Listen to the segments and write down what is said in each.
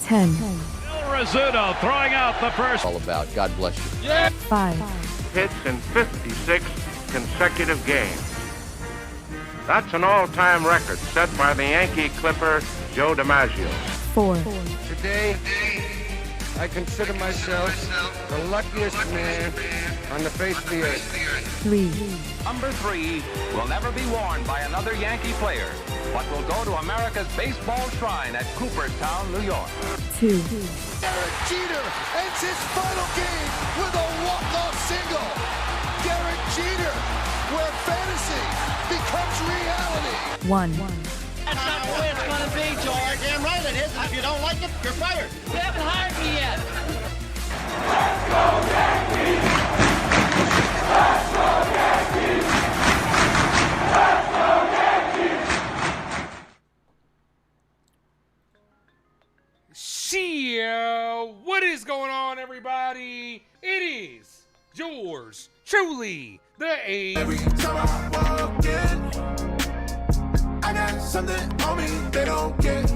10. Rizzuto throwing out the first. All about. God bless you. Yeah. 5. Hits in 56 consecutive games. That's an all-time record set by the Yankee Clipper, Joe DiMaggio. 4. Today, I consider myself the luckiest man on the face of the earth. 3. Number 3 will never be worn by another Yankee player, but will go to America's baseball shrine at Cooperstown, New York. 2. Derek Jeter ends his final game with a walk-off single. Derek Jeter, where fantasy becomes reality. 1. That's not the way it's going to be, George. Damn right it is. If you don't like it, you're fired. You haven't hired me yet. Let's go Yankees! Let's go Yankees! Let's go Yankees! What is going on, everybody? It is yours truly, the A's. Every time I walk in, I got something on me they don't get.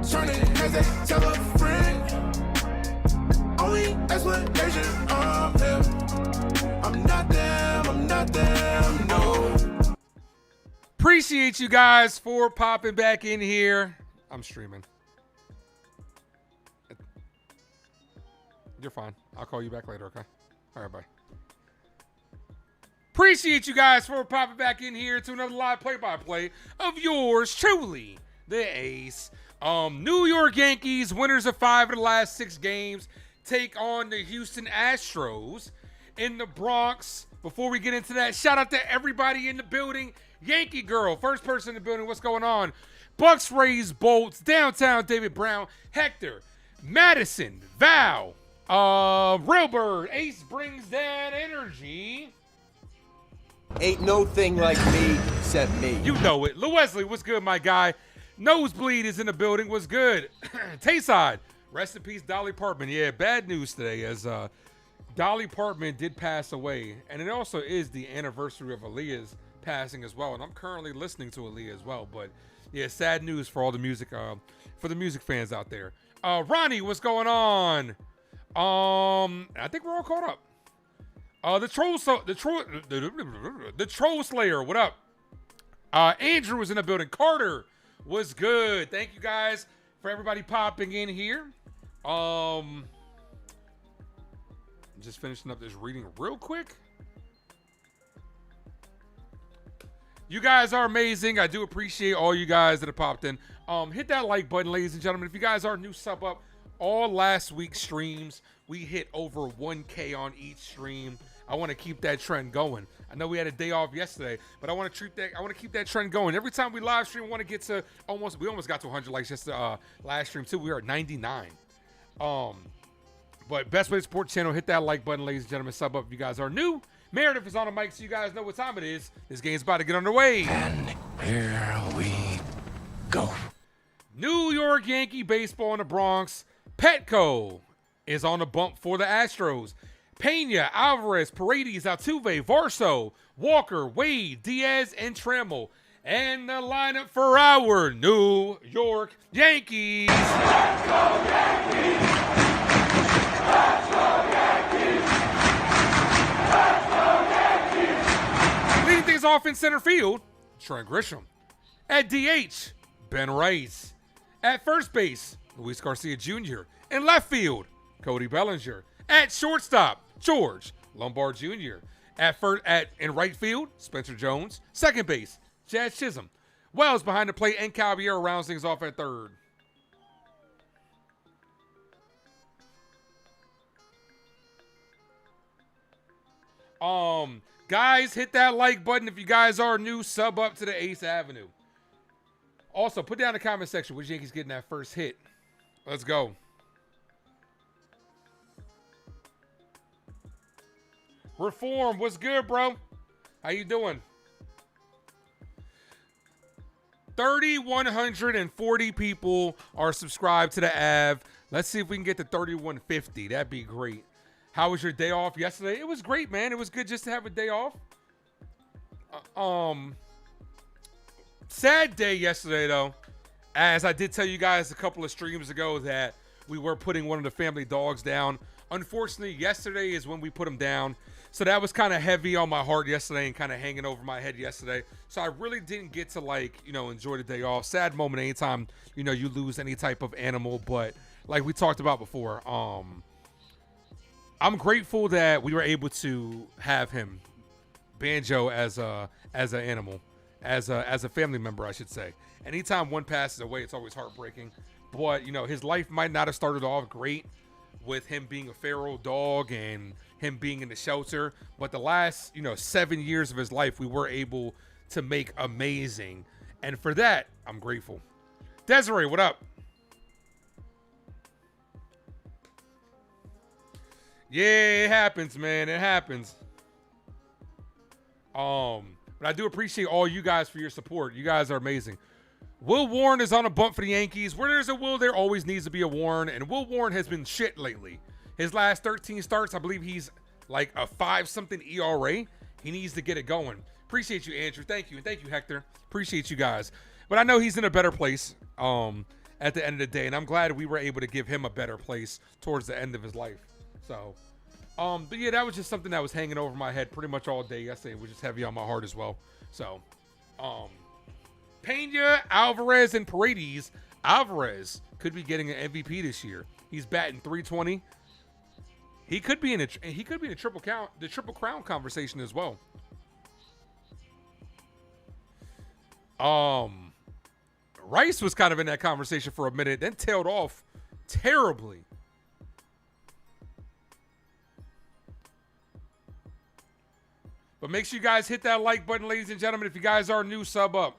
Turning as they tell a friend. Only explanation of him. I'm not them, no. Appreciate you guys for popping back in here. I'm streaming. You're fine. I'll call you back later, okay? All right, bye. Appreciate you guys for popping back in here to another live play-by-play of yours truly, the Ace. New York Yankees, winners of 5 of the last 6 games, take on the Houston Astros in the Bronx. Before we get into that, shout out to everybody in the building. Yankee Girl, first person in the building, what's going on? Bucks, Rays, Bolts, Downtown, David Brown, Hector, Madison, Val, Real Bird, Ace brings that energy. Ain't no thing like me except me. You know it. Lou Wesley, what's good, my guy? Nosebleed is in the building. What's good? Tayside, rest in peace, Dolly Parton. Yeah, bad news today as Dolly Parton did pass away. And it also is the anniversary of Aaliyah's passing as well. And I'm currently listening to Aaliyah as well. But yeah, sad news for all the music, for the music fans out there. Ronnie, what's going on? I think we're all caught up. The Troll Slayer, what up? Andrew was in the building. Carter was good. Thank you guys for everybody popping in here. Just finishing up this reading real quick. You guys are amazing. I do appreciate all you guys that have popped in. Hit that like button, ladies and gentlemen. If you guys are new, sub up. All last week's streams, we hit over 1K on each stream. I want to keep that trend going. I know we had a day off yesterday, but I want to keep that trend going. Every time we live stream, we want to get to we almost got to 100 likes just last stream too. We are at 99. But best way to support the channel, hit that like button, ladies and gentlemen. Sub up if you guys are new. Meredith is on the mic, so you guys know what time it is. This game's about to get underway. And here we go. New York Yankee baseball in the Bronx. Petco is on the bump for the Astros. Pena, Alvarez, Paredes, Altuve, Varso, Walker, Wade, Diaz, and Trammell. And the lineup for our New York Yankees. Let's go Yankees! Let's go Yankees! Let's go Yankees! Leading things off in center field, Trent Grisham. At DH, Ben Rice. At first base, Luis Garcia Jr. In left field, Cody Bellinger. At shortstop, George Lombard Jr. In right field, Spencer Jones. Second base, Jazz Chisholm. Wells behind the plate, and Caballero rounds things off at third. Guys, hit that like button if you guys are new. Sub up to the Ace Avenue. Also, put down in the comment section which Yankees getting that first hit. Let's go. Reform, what's good, bro? How you doing? 3,140 people are subscribed to the AV. Let's see if we can get to 3,150. That'd be great. How was your day off yesterday? It was great, man. It was good just to have a day off. Sad day yesterday, though. As I did tell you guys a couple of streams ago that we were putting one of the family dogs down. Unfortunately, yesterday is when we put him down. So that was kind of heavy on my heart yesterday and kind of hanging over my head yesterday. So I really didn't get to, like, you know, enjoy the day off. Sad moment anytime, you know, you lose any type of animal. But like we talked about before, I'm grateful that we were able to have him, Banjo, as an animal, as a family member, I should say. Anytime one passes away, it's always heartbreaking. But, you know, his life might not have started off great with him being a feral dog and him being in the shelter. But the last, you know, 7 years of his life, we were able to make amazing. And for that, I'm grateful. Desiree, what up? Yeah, it happens, man. It happens. But I do appreciate all you guys for your support. You guys are amazing. Will Warren is on a bump for the Yankees. Where there's a Will, there always needs to be a Warren. And Will Warren has been shit lately. His last 13 starts, I believe he's like a 5-something ERA. He needs to get it going. Appreciate you, Andrew. Thank you. And thank you, Hector. Appreciate you guys. But I know he's in a better place at the end of the day. And I'm glad we were able to give him a better place towards the end of his life. So, but yeah, that was just something that was hanging over my head pretty much all day yesterday. It was just heavy on my heart as well. So, Pena, Alvarez, and Paredes. Alvarez could be getting an MVP this year. He's batting .320. He could be in a triple crown conversation as well. Rice was kind of in that conversation for a minute, then tailed off terribly. But make sure you guys hit that like button, ladies and gentlemen. If you guys are new, sub up.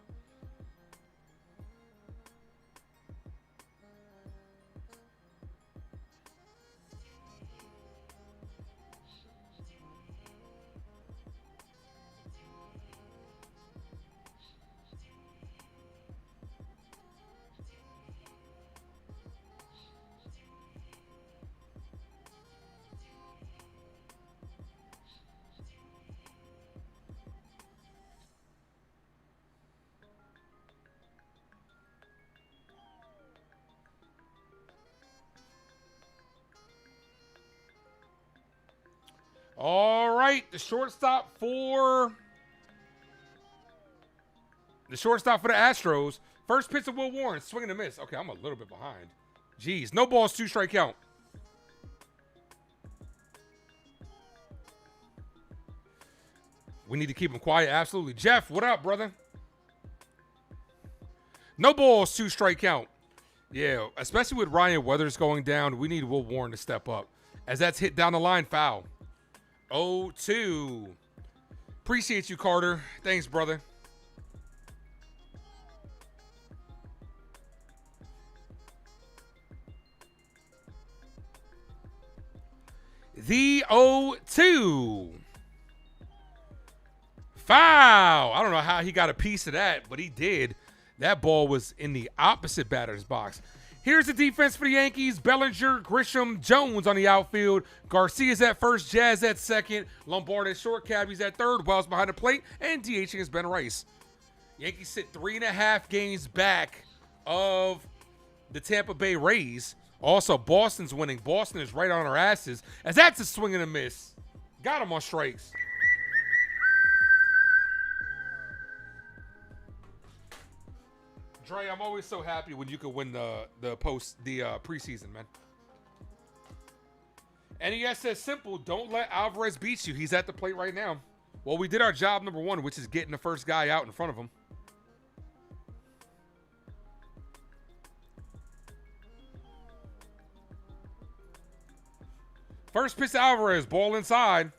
All right, the shortstop for the Astros. First pitch of Will Warren, swing and a miss. Okay, I'm a little bit behind. Jeez, no balls, 2-strike count. We need to keep him quiet, absolutely. Jeff, what up, brother? No balls, 2-strike count. Yeah, especially with Ryan Weathers going down, we need Will Warren to step up. As that's hit down the line, foul. 0-2. Appreciate you, Carter. Thanks, brother. The 0-2. Foul. I don't know how he got a piece of that, but he did. That ball was in the opposite batter's box. Here's the defense for the Yankees. Bellinger, Grisham, Jones on the outfield. Garcia's at first, Jazz at second. Lombard at short, Cabby's at third. Wells behind the plate, and DHing is Ben Rice. Yankees sit 3.5 games back of the Tampa Bay Rays. Also, Boston's winning. Boston is right on our asses, as that's a swing and a miss. Got him on strikes. Dre, I'm always so happy when you can win the preseason, man. NES says simple, don't let Alvarez beat you. He's at the plate right now. Well, we did our job number one, which is getting the first guy out in front of him. First pitch to Alvarez, ball inside.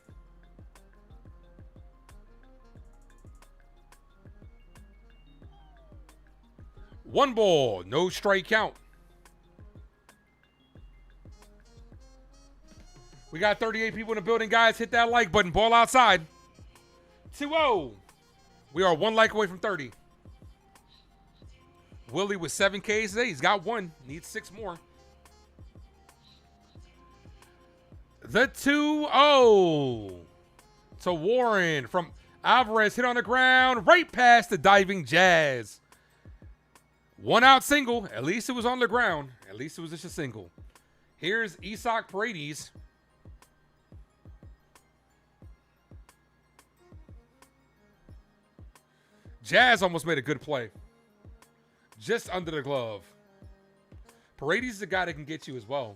One ball, no strike count. We got 38 people in the building, guys. Hit that like button. Ball outside. 2-0. We are 1 like away from 30. Willie with 7 Ks today. He's got 1. Needs 6 more. The 2-0. To Warren from Alvarez. Hit on the ground. Right past the diving Jazz. 1 out single. At least it was on the ground. At least it was just a single. Here's Isaac Paredes. Jazz almost made a good play. Just under the glove. Paredes is a guy that can get you as well.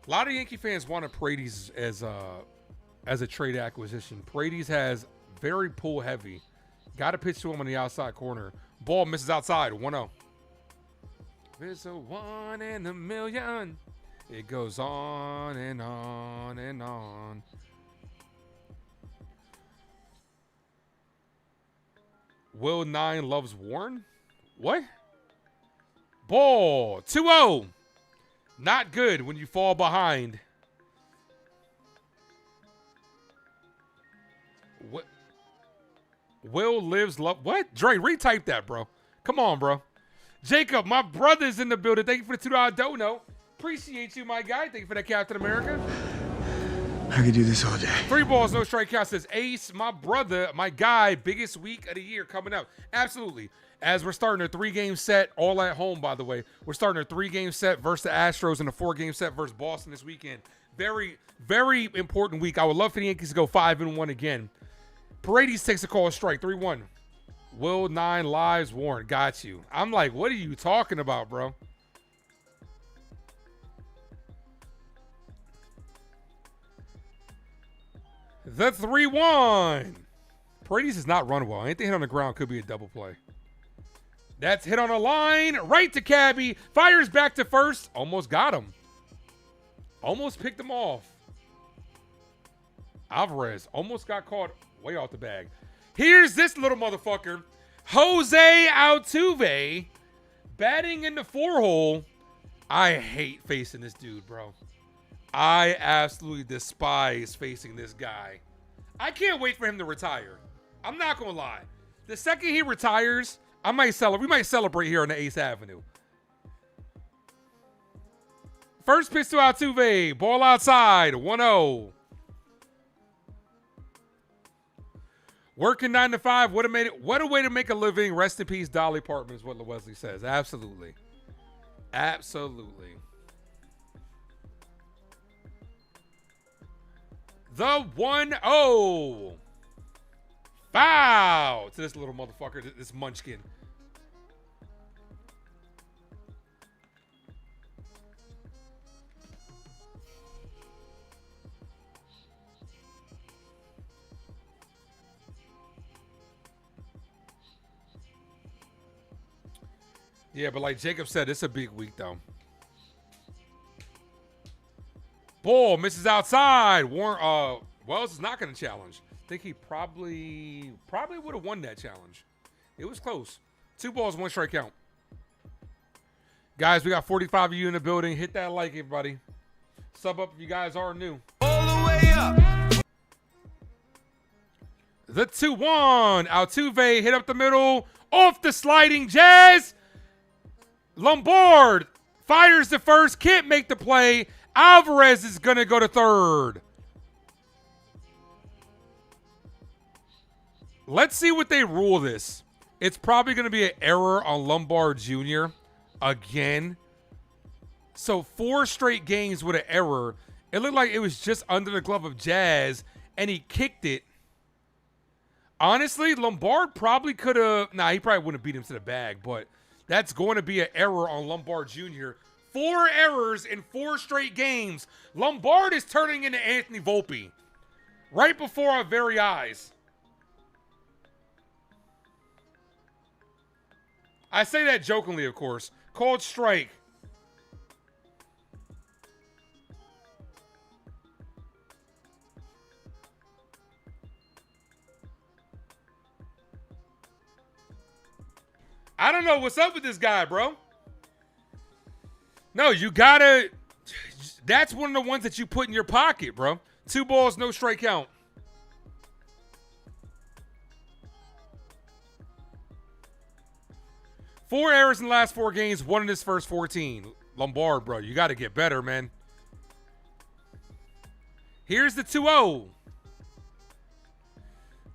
A lot of Yankee fans wanted Paredes as a trade acquisition. Paredes has very pull heavy. Got to pitch to him on the outside corner. Ball misses outside. 1-0. There's a 1 in a million. It goes on and on and on. Will 9 loves Warren? What? Ball. 2-0. Not good when you fall behind. What? Will lives love. What? Dre, retype that, bro. Come on, bro. Jacob, my brother's in the building. Thank you for the $2 dono. Appreciate you, my guy. Thank you for that, Captain America. I could do this all day. 3 balls, no strikeout. Says Ace, my brother, my guy. Biggest week of the year coming up. Absolutely. As we're starting a 3-game set, all at home, by the way. We're starting a 3-game set versus the Astros and a 4-game set versus Boston this weekend. Very, very important week. I would love for the Yankees to go 5-1 again. Paredes takes a call, strike, 3-1. Will 9 lives Warren. Got you. I'm like, what are you talking about, bro? The 3-1. Paredes does not run well. Anything hit on the ground could be a double play. That's hit on a line. Right to Cabby. Fires back to first. Almost got him. Almost picked him off. Alvarez almost got caught way off the bag. Here's this little motherfucker. Jose Altuve batting in the 4-hole. I hate facing this dude, bro. I absolutely despise facing this guy. I can't wait for him to retire. I'm not going to lie. The second he retires, we might celebrate here on the 8th Avenue. First pitch to Altuve. Ball outside. 1-0. Working 9 to 5. What a way to make a living. Rest in peace, Dolly Parton is what Wesley says. Absolutely. Absolutely. The 1-0. Foul to this little motherfucker, this munchkin. Yeah, but like Jacob said, it's a big week, though. Ball misses outside. Warren, Wells is not going to challenge. I think he probably would have won that challenge. It was close. 2 balls, 1 strike count. Guys, we got 45 of you in the building. Hit that like, everybody. Sub up if you guys are new. All the way up. The 2-1. Altuve hit up the middle. Off the sliding Jazz. Lombard fires to first. Can't make the play. Alvarez is going to go to third. Let's see what they rule this. It's probably going to be an error on Lombard Jr. again. So 4 straight games with an error. It looked like it was just under the glove of Jazz, and he kicked it. Honestly, Lombard probably could have. Nah, he probably wouldn't have beat him to the bag, but that's going to be an error on Lombard Jr. 4 errors in 4 straight games. Lombard is turning into Anthony Volpe right before our very eyes. I say that jokingly, of course. Called strike. I don't know what's up with this guy, bro. No, you gotta. That's one of the ones that you put in your pocket, bro. 2 balls, no strike count. Four errors in the last 4 games, 1 in his first 14. Lombard, bro, you got to get better, man. Here's the 2-0.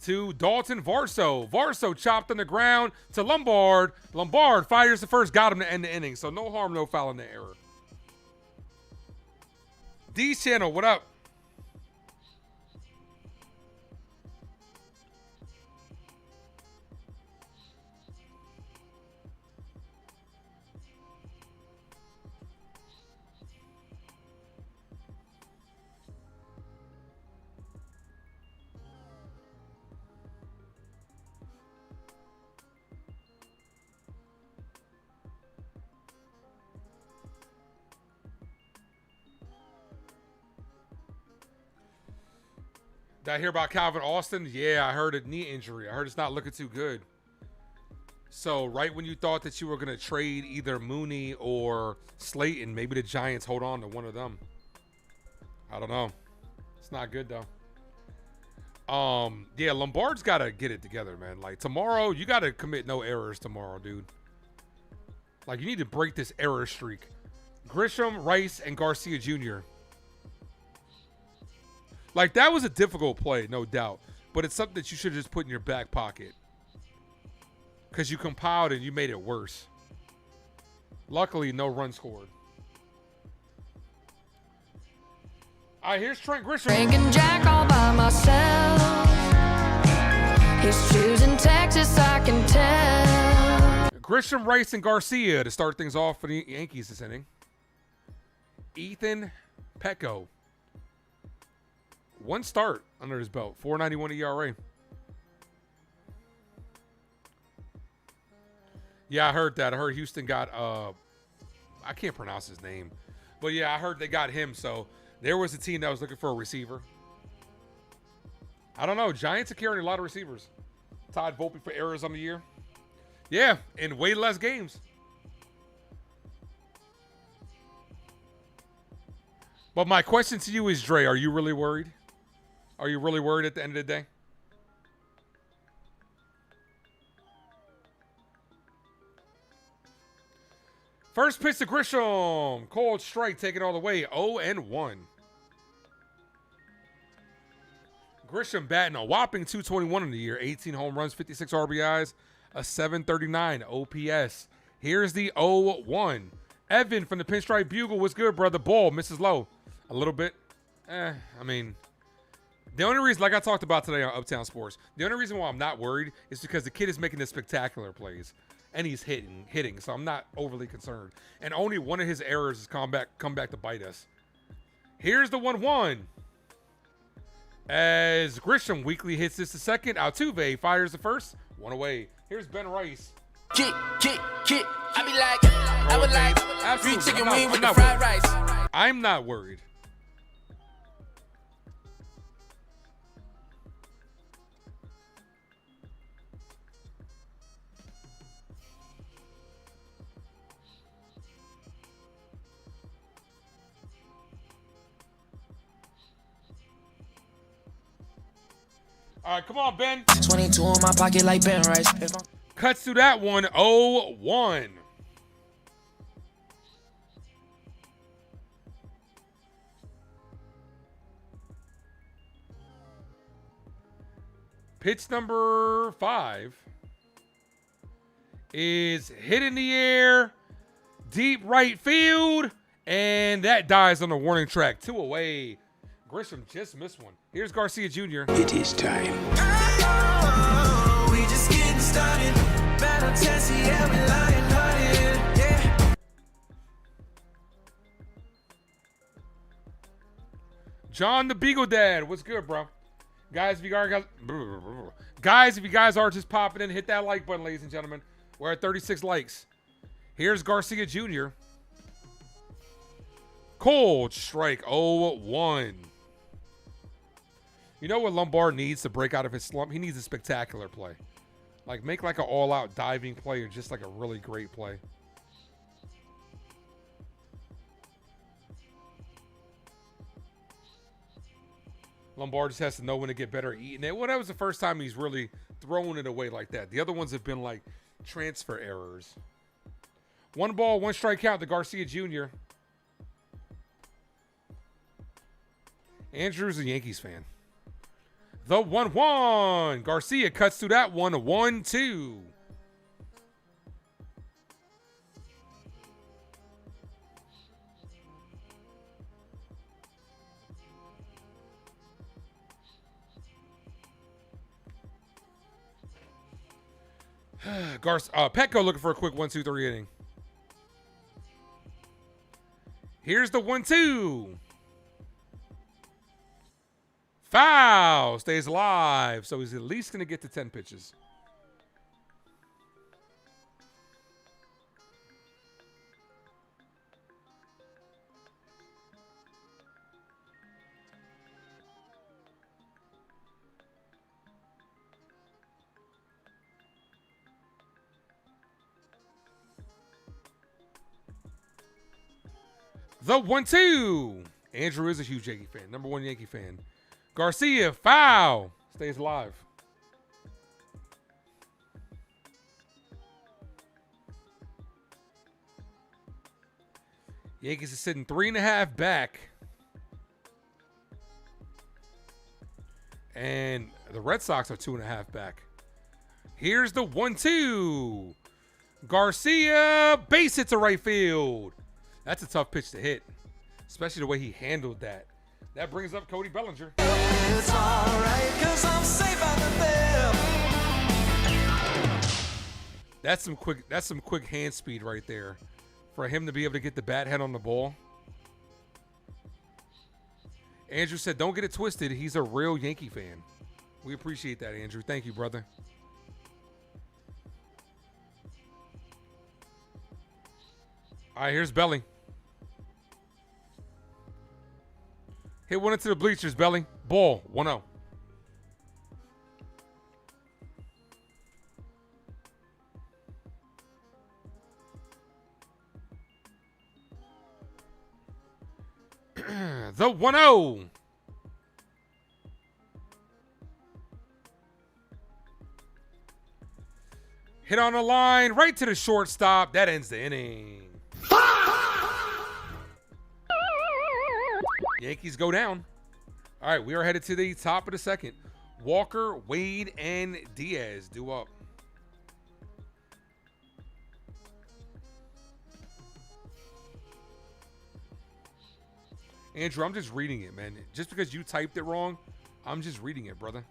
to Dalton Varso. Varso chopped on the ground to Lombard. Lombard fires the first, got him to end the inning. So no harm, no foul in the error. D's channel, what up? Did I hear about Calvin Austin? Yeah, I heard a knee injury. I heard it's not looking too good. So right when you thought that you were going to trade either Mooney or Slayton, maybe the Giants hold on to one of them. I don't know. It's not good, though. Yeah, Lombard's got to get it together, man. Like, tomorrow, you got to commit no errors tomorrow, dude. Like, you need to break this error streak. Grisham, Rice, and Garcia Jr. Like, that was a difficult play, no doubt. But it's something that you should have just put in your back pocket. Because you compiled and you made it worse. Luckily, no run scored. All right, here's Trent Grisham. Drinking Jack all by myself. He's choosing Texas, I can tell. Grisham, Rice, and Garcia to start things off for the Yankees this inning. Ethan Petco. One start under his belt, 4.91 ERA. Yeah, I heard that. I heard Houston got, I can't pronounce his name. But yeah, I heard they got him. So there was a team that was looking for a receiver. I don't know. Giants are carrying a lot of receivers. Todd Volpe for errors on the year. Yeah, in way less games. But my question to you is, Dre, are you really worried? Are you really worried at the end of the day? First pitch to Grisham. Cold strike, taking all the way. 0-1. Grisham batting a whopping 221 in the year. 18 home runs, 56 RBIs, a 739 OPS. Here's the 0-1. Evan from the Pinstripe Bugle. What's good, brother? Ball misses low. A little bit. I mean... The only reason, like I talked about today on Uptown Sports, the only reason why I'm not worried is because the kid is making the spectacular plays, and he's hitting. So I'm not overly concerned. And only one of his errors has come back to bite us. Here's the 1-1. As Grisham weakly hits this to second, Altuve fires the first, one away. Here's Ben Rice. Kick. I be like, I would like free chicken wing with the fried rice. I'm not worried. All right, come on, Ben. 22 in my pocket like Ben Rice. Cuts through that one, 0-1. Pitch number 5 is hit in the air, deep right field, and that dies on the warning track. 2 away. Grisham just missed one. Here's Garcia Jr. It is time. Oh, we just getting started. Battle Tessie, yeah, we lion-hearted. Yeah. John the Beagle Dad, what's good, bro? Guys, if you guys are just popping in, hit that like button, ladies and gentlemen. We're at 36 likes. Here's Garcia Jr. Cold strike, 0-1. You know what Lombard needs to break out of his slump? He needs a spectacular play. Like, make like an all-out diving play or just like a really great play. Lombard just has to know when to get better at eating it. Well, that was the first time he's really throwing it away like that. The other ones have been like transfer errors. 1 ball, 1 strike count to Garcia Jr. Andrew's a Yankees fan. The 1-1. Garcia cuts through that one. 1-2. Petco looking for a quick 1-2-3 inning. Here's the 1-2. Foul. Stays alive. So he's at least going to get to 10 pitches. The 1-2. Andrew is a huge Yankee fan. Number 1 Yankee fan. Garcia, foul. Stays alive. Yankees are sitting 3.5 back. And the Red Sox are 2.5 back. Here's the 1-2. Garcia, base hit to right field. That's a tough pitch to hit, especially the way he handled that. That brings up Cody Bellinger. It's all right, 'cause I'm safe out there. That's some quick hand speed right there for him to be able to get the bat head on the ball. Andrew said, don't get it twisted. He's a real Yankee fan. We appreciate that, Andrew. Thank you, brother. All right, here's Belly. Hit one into the bleachers, Belly. Ball, 1-0. The 1-0. Hit on the line, right to the shortstop. That ends the inning. Yankees go down. All right, we are headed to the top of the second. Walker, Wade, and Diaz due up. Andrew, I'm just reading it, man. Just because you typed it wrong, I'm just reading it, brother.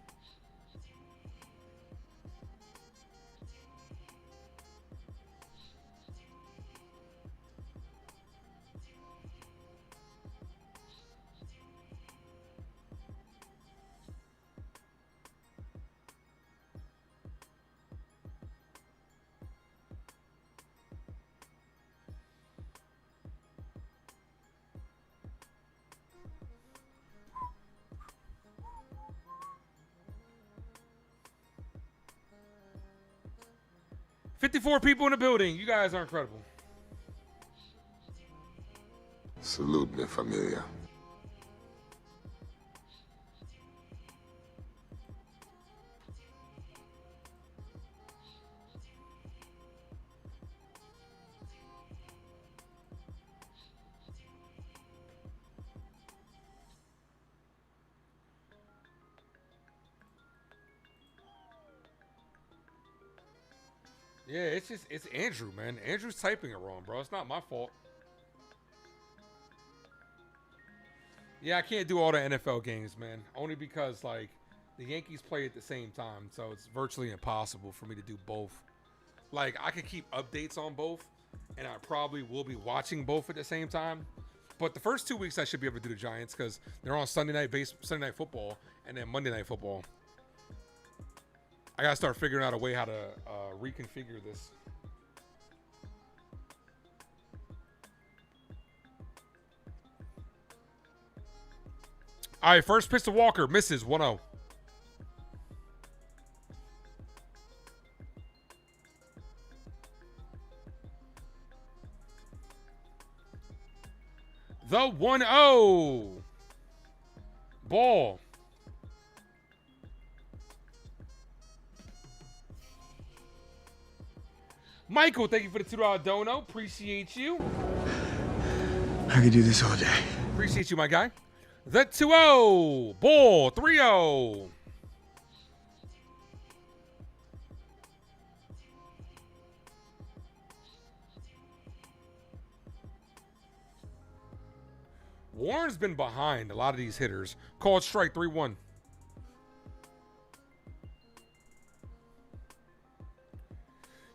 $54 people in the building. You guys are incredible. Salute, mi familia. Yeah, it's Andrew, man. Andrew's typing it wrong, bro. It's not my fault. Yeah, I can't do all the NFL games, man. Only because, like, the Yankees play at the same time, so it's virtually impossible for me to do both. Like, I could keep updates on both, and I probably will be watching both at the same time. But the first 2 weeks, I should be able to do the Giants because they're on Sunday night football, and then Monday night football. I gotta start figuring out a way how to reconfigure this. All right, first pitch to Walker, misses, 1-0. The 1-0. Ball. Michael, thank you for the $2 dono. Appreciate you. I could do this all day. Appreciate you, my guy. The 2-0. Ball, 3-0. Warren's been behind a lot of these hitters. Called strike 3-1.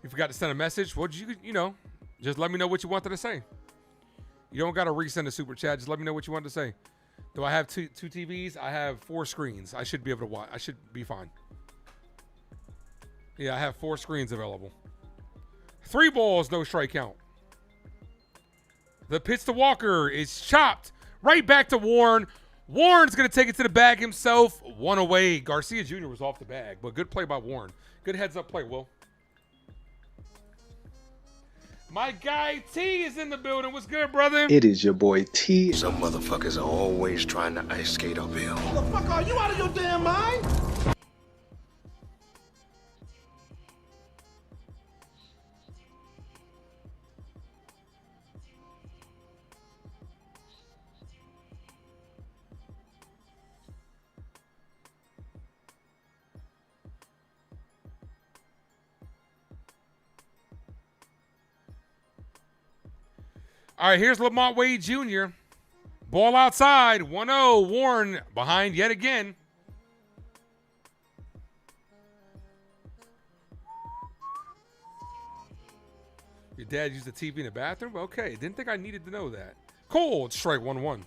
You forgot to send a message? Well, you know, just let me know what you wanted to say. You don't got to resend a super chat. Just let me know what you wanted to say. Do I have two TVs? I have 4 screens. I should be able to watch. I should be fine. Yeah, I have 4 screens available. 3 balls, no strike count. The pitch to Walker is chopped. Right back to Warren. Warren's going to take it to the bag himself. 1 away. Garcia Jr. was off the bag, but good play by Warren. Good heads-up play, Will. My guy T is in the building. What's good, brother? It is your boy T. Some motherfuckers are always trying to ice skate uphill. The fuck are you out of your damn mind? All right, here's Lamont Wade Jr. Ball outside, 1-0. Warren behind yet again. Your dad used the TV in the bathroom? Okay, didn't think I needed to know that. Cold strike 1-1.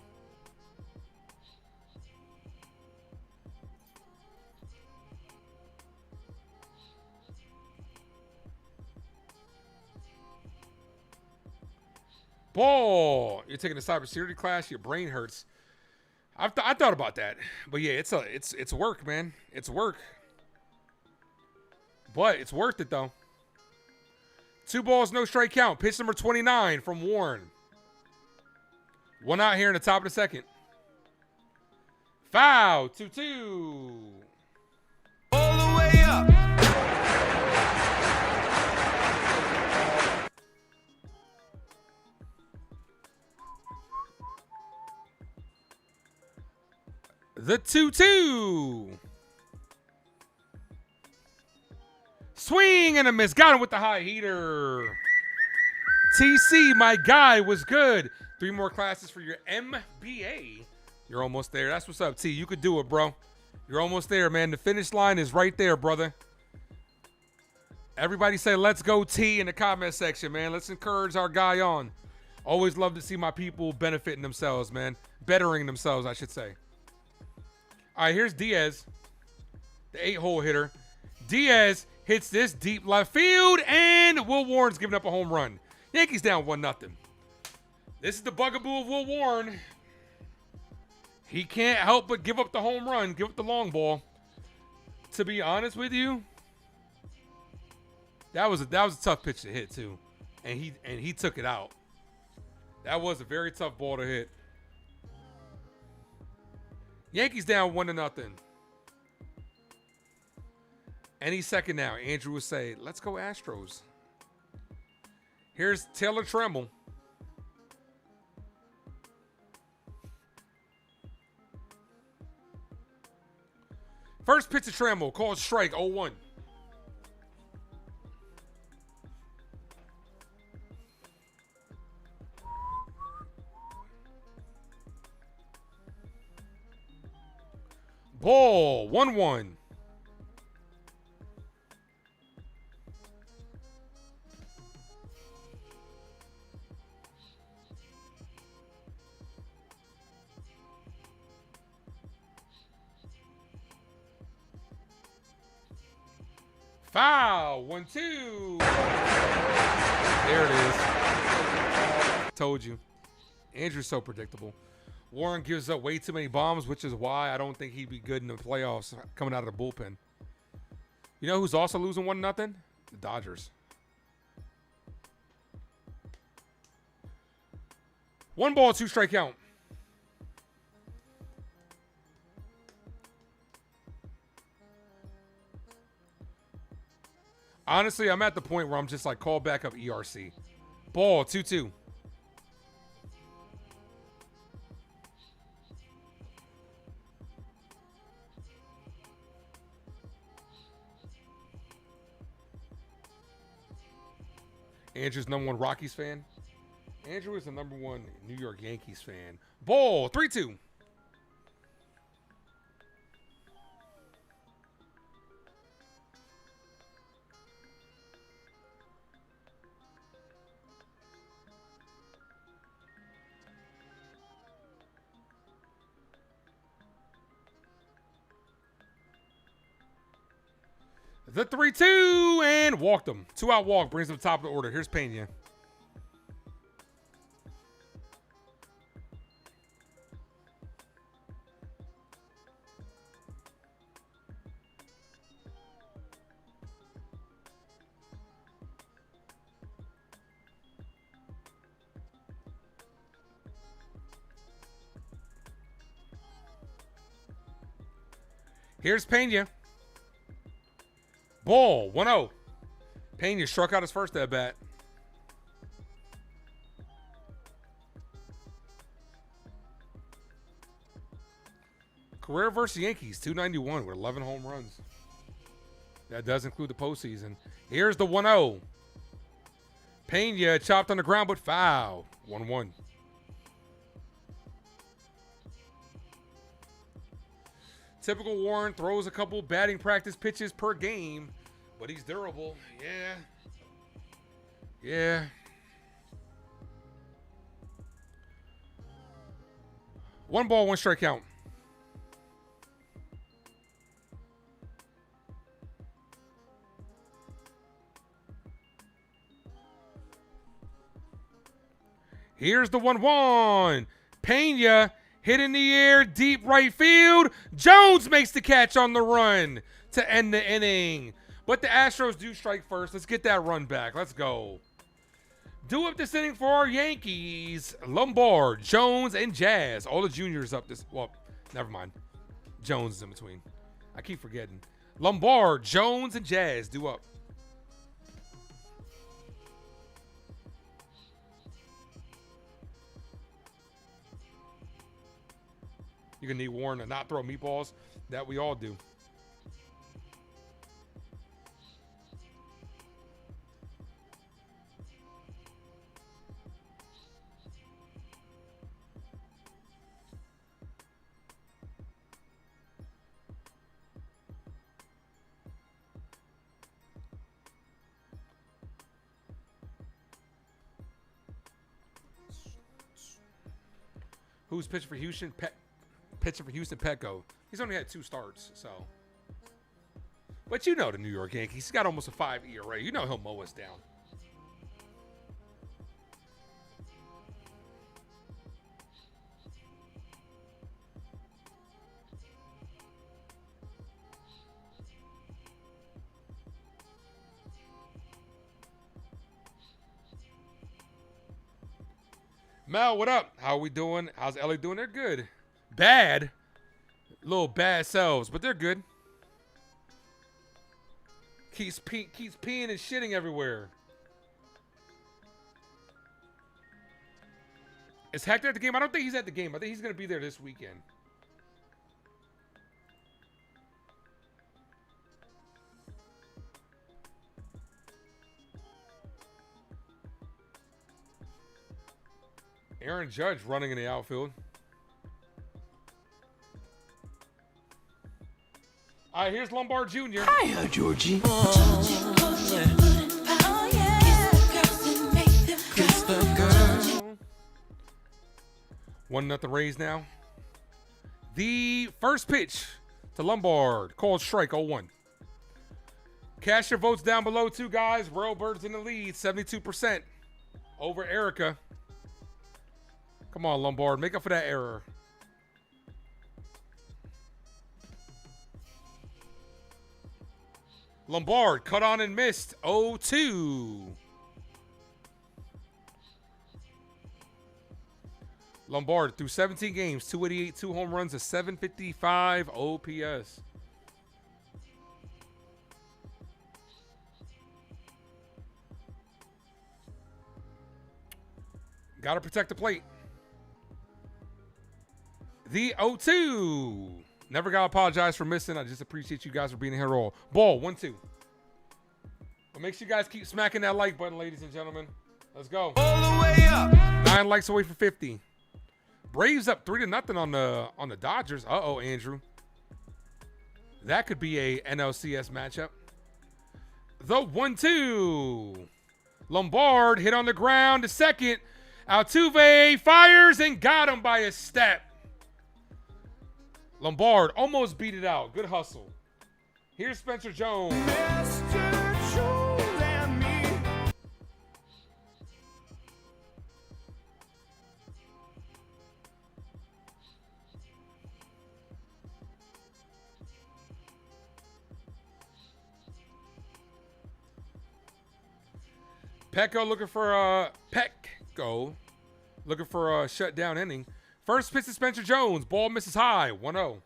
Ball. You're taking a cybersecurity class. Your brain hurts. I thought about that, but yeah, it's work, man. It's work, but it's worth it though. 2 balls, no strike count. Pitch number 29 from Warren. 1 out here in the top of the second. Foul. 2-2. All the way up. The 2-2. Swing and a miss. Got him with the high heater. TC, my guy, was good. 3 more classes for your MBA. You're almost there. That's what's up, T. You could do it, bro. You're almost there, man. The finish line is right there, brother. Everybody say, let's go, T, in the comment section, man. Let's encourage our guy on. Always love to see my people benefiting themselves, man. Bettering themselves, I should say. All right, here's Diaz, the 8-hole hitter. Diaz hits this deep left field, and Will Warren's giving up a home run. Yankees down 1-0. This is the bugaboo of Will Warren. He can't help but give up the home run, give up the long ball. To be honest with you, that was a tough pitch to hit too, and he took it out. That was a very tough ball to hit. Yankees down 1-0. Any second now, Andrew would say, let's go Astros. Here's Taylor Tremble. First pitch to Tremble, called strike, 0-1. Ball, 1-1. Foul, 1-2. There it is. Told you. Andrew's so predictable. Warren gives up way too many bombs, which is why I don't think he'd be good in the playoffs coming out of the bullpen. You know who's also losing 1-0? The Dodgers. 1 ball, 2 strike count. Honestly, I'm at the point where I'm just like, call back up ERC. Ball, 2-2. Andrew's #1 Rockies fan. Andrew is the #1 New York Yankees fan. Ball, 3-2. The 3-2 and walked him. 2-out walk brings him to the top of the order. Here's Pena. Here's Pena. Ball, 1-0. Pena struck out his first at bat. Career versus Yankees, 291 with 11 home runs. That does include the postseason. Here's the 1-0. Pena chopped on the ground but foul. 1-1. Typical Warren throws a couple batting practice pitches per game, but he's durable. Yeah. One ball, one strike count. Here's the 1-1. Pena hit in the air, deep right field. Jones makes the catch on the run to end the inning. But the Astros do strike first. Let's get that run back. Let's go. Do up this inning for our Yankees. Lombard, Jones, and Jazz. All the juniors up this. Well, never mind. Jones is in between. I keep forgetting. Lombard, Jones, and Jazz do up. You're going to need Warren to not throw meatballs. That we all do. Who's pitching for Houston? Pitching for Houston, Petco. He's only had 2 starts, so. But you know the New York Yankees. He's got almost a 5 ERA. You know he'll mow us down. Mel, what up? How are we doing? How's Ellie doing? They're good. Bad. Little bad selves, but they're good. Keeps peeing and shitting everywhere. Is Hector at the game? I don't think he's at the game. I think he's going to be there this weekend. Aaron Judge running in the outfield. All right, here's Lombard Jr. Hiya, Georgie. One nothing Rays now. The first pitch to Lombard, called strike 0-1. Cast your votes down below too, guys. Railbirds in the lead, 72% over Erica. Come on, Lombard, make up for that error. Lombard cut on and missed. 0-2. Lombard through 17 games, 288, 2 home runs, a 755 OPS. Got to protect the plate. The 0-2. Never got to apologize for missing. I just appreciate you guys for being here all. Ball, 1-2. But make sure you guys keep smacking that like button, ladies and gentlemen. Let's go. All the way up. 9 likes away for 50. Braves up 3-0 on the Dodgers. Uh-oh, Andrew. That could be a NLCS matchup. The 1-2. Lombard hit on the ground to second. Altuve fires and got him by a step. Lombard almost beat it out. Good hustle. Here's Spencer Jones. Petco looking for a shutdown inning. First pitch to Spencer Jones. Ball misses high. 1-0.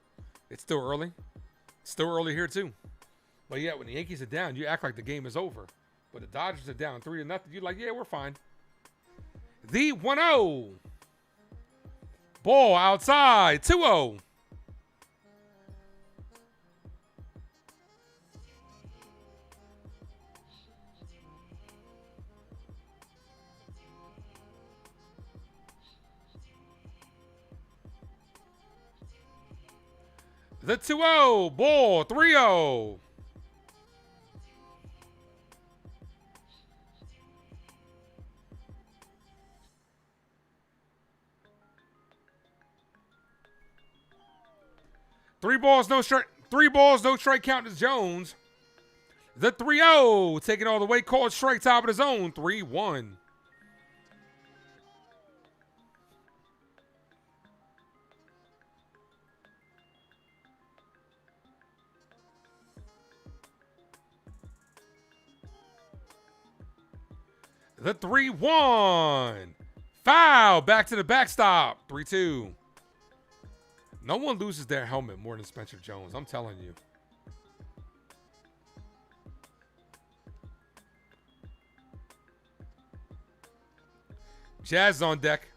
It's still early. Still early here too. But yeah, when the Yankees are down, you act like the game is over. But the Dodgers are down 3-0. You're like, yeah, we're fine. The 1-0. Ball outside. 2-0. The 2-0. Ball. 3-0. Three balls, no strike count to Jones. The 3-0. Taking all the way. Called strike, top of the zone. 3-1. The 3-1. Foul. Back to the backstop. 3-2. No one loses their helmet more than Spencer Jones. I'm telling you. Jazz is on deck.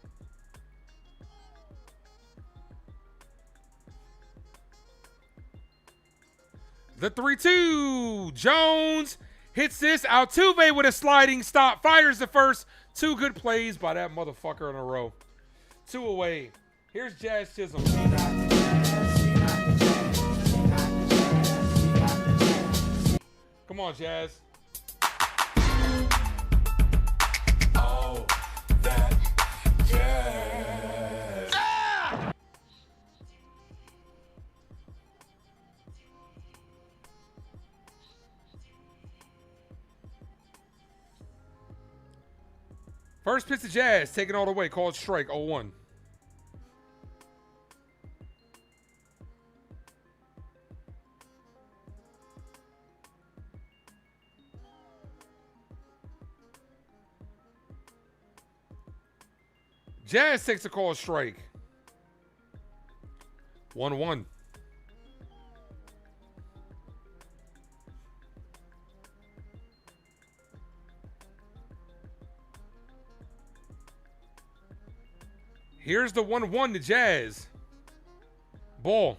The 3-2. Jones hits this. Altuve with a sliding stop. Fires the first. 2 good plays by that motherfucker in a row. 2 away. Here's Jazz Chisholm. Come on, Jazz. Oh, that jazz. Ah! First pitch to Jazz, taking all the way, called strike, 0-1. Jazz takes a call strike. 1-1. Here's the 1-1 to Jazz. Ball.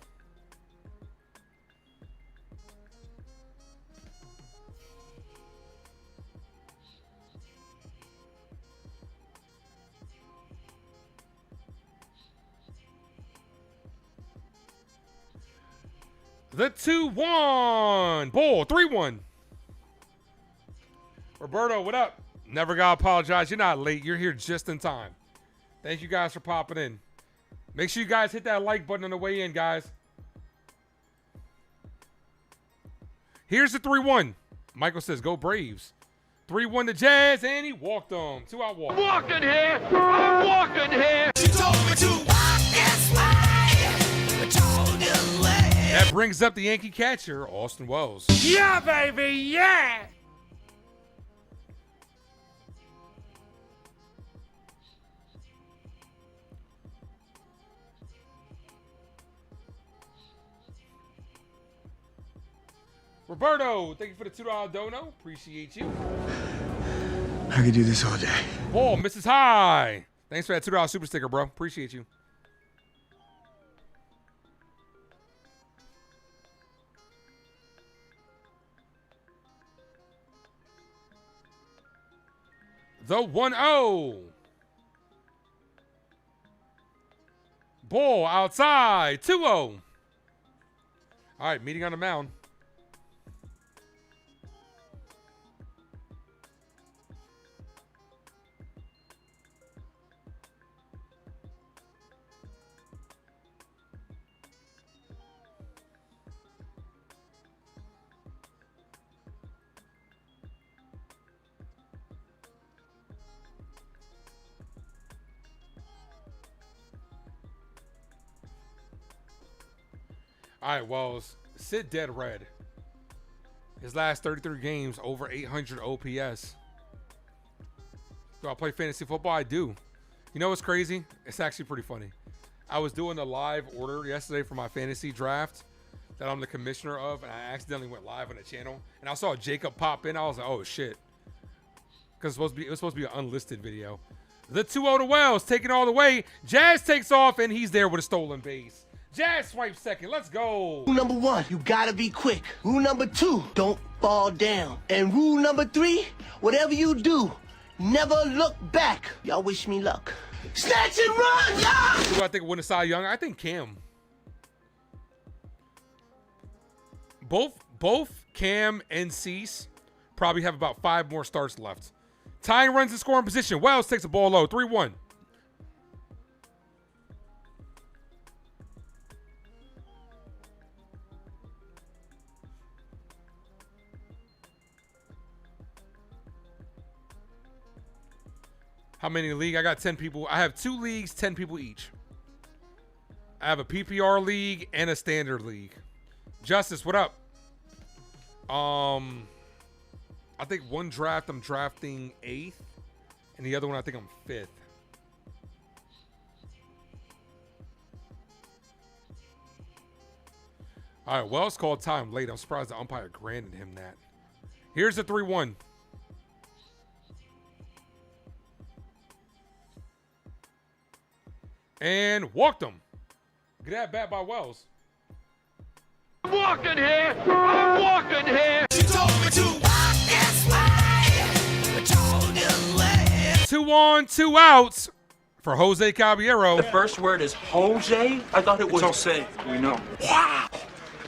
The 2-1. Ball. 3-1. Roberto, what up? Never gotta apologize. You're not late. You're here just in time. Thank you guys for popping in. Make sure you guys hit that like button on the way in, guys. Here's the 3-1. Michael says, go Braves. 3-1 to Jazz, and he walked them. 2-out walk. I'm walking here. I'm walking here. She told me to walk this way. I told you way. That brings up the Yankee catcher, Austin Wells. Yeah, baby, yeah. Roberto, thank you for the $2 dono. Appreciate you. I could do this all day. Ball misses high. Thanks for that $2 super sticker, bro. Appreciate you. The 1-0. Ball outside. 2-0. All right, meeting on the mound. All right, Wells, Sid dead red. His last 33 games, over 800 OPS. Do I play fantasy football? I do. You know what's crazy? It's actually pretty funny. I was doing a live order yesterday for my fantasy draft that I'm the commissioner of, and I accidentally went live on the channel. And I saw Jacob pop in. I was like, oh, shit. Because it was supposed to be an unlisted video. The 2-0 to Wells, taking all the way. Jazz takes off, and he's there with a stolen base. Jazz swipes second. Let's go. Rule number 1, you gotta be quick. Rule number 2, don't fall down. And rule number 3, whatever you do, never look back. Y'all wish me luck. Snatch and run, y'all! Who do I think will win a Cy Young? I think Cam. Both Cam and Cease probably have about 5 more starts left. Tying runs in scoring position. Wells takes the ball low. 3-1. How many in the league? I got 10 people. I have 2 leagues, 10 people each. I have a PPR league and a standard league. Justice, what up? I think one draft I'm drafting 8th, and the other one I think I'm 5th. All right, Wells called time late. I'm surprised the umpire granted him that. Here's the 3-1. And walked him. Get that bat by Wells. I'm walking here. I'm walking here. She told me to walk this way. Told you way. 2 on, 2 outs for Jose Caballero. The first word is Jose? I thought it was Jose. We know. Wow.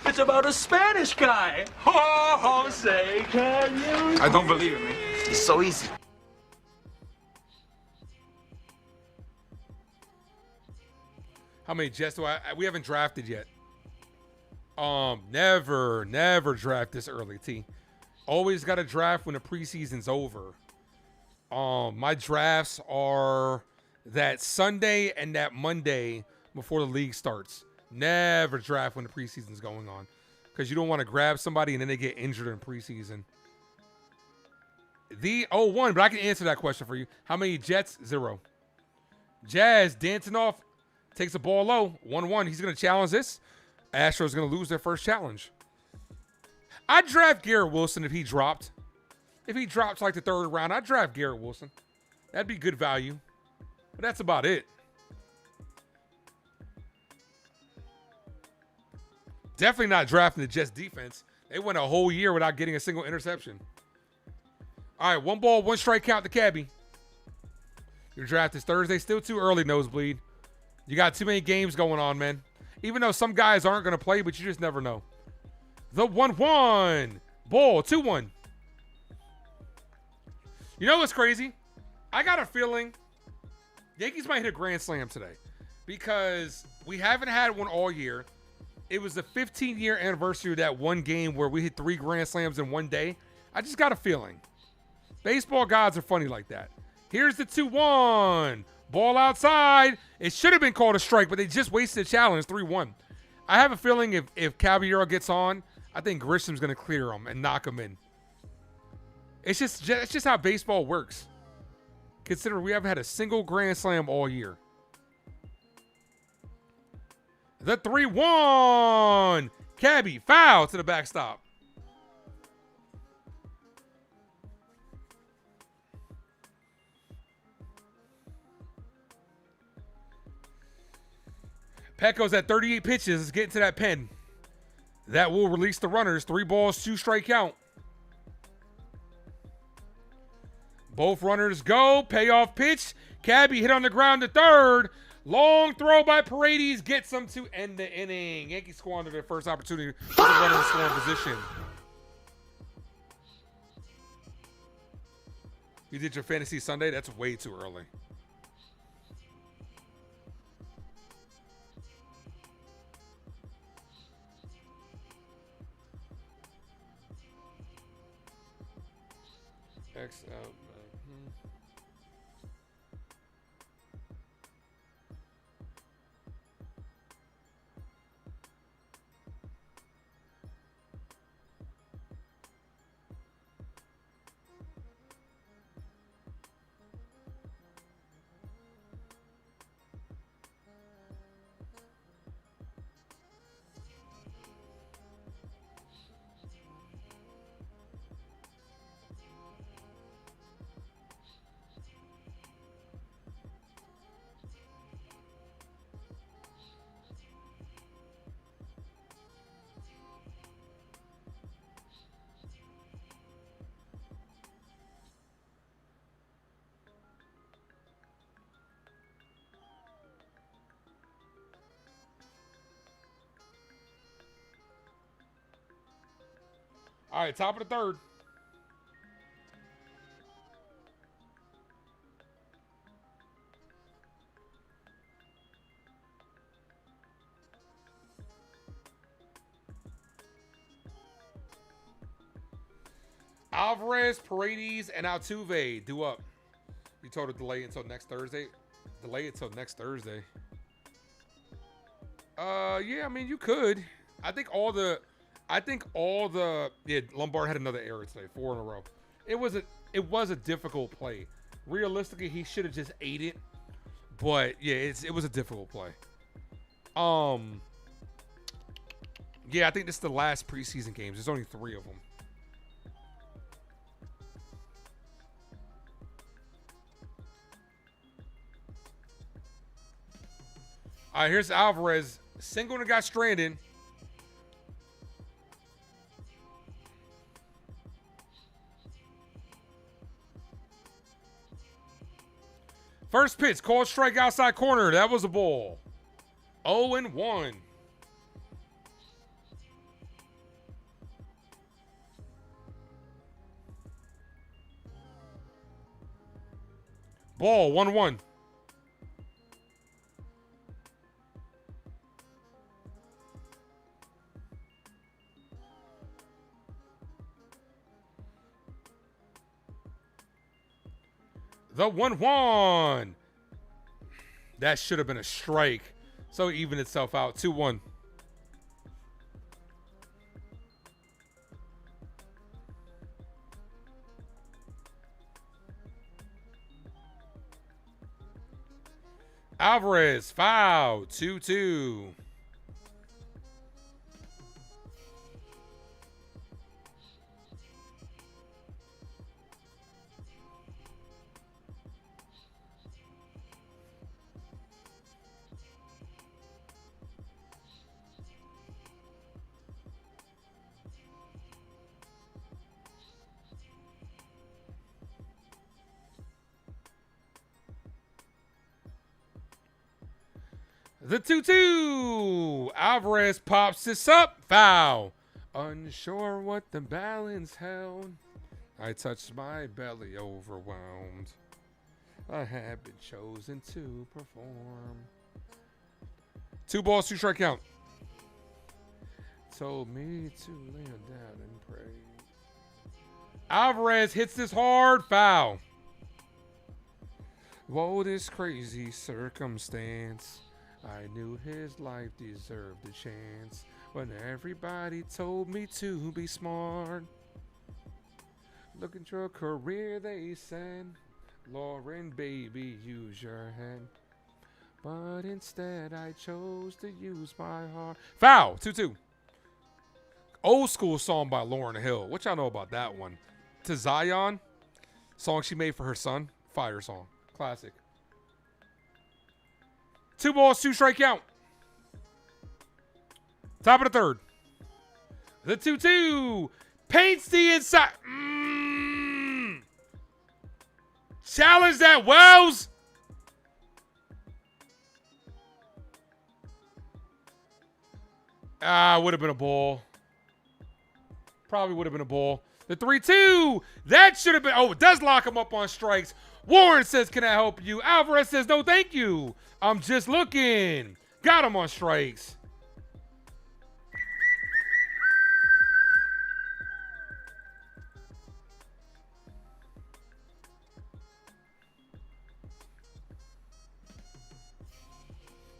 It's about a Spanish guy. Oh, Jose, can you? I don't believe it, man. It's so easy. How many Jets do we haven't drafted yet. Never draft this early, T. Always got to draft when the preseason's over. My drafts are that Sunday and that Monday before the league starts. Never draft when the preseason's going on, because you don't want to grab somebody and then they get injured in preseason. The 0-1, but I can answer that question for you. How many Jets? 0. Jazz dancing off. Takes the ball low, 1-1. He's going to challenge this. Astros going to lose their first challenge. I'd draft Garrett Wilson if he dropped. If he dropped to like the 3rd round, I'd draft Garrett Wilson. That'd be good value. But that's about it. Definitely not drafting the Jets defense. They went a whole year without getting a single interception. All right, 1 ball, 1 strike count to Cabby. Your draft is Thursday. Still too early, Nosebleed. You got too many games going on, man. Even though some guys aren't going to play, but you just never know. The 1-1. Ball, 2-1. You know what's crazy? I got a feeling Yankees might hit a grand slam today, because we haven't had one all year. It was the 15-year anniversary of that one game where we hit 3 grand slams in one day. I just got a feeling. Baseball gods are funny like that. Here's the 2-1. Ball outside. It should have been called a strike, but they just wasted a challenge. 3-1. I have a feeling if Caballero gets on, I think Grisham's going to clear him and knock him in. It's just how baseball works. Consider we haven't had a single grand slam all year. The 3-1. Cabby, foul to the backstop. Petco's at 38 pitches. Let's get into that pen. That will release the runners. 3 balls, 2 strike count. Both runners go. Payoff pitch. Cabby hit on the ground to third. Long throw by Paredes gets them to end the inning. Yankees squander their first opportunity to put the runner in scoring position. You did your fantasy Sunday? That's way too early. X out. All right, top of the third. Alvarez, Paredes, and Altuve due up. You told it delay until next Thursday. Delay until next Thursday. Yeah, I mean you could. I think all the Lombard had another error today, 4 in a row. It was a difficult play. Realistically, he should have just ate it. But yeah, it was a difficult play. Yeah, I think this is the last preseason games. There's only 3 of them. All right, here's Alvarez. Singled and got stranded. First pitch, called strike outside corner. That was a ball. 0-1. Ball, 1-1. The 1-1. That should have been a strike. So it evened itself out. 2-1. Alvarez, foul. 2-2. The 2-2. Alvarez pops this up. Foul. Unsure what the balance held. I touched my belly overwhelmed. I have been chosen to perform. 2 balls, 2 strike count. Told me to lay down and pray. Alvarez hits this hard. Foul. Whoa, this crazy circumstance. I knew his life deserved a chance when everybody told me to be smart. Look at your career, they said. Lauren, baby, use your head. But instead, I chose to use my heart. Foul, 2-2. Old school song by Lauryn Hill. What y'all know about that one? To Zion, song she made for her son. Fire song. Classic. 2 balls, 2 strike count. Top of the third. The 2-2. Paints the inside. Challenge that, Wells. Would have been a ball. Probably would have been a ball. The 3-2. That should have been. Oh, it does lock him up on strikes. Warren says, can I help you? Alvarez says, no, thank you. I'm just looking. Got him on strikes.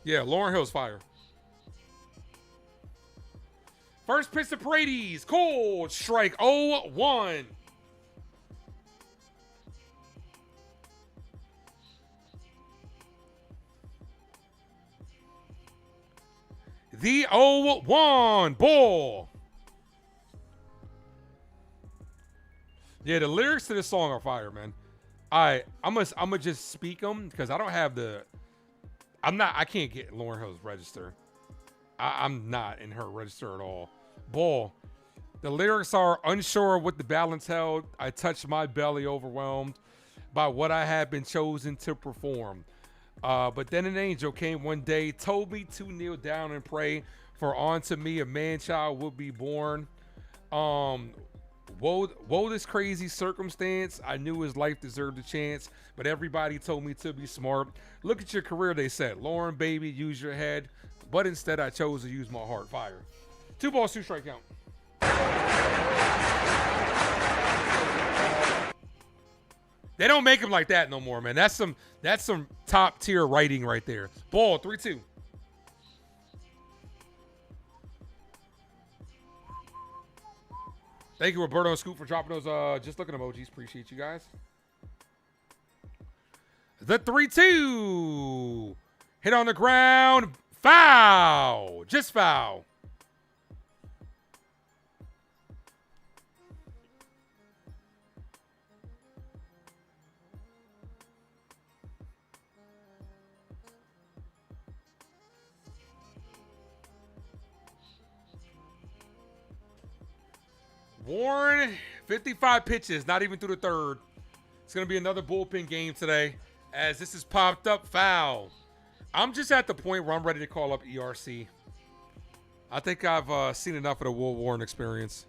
Yeah, Lauren Hill's fire. First pitch to Paredes. Cold strike 0-1. The 0-1 ball. Yeah, the lyrics to this song are fire, man. I'm gonna just speak them because I don't have the. I can't get Lauren Hill's register. I'm not in her register at all. Ball. The lyrics are unsure of what the balance held. I touched my belly, overwhelmed by what I had been chosen to perform. But then an angel came one day, told me to kneel down and pray, for unto me a man-child will be born. Woe this crazy circumstance. I knew his life deserved a chance, but everybody told me to be smart. Look at your career, they said. Lauren, baby, use your head. But instead, I chose to use my heart. Fire. 2 balls, 2 strike count. They don't make him like that no more, man. That's some top tier writing right there. Ball, 3-2. Thank you, Roberto and Scoop, for dropping those just looking emojis. Appreciate you guys. The 3-2. Hit on the ground. Foul. Just foul. Warren, 55 pitches, not even through the third. It's going to be another bullpen game today as this is popped up foul. I'm just at the point where I'm ready to call up ERC. I think I've seen enough of the Will Warren experience.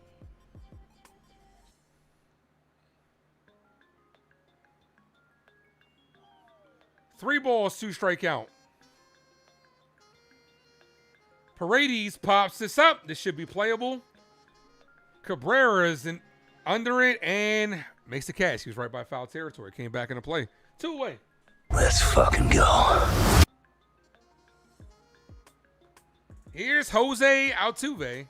Three balls, 2 strike count. Paredes pops this up. This should be playable. Cabrera's in under it and makes the catch. He was right by foul territory. Came back into play. 2 away. Let's fucking go. Here's Jose Altuve.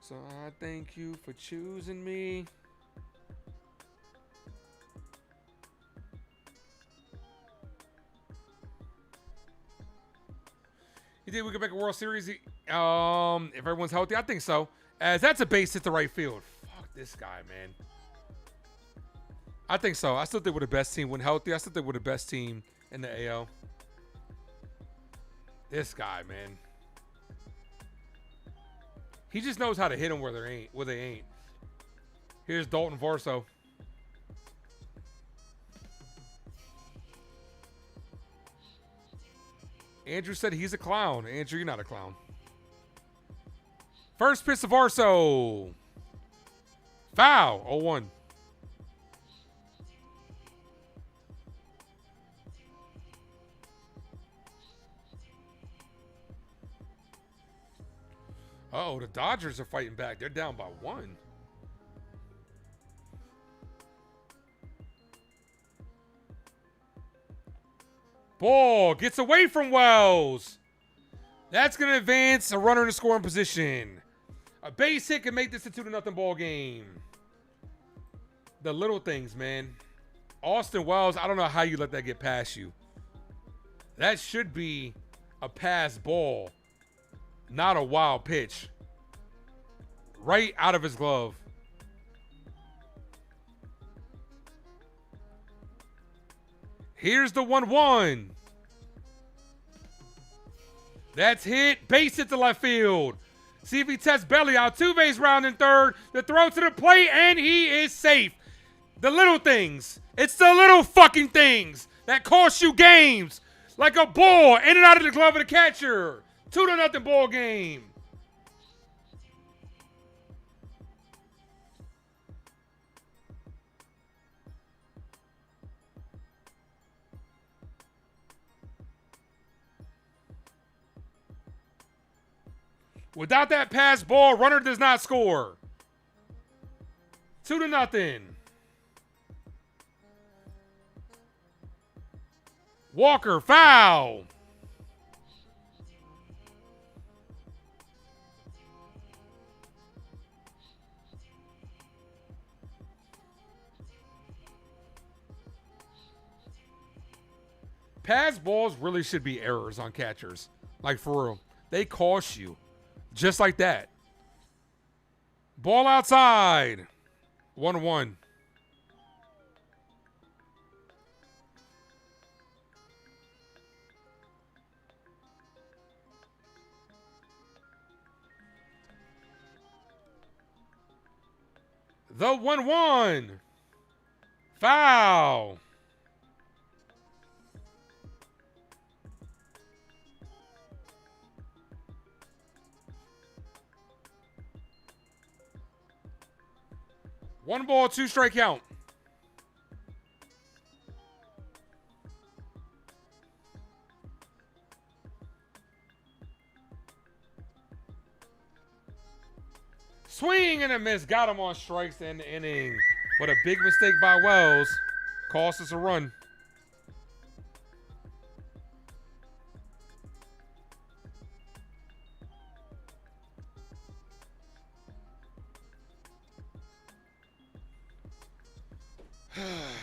So I thank you for choosing me. You think we could make a World Series if everyone's healthy? I think so. As that's a base hit to right field. Fuck this guy, man. I think so. I still think we're the best team when healthy. I still think we're the best team in the AL. This guy, man. He just knows how to hit them where they ain't. Here's Dalton Varsho. Andrew said he's a clown. Andrew, you're not a clown. First pitch of Varsho. Foul. 0-1. Uh-oh, the Dodgers are fighting back. They're down by 1. Ball gets away from Wells. That's going to advance a runner in the scoring position. A base hit can make this a 2-0 ball game. The little things, man. Austin Wells, I don't know how you let that get past you. That should be a pass ball, not a wild pitch. Right out of his glove. Here's the 1-1. That's hit. Base hit to left field. See if he tests belly. Altuve's rounding third. The throw to the plate, and he is safe. The little things. It's the little fucking things that cost you games. Like a ball in and out of the glove of the catcher. 2-0 ball game. Without that pass ball, runner does not score. 2-0. Walker, foul. Pass balls really should be errors on catchers. Like, for real. They cost you. Just like that. Ball outside. 1-1. The 1-1. Foul. One ball, 2 strike count. Swing and a miss. Got him on strikes to end the inning. But a big mistake by Wells cost us a run.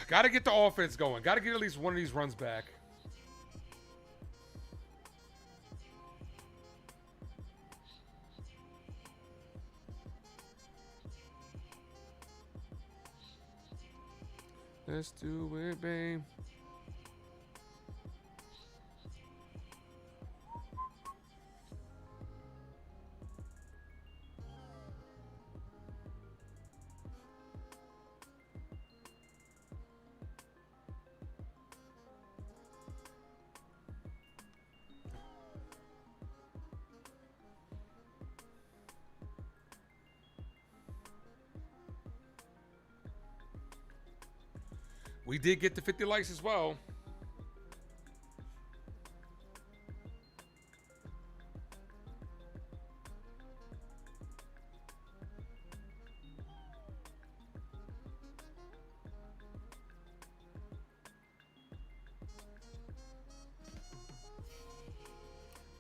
Got to get the offense going. Got to get at least one of these runs back. Let's do it, babe. We did get the 50 likes as well.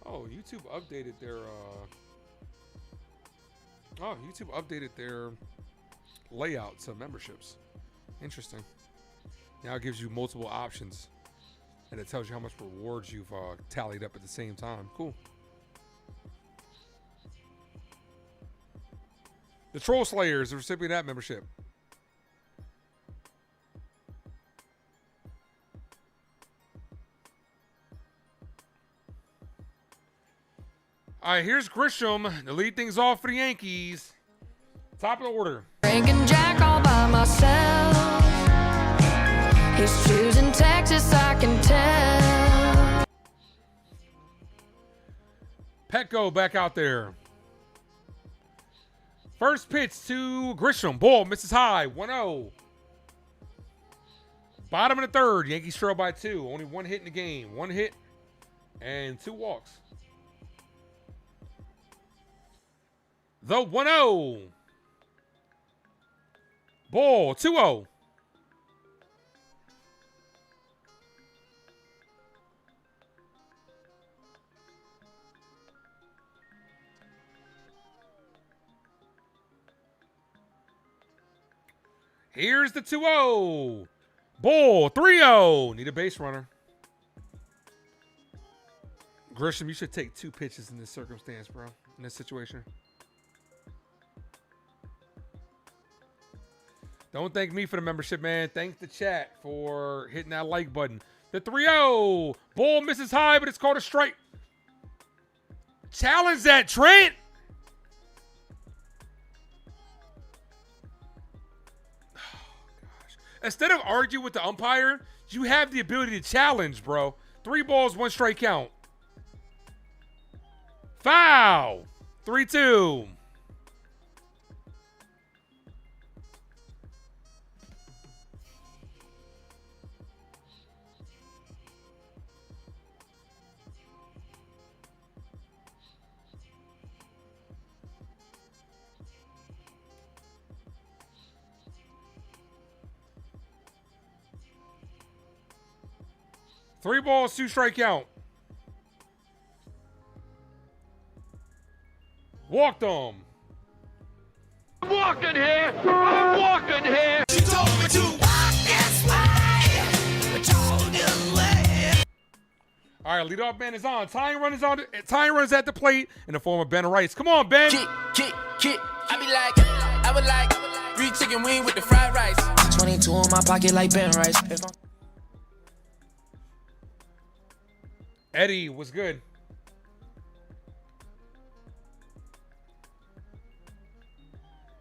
Oh, YouTube updated their YouTube updated their layouts of memberships. Interesting. Now it gives you multiple options, and it tells you how much rewards you've tallied up at the same time. Cool. The Troll Slayer is the recipient of that membership. All right, here's Grisham to lead things off for the Yankees. Top of the order. Drinking Jack all by myself. He's choosing Texas, I can tell. Petco back out there. First pitch to Grisham. Ball misses high. 1-0. Bottom of the third. Yankees trail by 2. Only 1 hit in the game. 1 hit and 2 walks. The 1-0. Ball 2-0. Here's the 2-0. Ball 3-0. Need a base runner. Grisham, you should take 2 pitches in this circumstance, bro. In this situation. Don't thank me for the membership, man. Thank the chat for hitting that like button. The 3-0. Ball misses high, but it's called a strike. Challenge that, Trent. instead of arguing with the umpire, you have the ability to challenge, bro. 3 balls, 1 strike count. Foul. 3-2. Three balls, 2 strike count. Walked them. I'm walking here. I'm walking here. She told me to walk this way. Told you way. All right, leadoff man is on. Tying run is on. Tying run is at the plate in the form of Ben Rice. Come on, Ben. Kick. I would like 3 chicken wing with the fried rice. 22 in my pocket like Ben Rice. Eddie was good.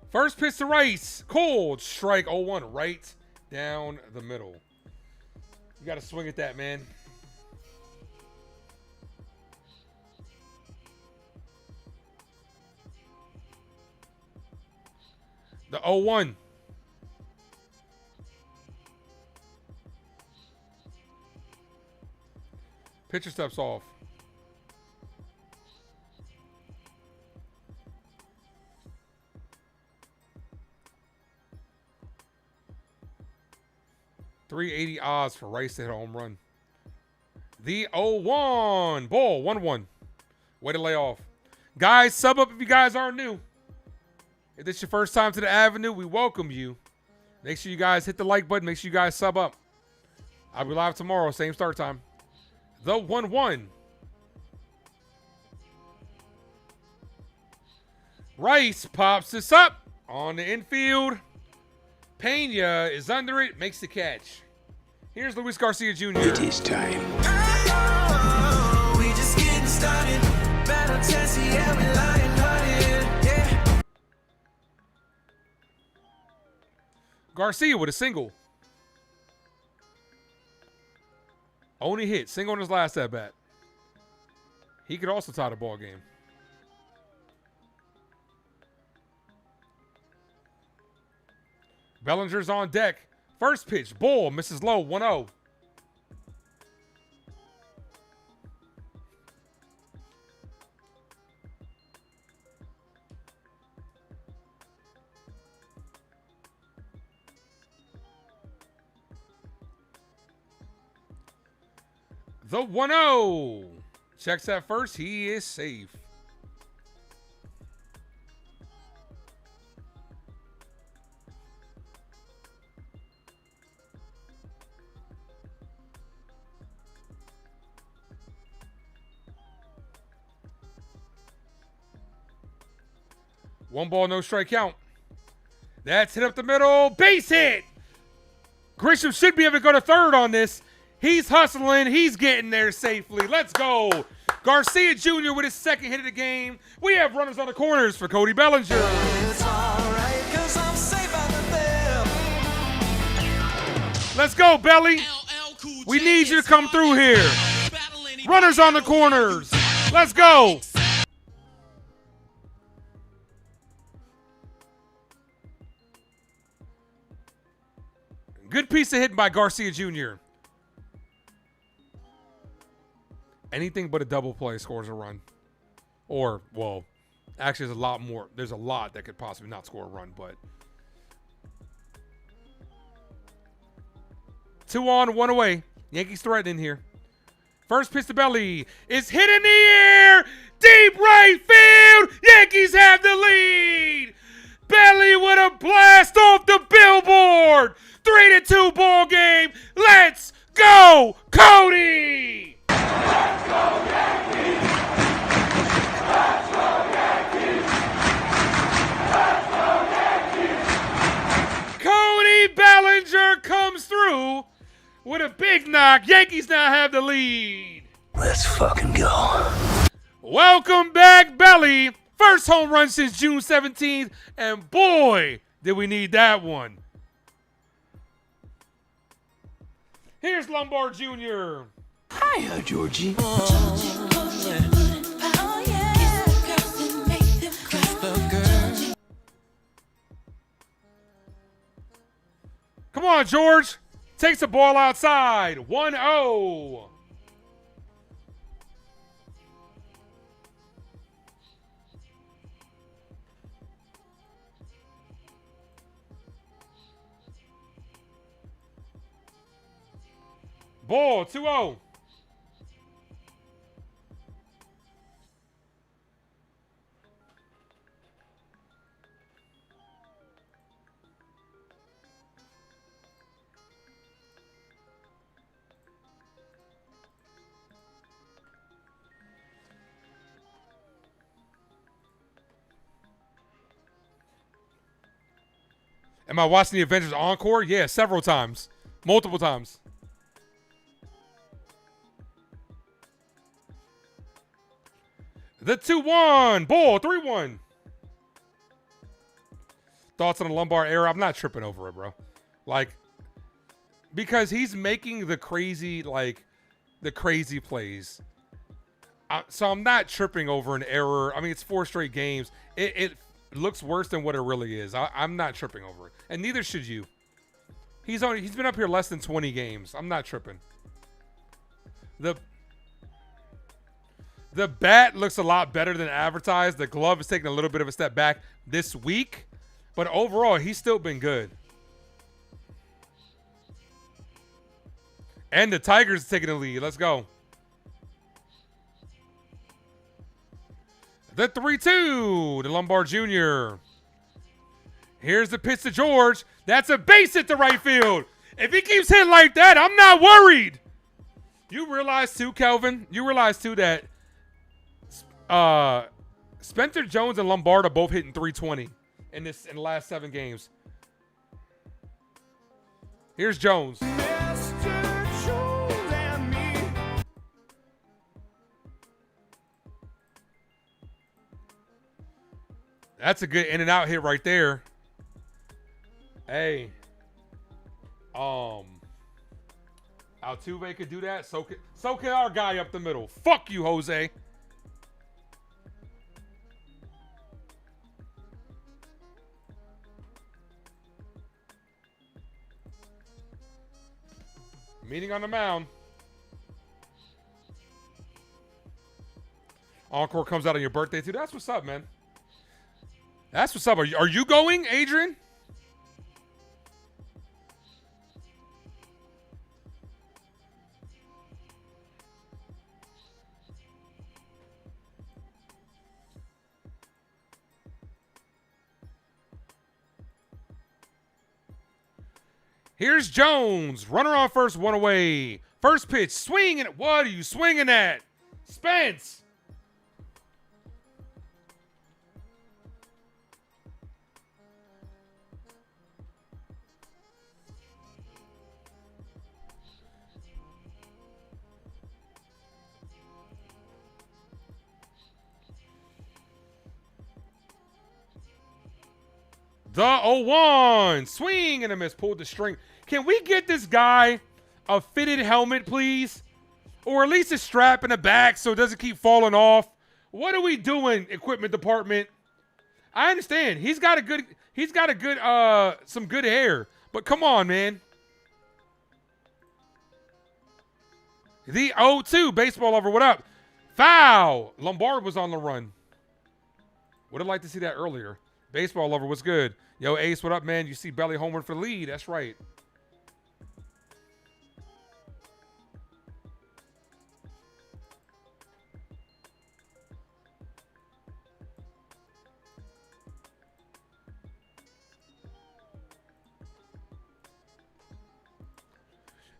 First pitch to Rice. Cold strike 0-1 right down the middle. You got to swing at that, man. The 0-1. Pitcher steps off. .380 odds for Rice to hit a home run. The 0-1. Ball, 1-1. Way to lay off. Guys, sub up if you guys aren't new. If this is your first time to the Avenue, we welcome you. Make sure you guys hit the like button. Make sure you guys sub up. I'll be live tomorrow, same start time. The 1-1. Rice pops this up on the infield. Pena is under it, makes the catch. Here's Luis Garcia Jr. It is time. Oh, we just getting started. Battle Tessie, yeah, we lion-hearted. Yeah. Garcia with a single. Only hit, single on his last at bat. He could also tie the ball game. Bellinger's on deck. First pitch, ball, misses low, 1-0. The 1-0. Checks at first. He is safe. One ball, no strike count. That's hit up the middle. Base hit. Grisham should be able to go to third on this. He's hustling. He's getting there safely. Let's go. Garcia Jr. with his second hit of the game. We have runners on the corners for Cody Bellinger. It's all right, 'cause I'm safe out there. Let's go, Belly. We need you to come through here. Runners on the corners. Let's go. Good piece of hitting by Garcia Jr. Anything but a double play scores a run. Or, well, actually there's a lot more. There's a lot that could possibly not score a run, but 2 on, 1 away. Yankees threatening here. First pitch to Belly is hit in the air. Deep right field. Yankees have the lead. Belly with a blast off the billboard. 3-2 ball game. Let's go, Cody. Let's go, Yankees! Let's go, Yankees! Let's go, Yankees! Cody Bellinger comes through with a big knock. Yankees now have the lead. Let's fucking go. Welcome back, Belly. First home run since June 17th, and boy, did we need that one. Here's Lombard Jr. Hiya, Georgie. Come on, George. Takes the ball outside. 1-0. Ball, 2-0. Am I watching the Avengers Encore? Yeah, several times. Multiple times. The 2-1. Ball, 3-1. Thoughts on the Lombard era? I'm not tripping over it, bro. Like, because he's making the crazy plays. So I'm not tripping over an error. I mean, it's 4 straight games. It looks worse than what it really is. I'm not tripping over it. And neither should you. He's been up here less than 20 games. I'm not tripping. The bat looks a lot better than advertised. The glove is taking a little bit of a step back this week. But overall, he's still been good. And the Tigers are taking the lead. Let's go. The 3-2 to Lombard Jr. Here's the pitch to George. That's a base hit to right field. If he keeps hitting like that, I'm not worried. You realize too, Kelvin? You realize too that Spencer Jones and Lombard are both hitting 320 in the last 7 games. Here's Jones. That's a good in and out hit right there. Hey. Altuve could do that. So can our guy up the middle. Fuck you, Jose. Meeting on the mound. Encore comes out on your birthday too. That's what's up, man. That's what's up. Are you going, Adrian? Here's Jones. Runner on first, 1 away. First pitch, swinging. What are you swinging at? Spence. The 0-1. Swing and a miss. Pulled the string. Can we get this guy a fitted helmet, please? Or at least a strap in the back so it doesn't keep falling off. What are we doing, equipment department? I understand. He's got some good hair. But come on, man. The 0-2. Baseball lover, what up? Foul. Lombard was on the run. Would have liked to see that earlier. Baseball lover, what's good? Yo, Ace, what up, man? You see Belly homeward for the lead. That's right.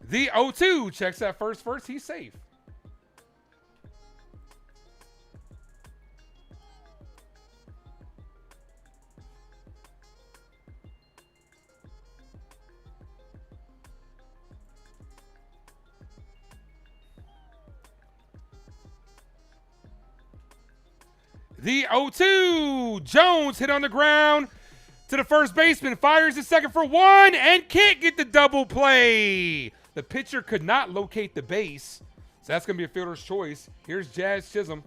The 0-2 checks that first. He's safe. The 0-2. Jones hit on the ground to the first baseman. Fires the second for 1 and can't get the double play. The pitcher could not locate the base, so that's going to be a fielder's choice. Here's Jazz Chisholm.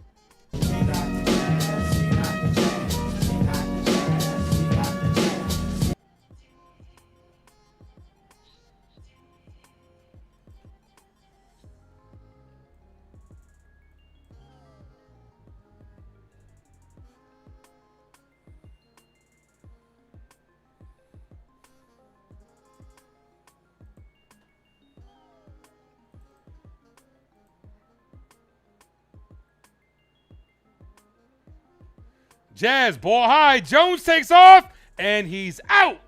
Jazz, ball high. Jones takes off, and he's out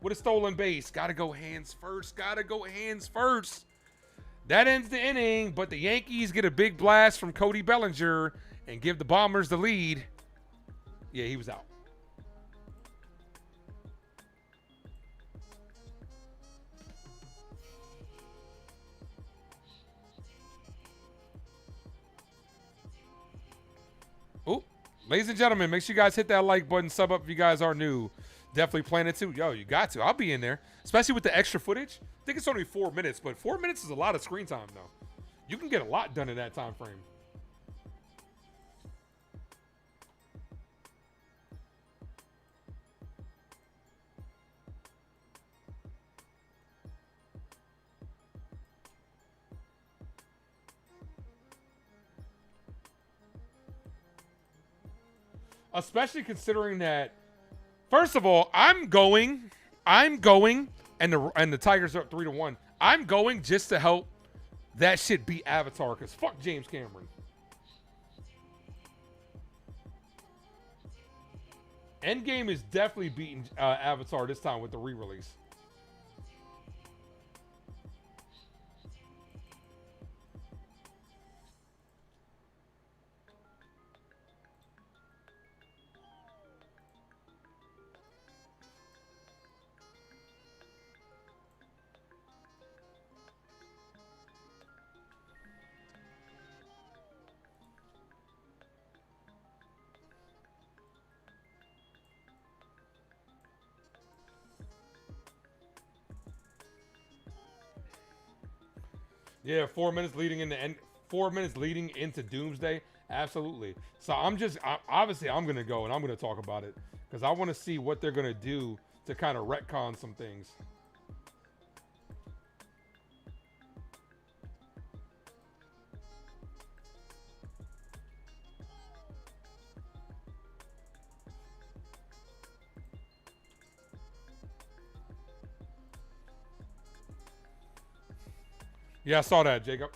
with a stolen base. Got to go hands first. Got to go hands first. That ends the inning, but the Yankees get a big blast from Cody Bellinger and give the Bombers the lead. Yeah, he was out. Oh. Ladies and gentlemen, make sure you guys hit that like button, sub up if you guys are new. Definitely playing it too. Yo, you got to. I'll be in there, especially with the extra footage. I think it's only 4 minutes, but 4 minutes is a lot of screen time, though. You can get a lot done in that time frame. Especially considering that, first of all, I'm going, and the Tigers are up 3-1. I'm going just to help that shit beat Avatar, because fuck James Cameron. Endgame is definitely beating Avatar this time with the re-release. Yeah, 4 minutes leading into 4 minutes leading into Doomsday. Absolutely. So obviously I'm gonna go and I'm gonna talk about it because I want to see what they're gonna do to kind of retcon some things. Yeah, I saw that, Jacob.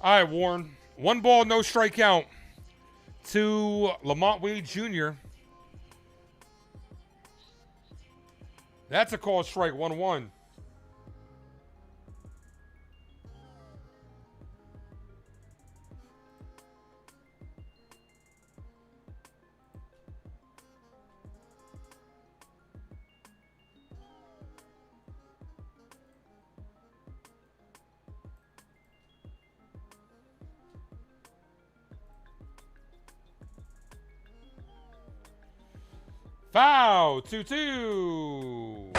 All right, Warren. 1 ball, no strikeout to Lamont Wade Jr. That's a called strike, 1-1. Foul, 2-2.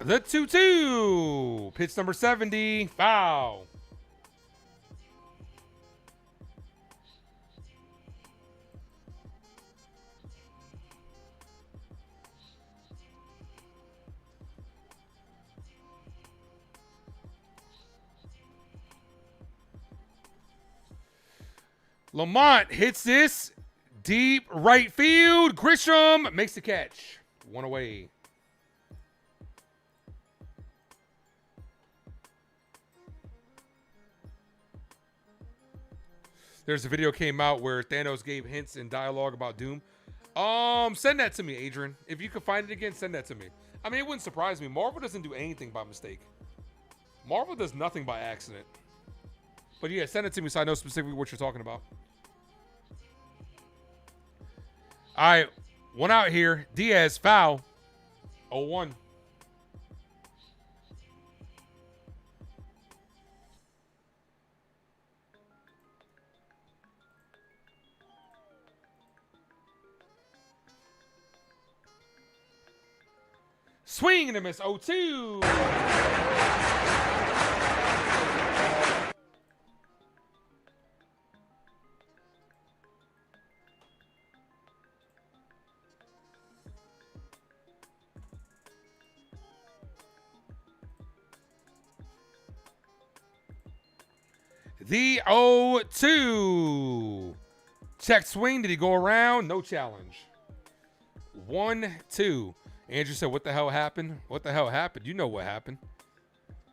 The 2-2. Pitch number 70. Foul. Lamont hits this deep right field. Grisham makes the catch. 1 away. There's a video came out where Thanos gave hints and dialogue about Doom. Send that to me, Adrian. If you can find it again, send that to me. I mean, it wouldn't surprise me. Marvel doesn't do anything by mistake. Marvel does nothing by accident. But yeah, send it to me so I know specifically what you're talking about. All right, one out here. Diaz, foul. 0-1. Swing and a miss. 0-2. The 0-2. Check swing. Did he go around? No challenge. 1-2. Andrew said, what the hell happened? What the hell happened? You know what happened.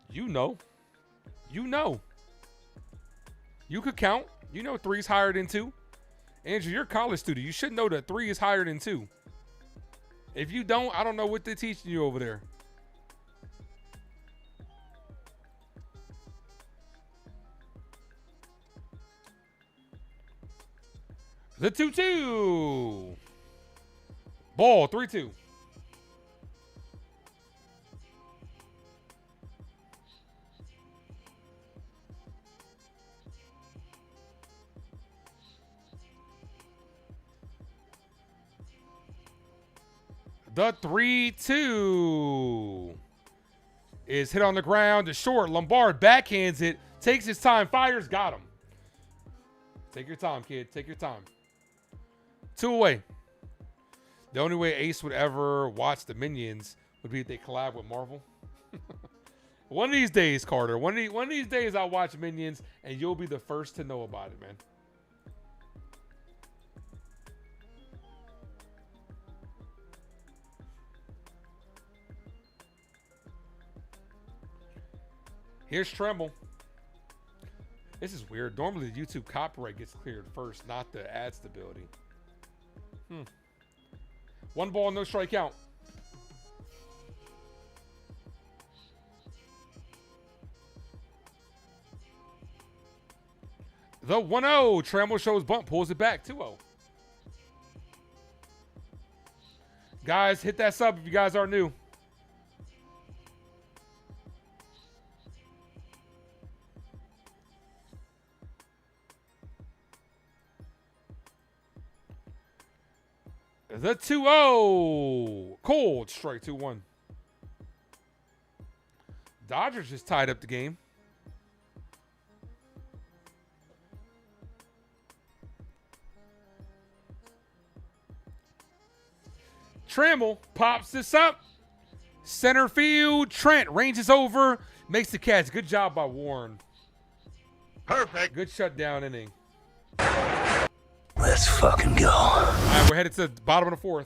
You know. You know. You could count. You know 3's higher than 2. Andrew, you're a college student. You should know that 3 is higher than 2. If you don't, I don't know what they're teaching you over there. The 2-2. Ball, 3-2. The 3-2 is hit on the ground to short. Lombard backhands it, takes his time, fires, got him. Take your time, kid. Take your time. 2 away. The only way Ace would ever watch the Minions would be if they collab with Marvel. One of these days, Carter. One of these days, I'll watch Minions, and you'll be the first to know about it, man. Here's Tremble. This is weird. Normally, the YouTube copyright gets cleared first, not the ad stability. 1 ball, no strike count. The 1-0. Tremble shows bump, pulls it back. 2-0. Guys, hit that sub if you guys are new. The 2-0. Cold strike 2-1. Dodgers just tied up the game. Trammell pops this up. Center field. Trent ranges over. Makes the catch. Good job by Warren. Perfect. Good shutdown inning. Let's fucking go. All right, we're headed to the bottom of the 4th.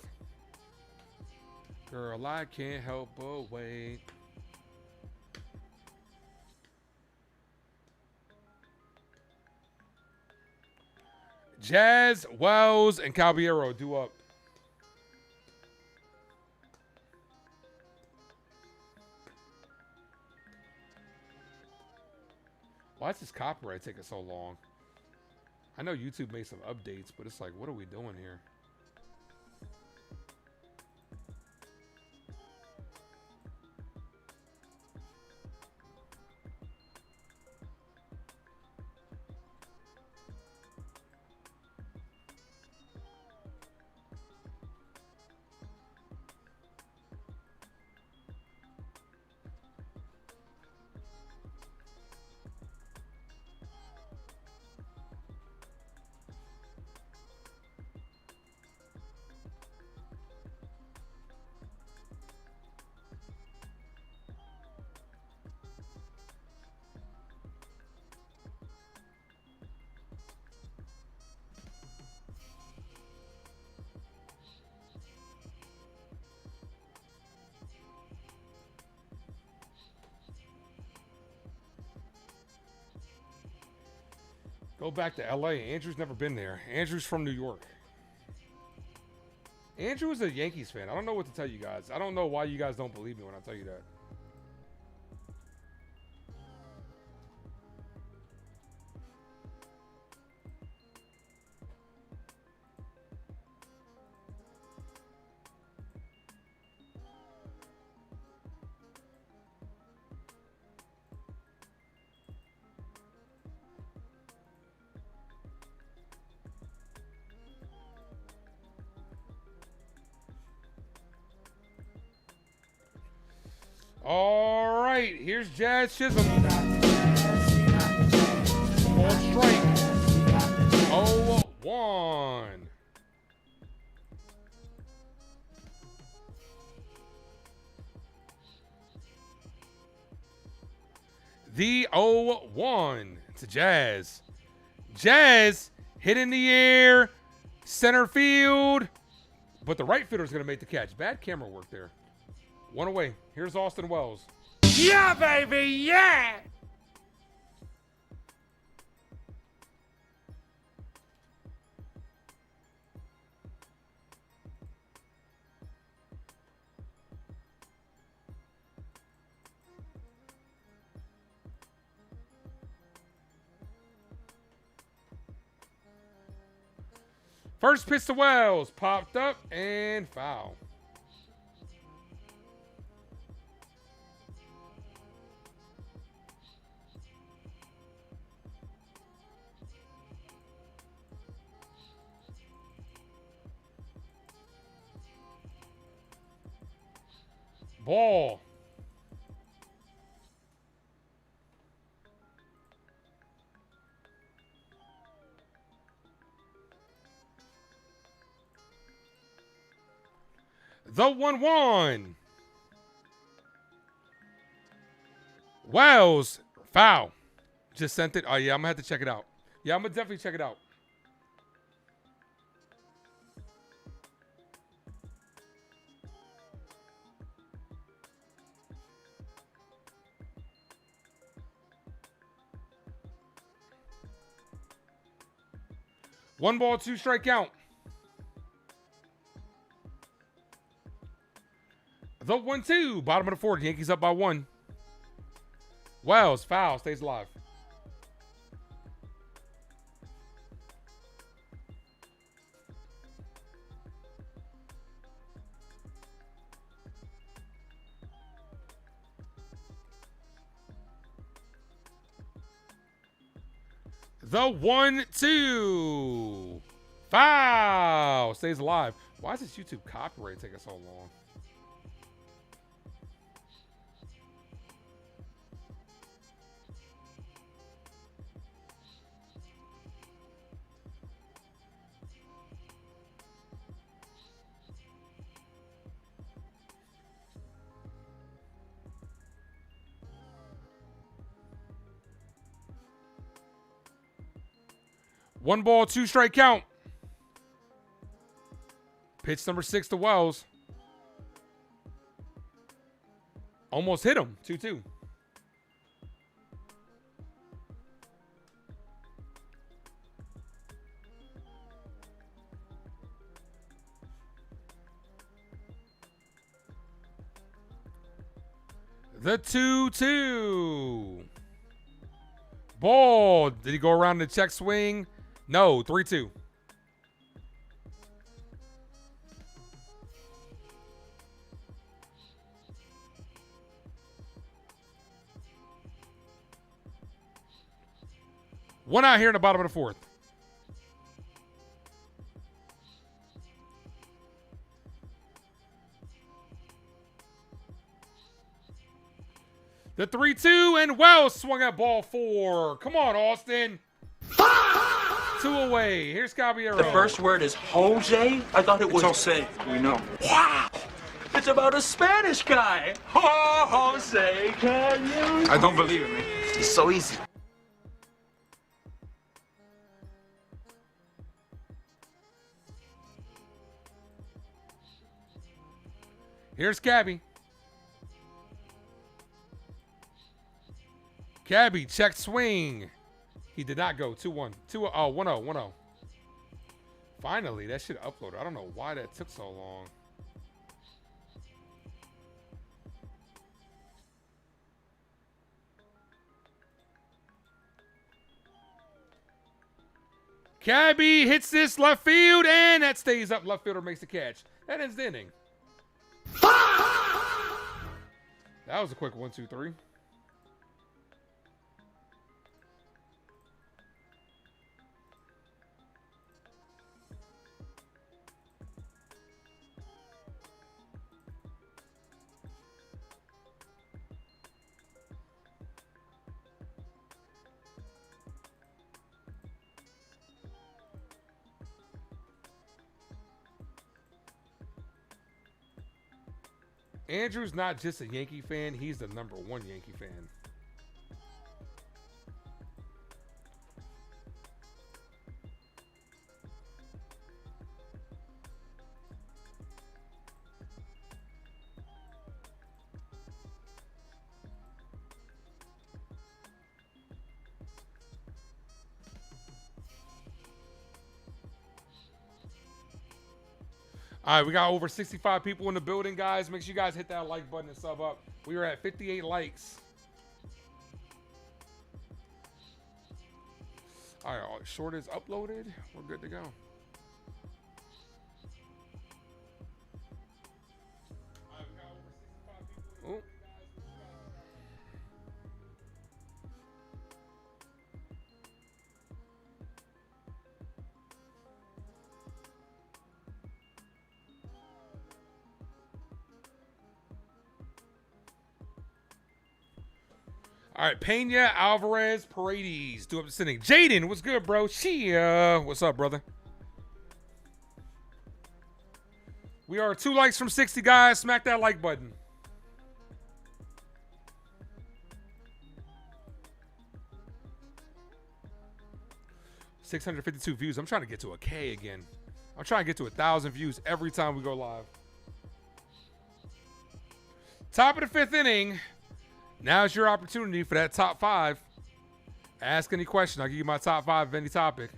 Girl, I can't help but wait. Jazz, Wells, and Caballero due up. Why is this copyright taking so long? I know YouTube made some updates, but it's like, what are we doing here? Go back to LA. Andrew's never been there. Andrew's from New York. Andrew is a Yankees fan. I don't know what to tell you guys. I don't know why you guys don't believe me when I tell you that. All right, here's Jazz Chisholm. On strike. 0-1. The 0-1 to Jazz. Jazz hit in the air, center field, but the right fielder's going to make the catch. Bad camera work there. One away. Here's Austin Wells. Yeah, baby, yeah! First pitch to Wells. Popped up and foul. Ball. The 1-1. Wells. Foul. Just sent it. Oh, yeah, I'm going to have to check it out. Yeah, I'm going to definitely check it out. One ball, two strike count. The 1-2. Bottom of the fourth. Yankees up by 1. Wells. Foul. Stays alive. The 1-2. Foul. Stays alive. Why is this YouTube copyright taking so long? One ball, two strike count. Pitch number 6 to Wells. Almost hit him. 2-2. The 2-2. Ball. Did he go around the check swing? No, 3-2. One out here in the bottom of the fourth. The 3-2, and Wells swung at ball 4. Come on, Austin. 2 away. Here's Caballero. The first word is Jose? I thought it was Jose. We know. Wow. It's about a Spanish guy. Jose, can you? I don't believe it, man. It's so easy. Here's Cabby. Cabby, check swing. He did not go. 2-1. 1-0. Finally, that shit uploaded. I don't know why that took so long. Cabby hits this left field, and that stays up. Left fielder makes the catch. That ends the inning. That was a quick 1, 2, 3. Andrew's not just a Yankee fan. He's the #1 Yankee fan. All right, we got over 65 people in the building, guys. Make sure you guys hit that like button and sub up. We are at 58 likes. All right, short is uploaded. We're good to go. Ooh. All right, Pena, Alvarez, Paredes, do up the sitting. Jaden, what's good, bro? Chia, what's up, brother? We are 2 likes from 60, guys. Smack that like button. $652 views. I'm trying to get to a K again. I'm trying to get to 1,000 views every time we go live. Top of the 5th inning. Now's your opportunity for that top 5. Ask any question. I'll give you my top 5 of any topic.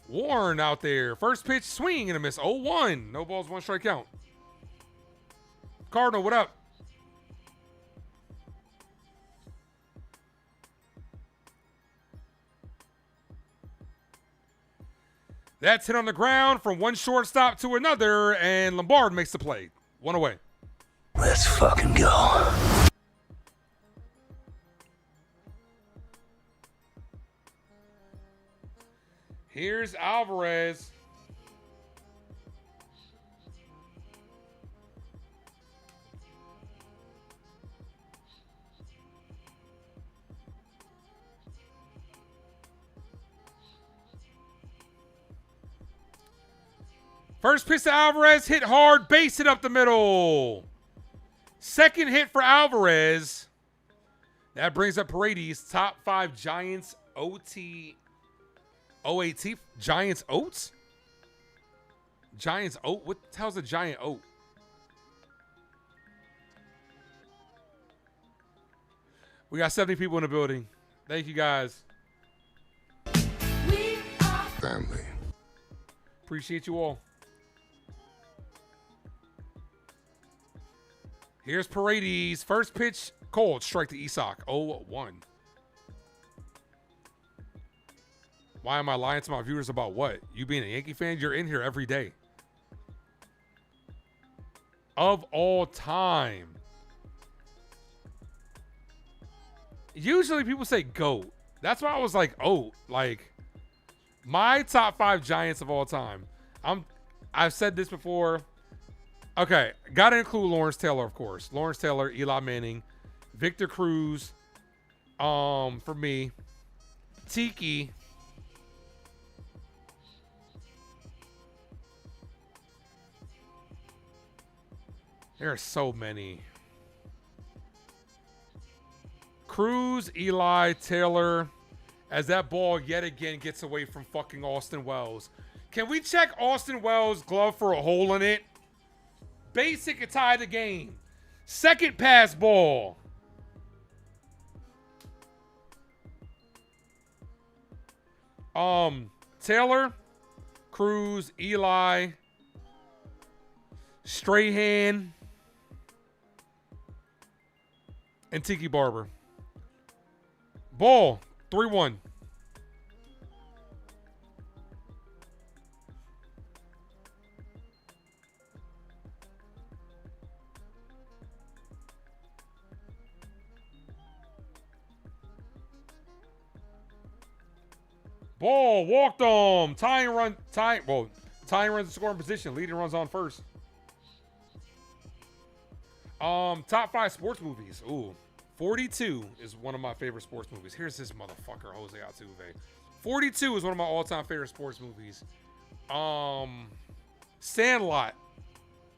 Warren out there. First pitch, swing and a miss. 0-1. No balls, 1 strike count. Cardinal, what up? That's hit on the ground from one shortstop to another, and Lombard makes the play. 1 away. Let's fucking go. Here's Alvarez. First pitch to Alvarez, hit hard, base hit up the middle. Second hit for Alvarez. That brings up Paredes, top 5 Giants OAT. Giants Oats? Giants Oat? What the hell's a giant oat? We got 70 people in the building. Thank you, guys. We are Family. Appreciate you all. Here's Paredes. First pitch, cold. Strike to Isak. 0-1. Why am I lying to my viewers about what? You being a Yankee fan? You're in here every day. Of all time. Usually people say GOAT. That's why I was like, oh, like my top 5 Giants of all time. I've said this before. Okay, got to include Lawrence Taylor, of course. Lawrence Taylor, Eli Manning, Victor Cruz, for me, Tiki. There are so many. Cruz, Eli, Taylor, as that ball yet again gets away from fucking Austin Wells. Can we check Austin Wells' glove for a hole in it? Basic to tie the game. Second pass ball. Taylor, Cruz, Eli, Strahan, and Tiki Barber. Ball, 3-1. Ball, walked on. Tying runs the scoring position. Leading runs on first. Top 5 sports movies. Ooh. 42 is one of my favorite sports movies. Here's this motherfucker, Jose Altuve. 42 is one of my all-time favorite sports movies. Sandlot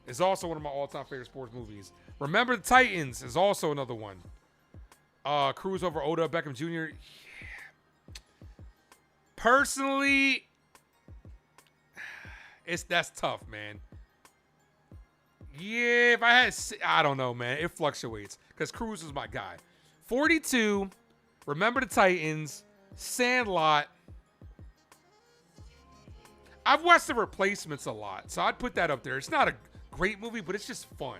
is also one of my all-time favorite sports movies. Remember the Titans is also another one. Cruz over Odell Beckham Jr. Yeah. Personally, that's tough, man. Yeah, if I had, I don't know, man. It fluctuates because Cruz is my guy. 42, Remember the Titans, Sandlot. I've watched The Replacements a lot, so I'd put that up there. It's not a great movie, but it's just fun.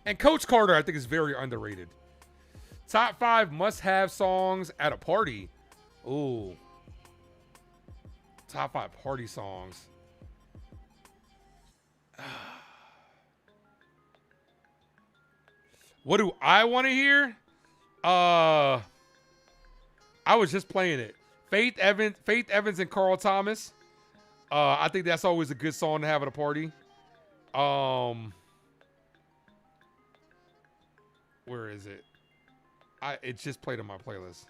And Coach Carter, I think, is very underrated. Top 5 must-have songs at a party. Ooh. Top 5 party songs. What do I want to hear? I was just playing it. Faith Evans and Carl Thomas. I think that's always a good song to have at a party. Where is it? It just played on my playlist.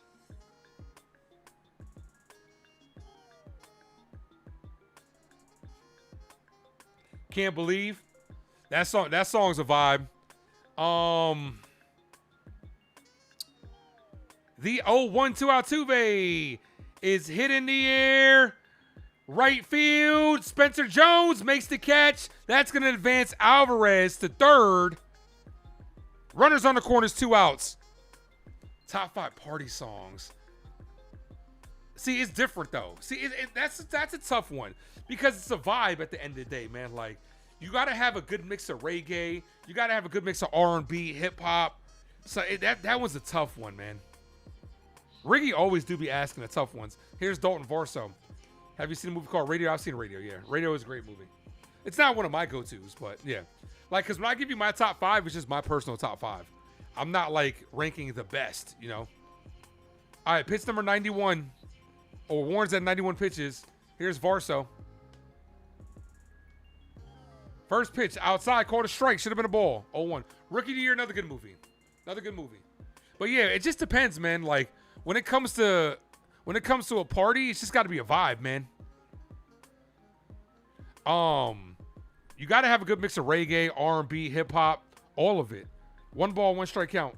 Can't Believe. That song's a vibe. The 0-1-2 Altuve is hit in the air. Right field. Spencer Jones makes the catch. That's going to advance Alvarez to third. Runners on the corners, 2 outs. Top 5 party songs. See, it's different though. See, that's a tough one because it's a vibe at the end of the day, man. Like, you got to have a good mix of reggae. You got to have a good mix of R&B, hip hop. So that was a tough one, man. Riggy always do be asking the tough ones. Here's Dalton Varso. Have you seen a movie called Radio? I've seen Radio, yeah. Radio is a great movie. It's not one of my go-tos, but yeah. Like, because when I give you my top 5, it's just my personal top 5. I'm not, like, ranking the best, you know? All right, pitch number 91. Or Warren's at 91 pitches. Here's Varso. First pitch, outside, called a strike. Should have been a ball. 0-1. Rookie of the Year, another good movie. Another good movie. But, yeah, it just depends, man. Like, when it comes to a party, it's just got to be a vibe, man. You got to have a good mix of reggae, R&B, hip hop, all of it. 1 ball, 1 strike count.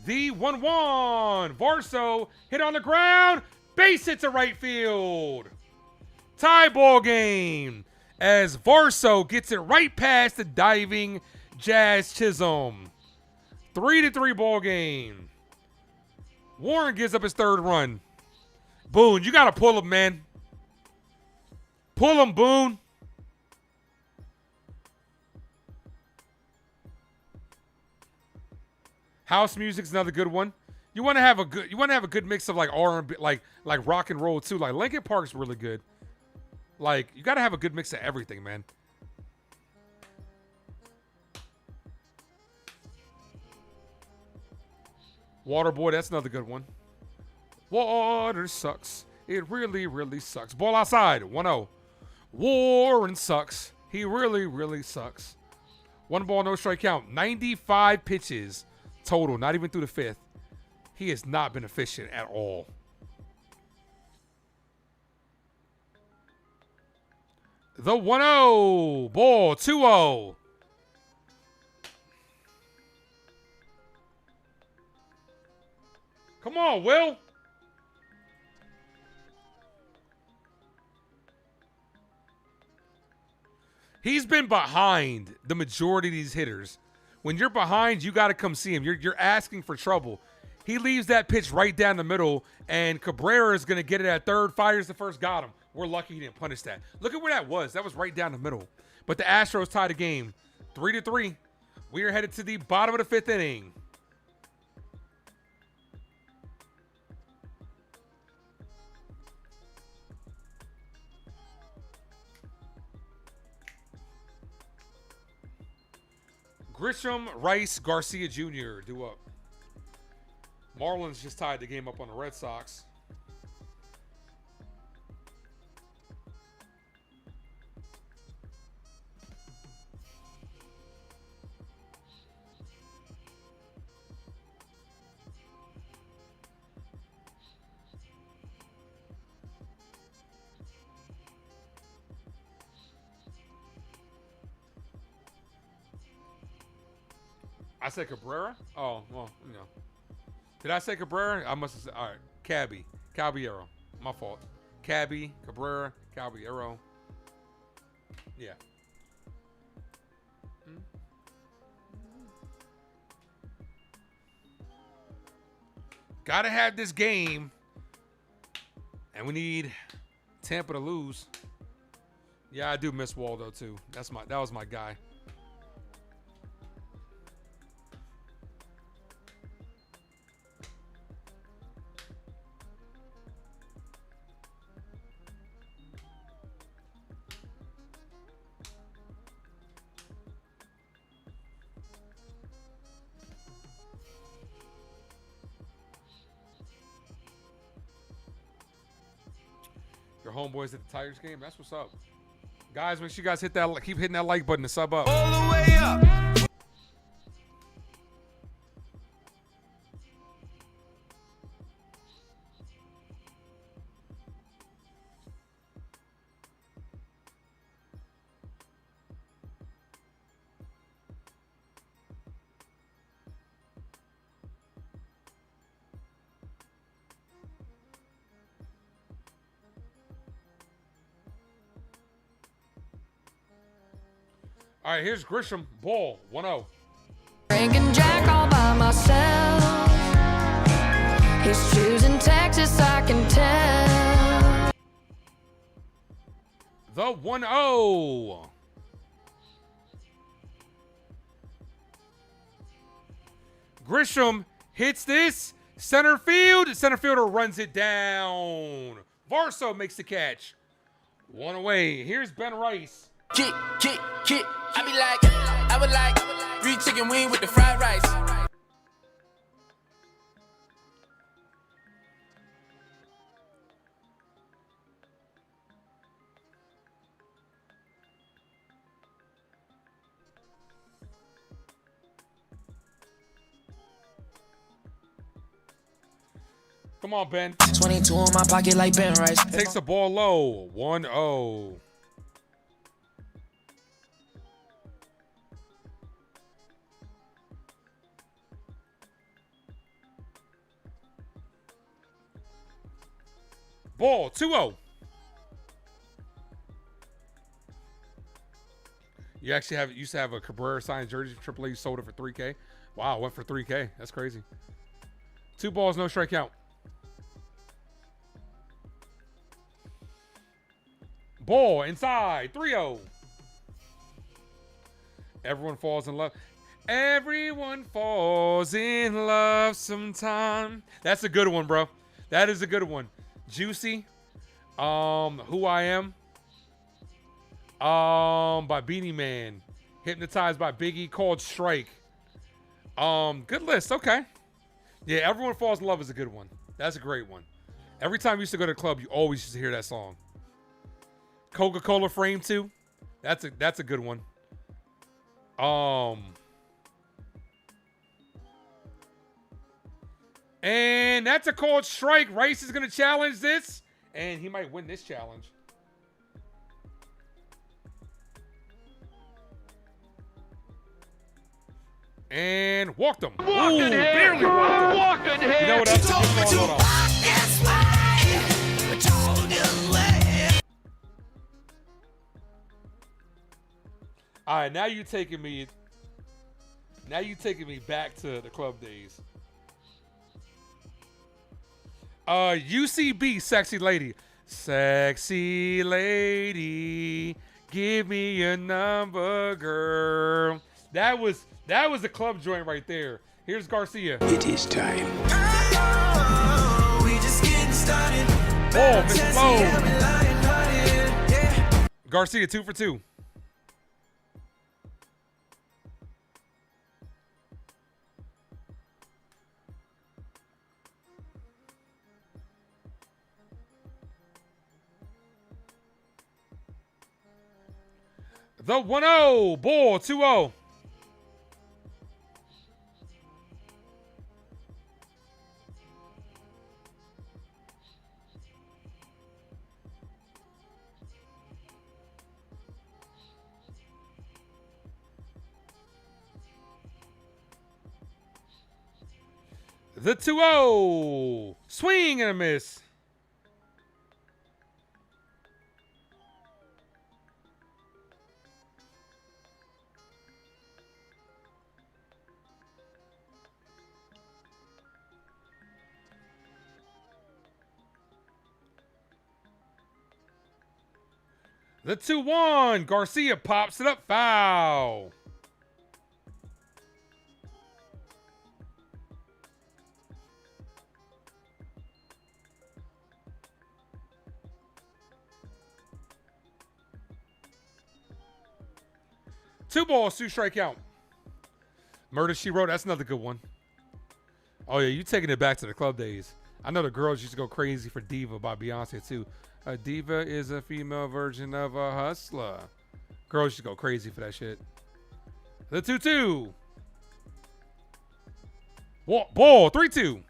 The 1-1. Varso hit on the ground. Base hit to right field. Tie ball game as Varso gets it right past the diving Jazz Chisholm. 3-3 ball game. Warren gives up his 3rd run. Boone, you got to pull him, man. Pull him, Boone. House music's another good one. You want to have a good mix of like R&B, like rock and roll too. Like Linkin Park's really good. Like, you got to have a good mix of everything, man. Waterboy, that's another good one. Water sucks. It really, really sucks. Ball outside, 1-0. Warren sucks. He really, really sucks. 1 ball, no strike count. 95 pitches total, not even through the 5th. He has not been efficient at all. The 1-0. Ball, 2-0. Come on, Will. He's been behind the majority of these hitters. When you're behind, you got to come see him. You're asking for trouble. He leaves that pitch right down the middle, and Cabrera is going to get it at third. Fires the first, got him. We're lucky he didn't punish that. Look at where that was. That was right down the middle. But the Astros tied the game 3-3. We are headed to the bottom of the 5th inning. Grisham, Rice, Garcia Jr. due up. Marlins just tied the game up on the Red Sox. said Cabrera? Oh, well, you know. Did I say Cabrera? I must have said, all right, Caballero. My fault. Cabrera, Caballero. Yeah. Gotta have this game. And we need Tampa to lose. Yeah, I do miss Waldo too. That was my guy. Your homeboys at the Tigers game. That's what's up. Guys, make sure you guys keep hitting that like button to sub up. All the way up. All right, here's Grisham. Ball, 1-0. Drinking Jack all by myself. He's choosing Texas, I can tell. The 1-0. Grisham hits this. Center field. Center fielder runs it down. Varso makes the catch. One away. Here's Ben Rice. Kick. I would like 3 chicken wing with the fried rice. Come on, Ben. 22 in my pocket like Ben Rice. Takes the ball low. 1-0. Ball, 2-0. You actually used to have a Cabrera signed jersey for AAA. You sold it for $3K. Wow, went for $3K. That's crazy. 2 balls, no strike count. Ball inside, 3-0. Everyone falls in love. Everyone falls in love sometime. That's a good one, bro. That is a good one. Juicy, Who I Am, by Beanie Man, Hypnotized by Biggie, Called Strike. Good list. Okay, yeah. Everyone Falls in Love is a good one. That's a great one. Every time you used to go to the club, you always used to hear that song. Coca-Cola Frame 2. That's a good one. And that's a called strike. Rice is going to challenge this, and he might win this challenge. And walked him. Barely walked him. You know what else? All right, now you taking me back to the club days. UCB, Sexy Lady. Sexy lady, give me your number, girl. That was a club joint right there. Here's Garcia. It is time. Oh, we just getting started. Oh, Miss Flo. Garcia, 2 for 2. The 1-0. Ball, 2-0. The 2-0. Swing and a miss. The 2-1. Garcia pops it up. Foul. Two balls, two strike count. Murder, She Wrote. That's another good one. Oh, yeah, you taking it back to the club days. I know the girls used to go crazy for Diva by Beyonce, too. A diva is a female version of a hustler. Girls used to go crazy for that shit. The 2-2. Ball, 3-2.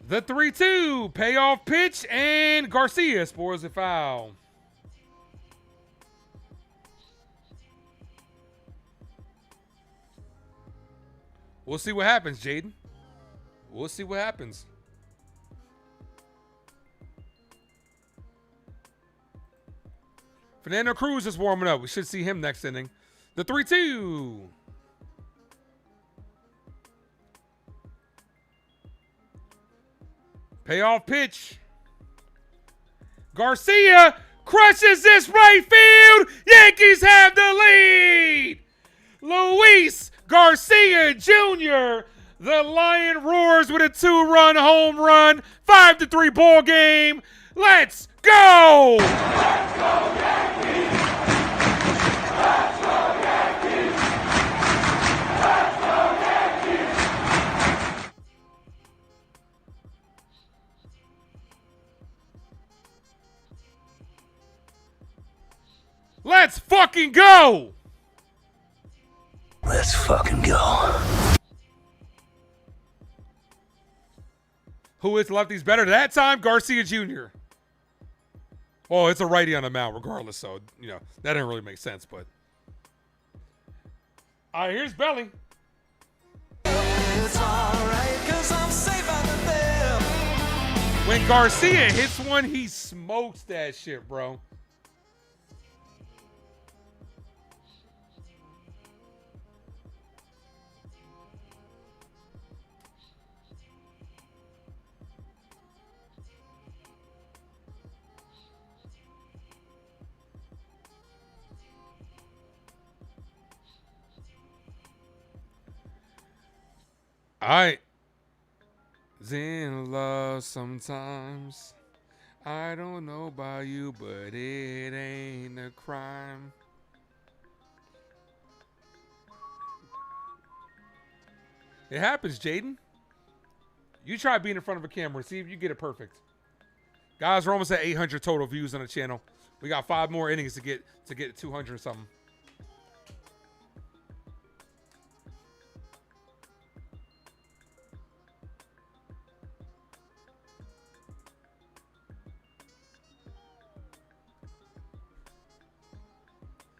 The 3-2 payoff pitch, and Garcia scores a foul. We'll see what happens, Jaden. We'll see what happens. Fernando Cruz is warming up. We should see him next inning. The 3-2. Payoff pitch. Garcia crushes this right field. Yankees have the lead. Luis Garcia Jr. The Lion roars with a 2-run home run. 5-3 ball game. Let's go. Let's go, Yankees. Let's go, Yankees. Let's go, Yankees. Let's fucking go. Let's fucking go. Who is lefties better that time? Garcia Jr. Oh, it's a righty on the mound regardless, so, you know, that didn't really make sense, but. All right, here's Belly. It's all right, 'cause I'm safe out of there. When Garcia hits one, he smokes that shit, bro. I in love sometimes. I don't know about you, but it ain't a crime. It happens, Jaden. You try being in front of a camera. See if you get it perfect. Guys, we're almost at 800 total views on the channel. We got 5 more innings to get 200 or something.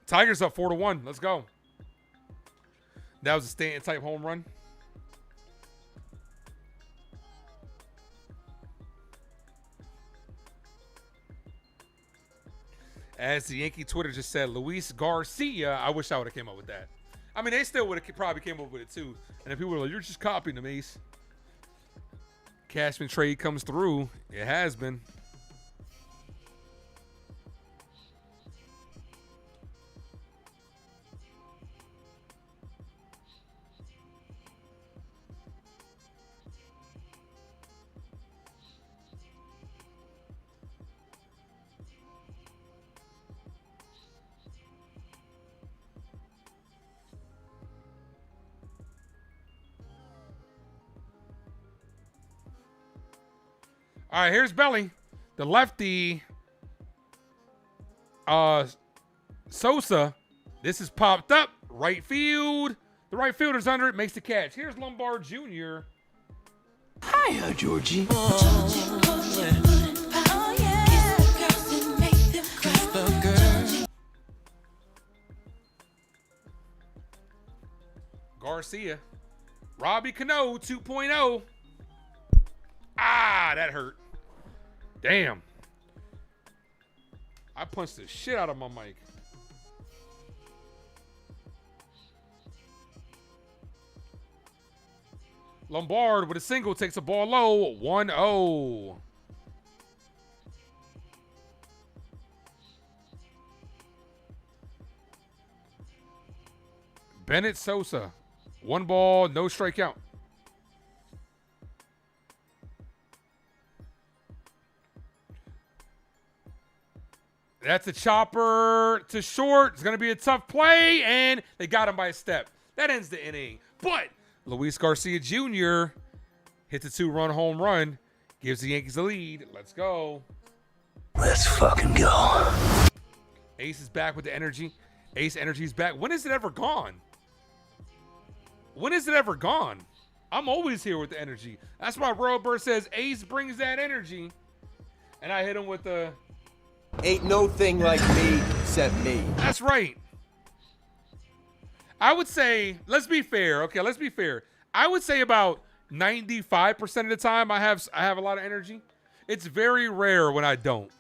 Tigers up 4-1. Let's go. That was a Stanton type home run. As the Yankee Twitter just said, Luis Garcia. I wish I would have came up with that. I mean, they still would have probably came up with it too. And if people were like, you're just copying them, Ace. Cashman trade comes through. It has been. All right, here's Belly. The lefty, Sosa. This is popped up. Right field. The right fielder's under it, makes the catch. Here's Lombard Jr. Hiya, Georgie. Garcia. Robbie Cano 2.0. Ah, that hurt. Damn. I punched the shit out of my mic. Lombard with a single takes a ball low. 1-0. Bennett Sosa. 1 ball, no strikeout. That's a chopper to short. It's going to be a tough play, and they got him by a step. That ends the inning. But Luis Garcia Jr. hits a 2-run home run, gives the Yankees the lead. Let's go. Let's fucking go. Ace is back with the energy. Ace Energy's back. When is it ever gone? When is it ever gone? I'm always here with the energy. That's why Royal Bird says Ace brings that energy. And I hit him with the... Ain't no thing like me except me. That's right. I would say, let's be fair. Okay, let's be fair. I would say about 95% of the time I have a lot of energy. It's very rare when I don't.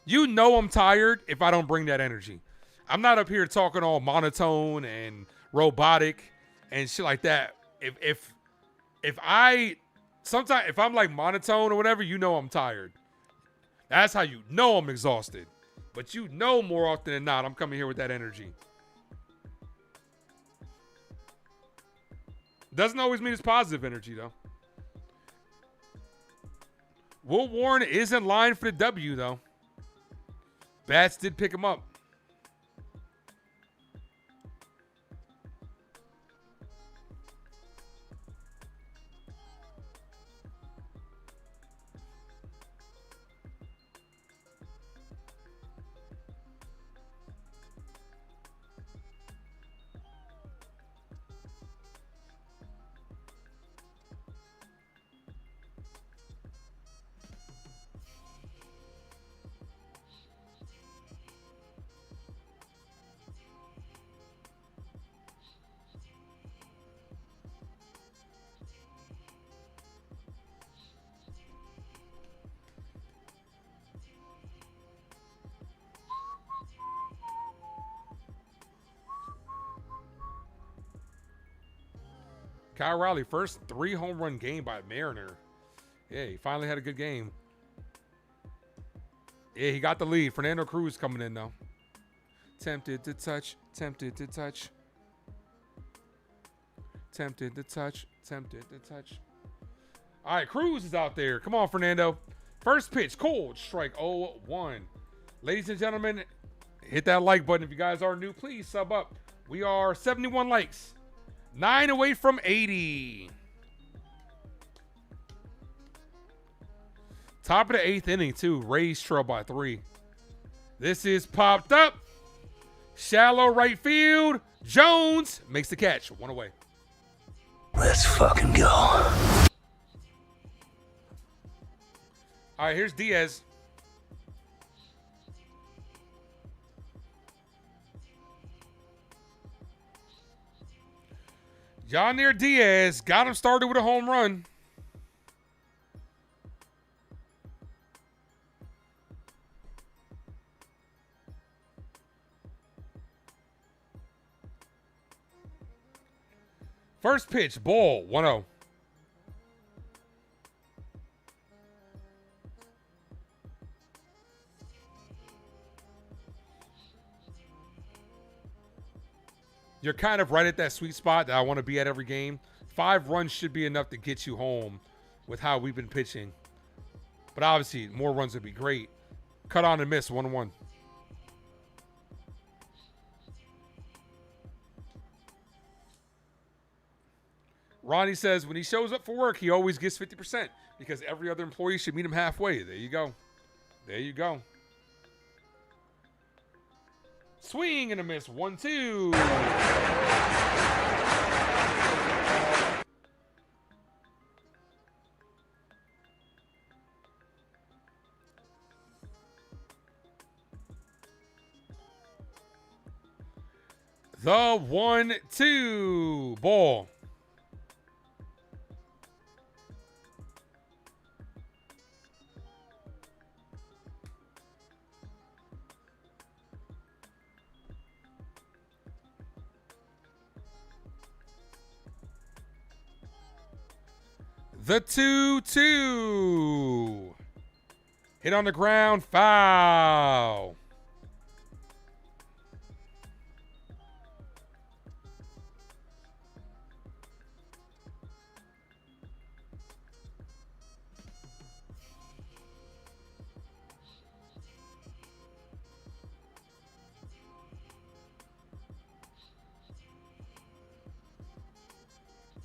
You know I'm tired if I don't bring that energy. I'm not up here talking all monotone and robotic and shit like that. If I'm like monotone or whatever, you know I'm tired. That's how you know I'm exhausted. But you know more often than not, I'm coming here with that energy. Doesn't always mean it's positive energy, though. Will Warren is in line for the W, though. Bats did pick him up. Kyle Riley, first 3 home run game by Mariner. Yeah, he finally had a good game. Yeah, he got the lead. Fernando Cruz coming in, though. Tempted to touch, tempted to touch. Tempted to touch, tempted to touch. All right, Cruz is out there. Come on, Fernando. First pitch, cold, strike 0-1. Ladies and gentlemen, hit that like button. If you guys are new, please sub up. We are 71 likes. 9 away from 80. Top of the 8th inning, too. Rays trail by 3. This is popped up. Shallow right field. Jones makes the catch. 1 away. Let's fucking go. All right, here's Diaz. Yonir Diaz got him started with a home run. First pitch, ball, 1-0. You're kind of right at that sweet spot that I want to be at every game. 5 runs should be enough to get you home with how we've been pitching. But obviously, more runs would be great. Cut on and miss, 1-1. Ronnie says when he shows up for work, he always gets 50% because every other employee should meet him halfway. There you go. There you go. Swing and a miss. 1-2. The 1-2. Ball. The 2-2. Hit on the ground. Foul.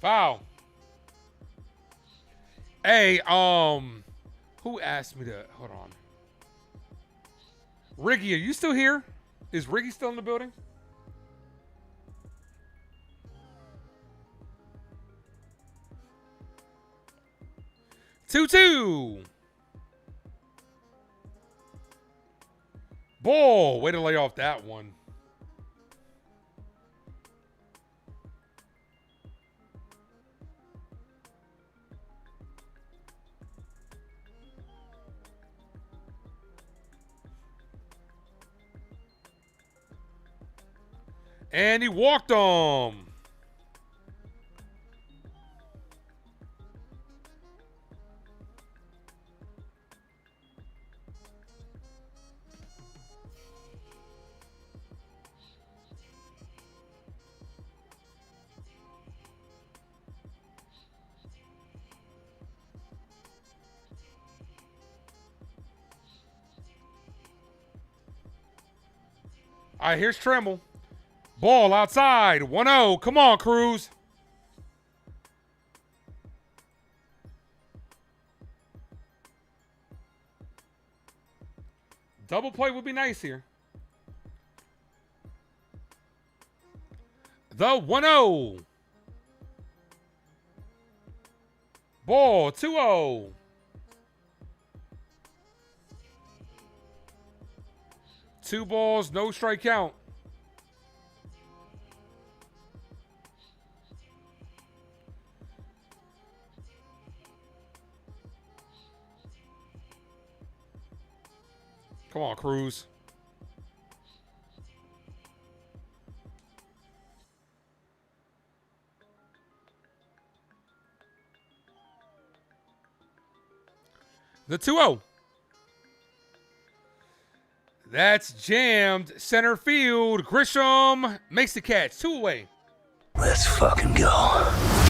Foul. Hey, who asked me to hold on? Riggy, are you still here? Is Riggy still in the building? Two. Ball. Way to lay off that one. And he walked him. All right, here's Tremble. Ball outside. 1-0. Come on, Cruz. Double play would be nice here. The 1-0. Ball 2-0. Two balls, no strike count. Come on, Cruz. The 2-0. That's jammed. Center field. Grisham makes the catch. 2 away. Let's fucking go. All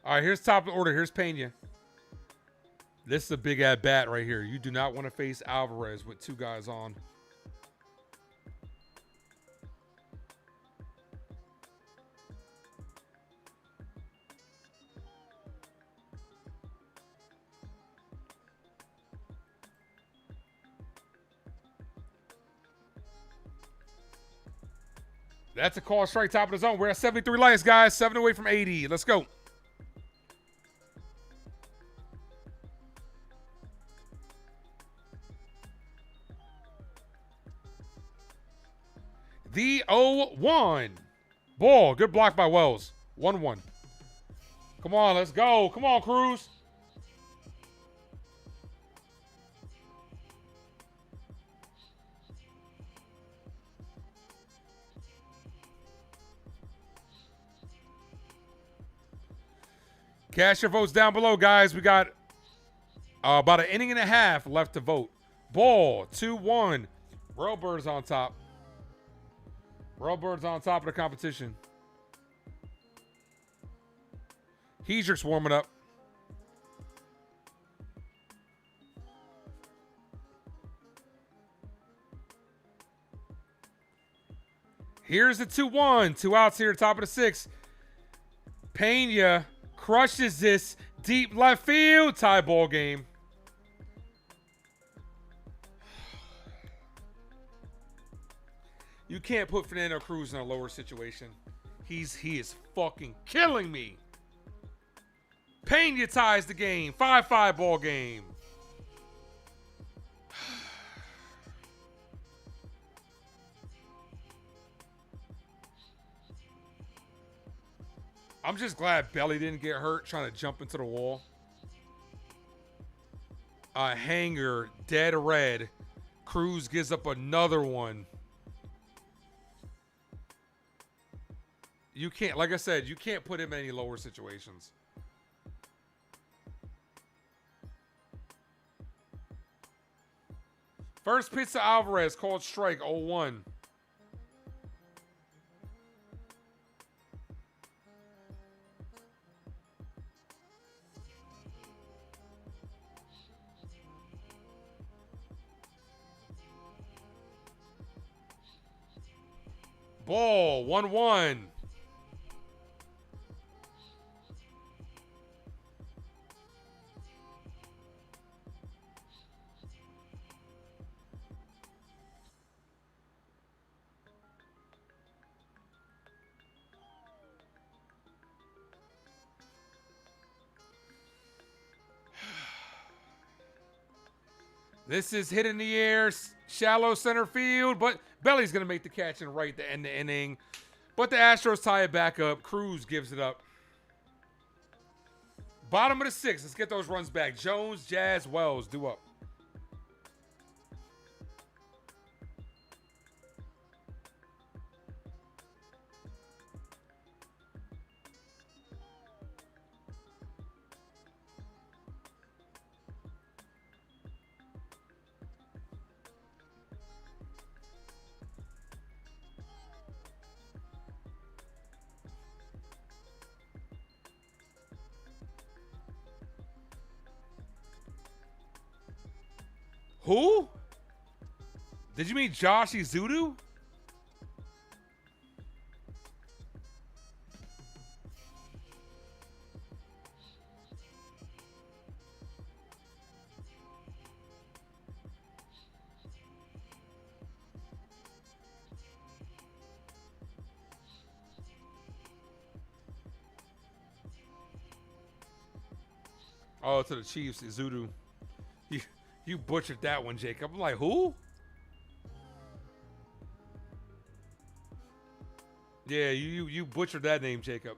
right, here's top of the order. Here's Pena. This is a big at bat right here. You do not want to face Alvarez with 2 guys on. That's a call strike top of the zone. We're at 73 likes, guys. 7 away from 80. Let's go. The 0-1. Ball. Good block by Wells. 1-1. Come on, let's go. Come on, Cruz. Cast your votes down below, guys. We got about an inning and a half left to vote. Ball, 2-1. Railbirds on top. Railbirds on top of the competition. Hedrick's warming up. Here's the 2-1. 2 outs here, top of the 6th. Pena crushes this deep left field. Tie ball game. You can't put Fernando Cruz in a lower situation. He is fucking killing me. Pena ties the game. 5-5 ball game. I'm just glad Belly didn't get hurt trying to jump into the wall. Hanger, dead red. Cruz gives up another one. You can't, like I said, you can't put him in any lower situations. First pitch to Alvarez, called strike, 0-1. Ball, 1-1. This is hit in the air, shallow center field, but Belly's going to make the catch and right to end the inning. But the Astros tie it back up. Cruz gives it up. Bottom of the sixth. Let's get those runs back. Jones, Jazz, Wells, due up. Who? Did you mean Josh Izudu? Oh, to the Chiefs, Izudu. You butchered that one, Jacob. I'm like, who? Yeah, you butchered that name, Jacob.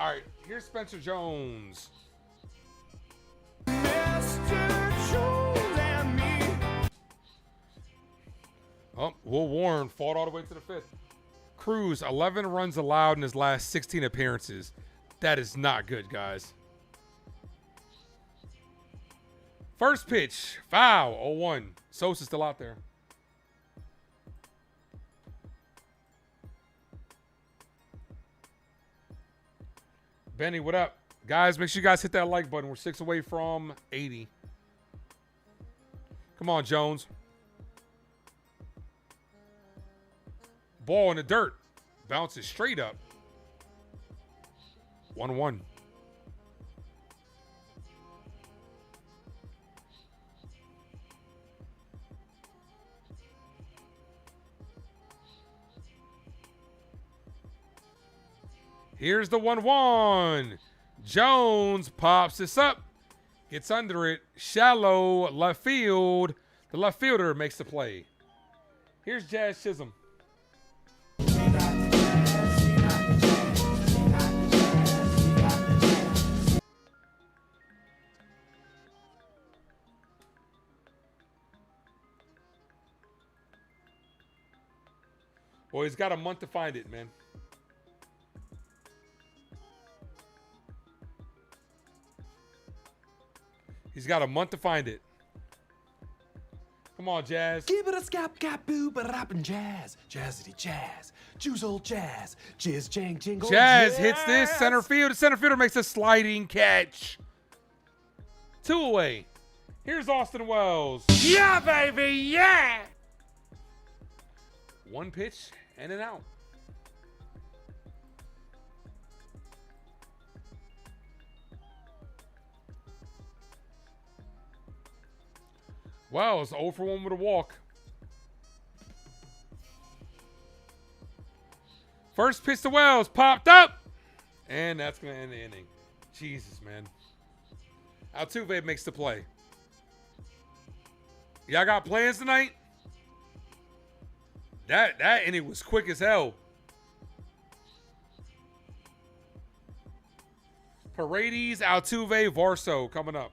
All right, here's Spencer Jones. Oh, Will Warren fought all the way to the fifth. Cruz, 11 runs allowed in his last 16 appearances. That is not good, guys. First pitch, foul, 0-1. Sosa's still out there. Benny, what up? Guys, make sure you guys hit that like button. We're 6 away from 80. Come on, Jones. Ball in the dirt. Bounces straight up. 1-1. Here's the 1-1. Jones pops this up. Gets under it. Shallow left field. The left fielder makes the play. Here's Jazz Chisholm. Well, he's got a month to find it, man. He's got a month to find it. Come on, Jazz. Give it a scap cap boo but rapping jazz. Jazzity jazz. Juice old jazz. Jizz jang jingle. Jazz hits this center field. The center fielder makes a sliding catch. 2 away. Here's Austin Wells. Yeah, baby, yeah! One pitch and an out. Wow, it's 0 for 1 with a walk. First pitch to Wells, popped up. And that's going to end the inning. Jesus, man. Altuve makes the play. Y'all got plans tonight? That inning was quick as hell. Paredes, Altuve, Varso coming up.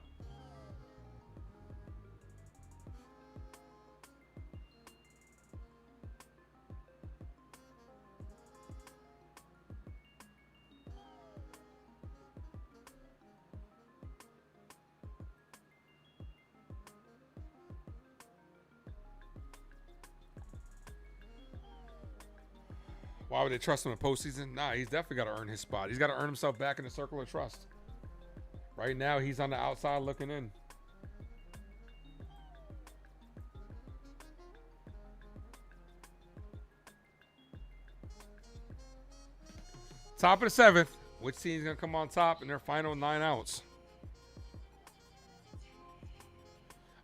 Why would they trust him in postseason? Nah, he's definitely got to earn his spot. He's got to earn himself back in the circle of trust. Right now, he's on the outside looking in. Top of the 7th. Which team's going to come on top in their final 9 outs?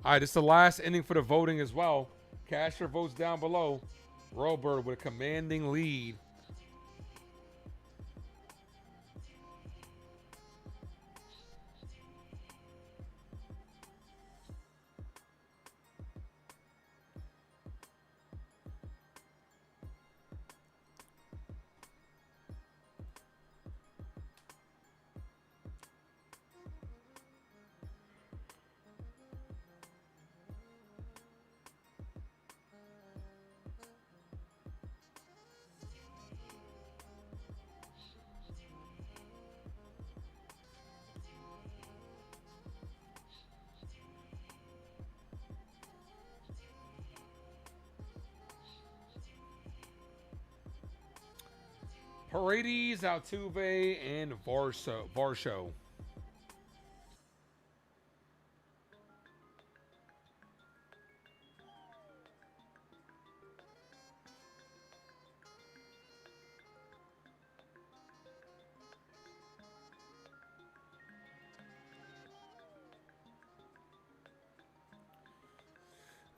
All right, this is the last inning for the voting as well. Casher votes down below. Rollbird with a commanding lead. Paredes, Altuve, and Varsho.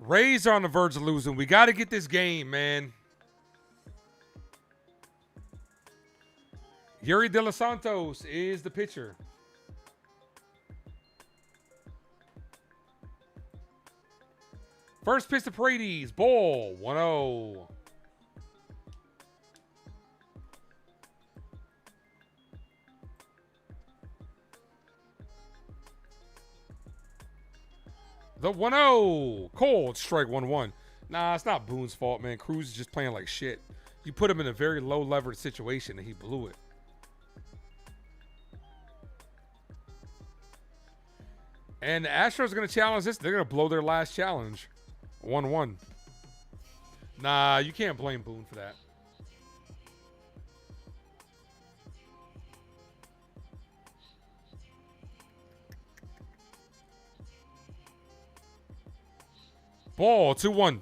Rays are on the verge of losing. We got to get this game, man. Yuri De Los Santos is the pitcher. First pitch to Paredes. Ball. 1-0. The 1-0. Cold strike 1-1. Nah, it's not Boone's fault, man. Cruz is just playing like shit. You put him in a very low leverage situation and he blew it. And the Astros are going to challenge this. They're going to blow their last challenge. 1-1. Nah, you can't blame Boone for that. Ball, 2-1.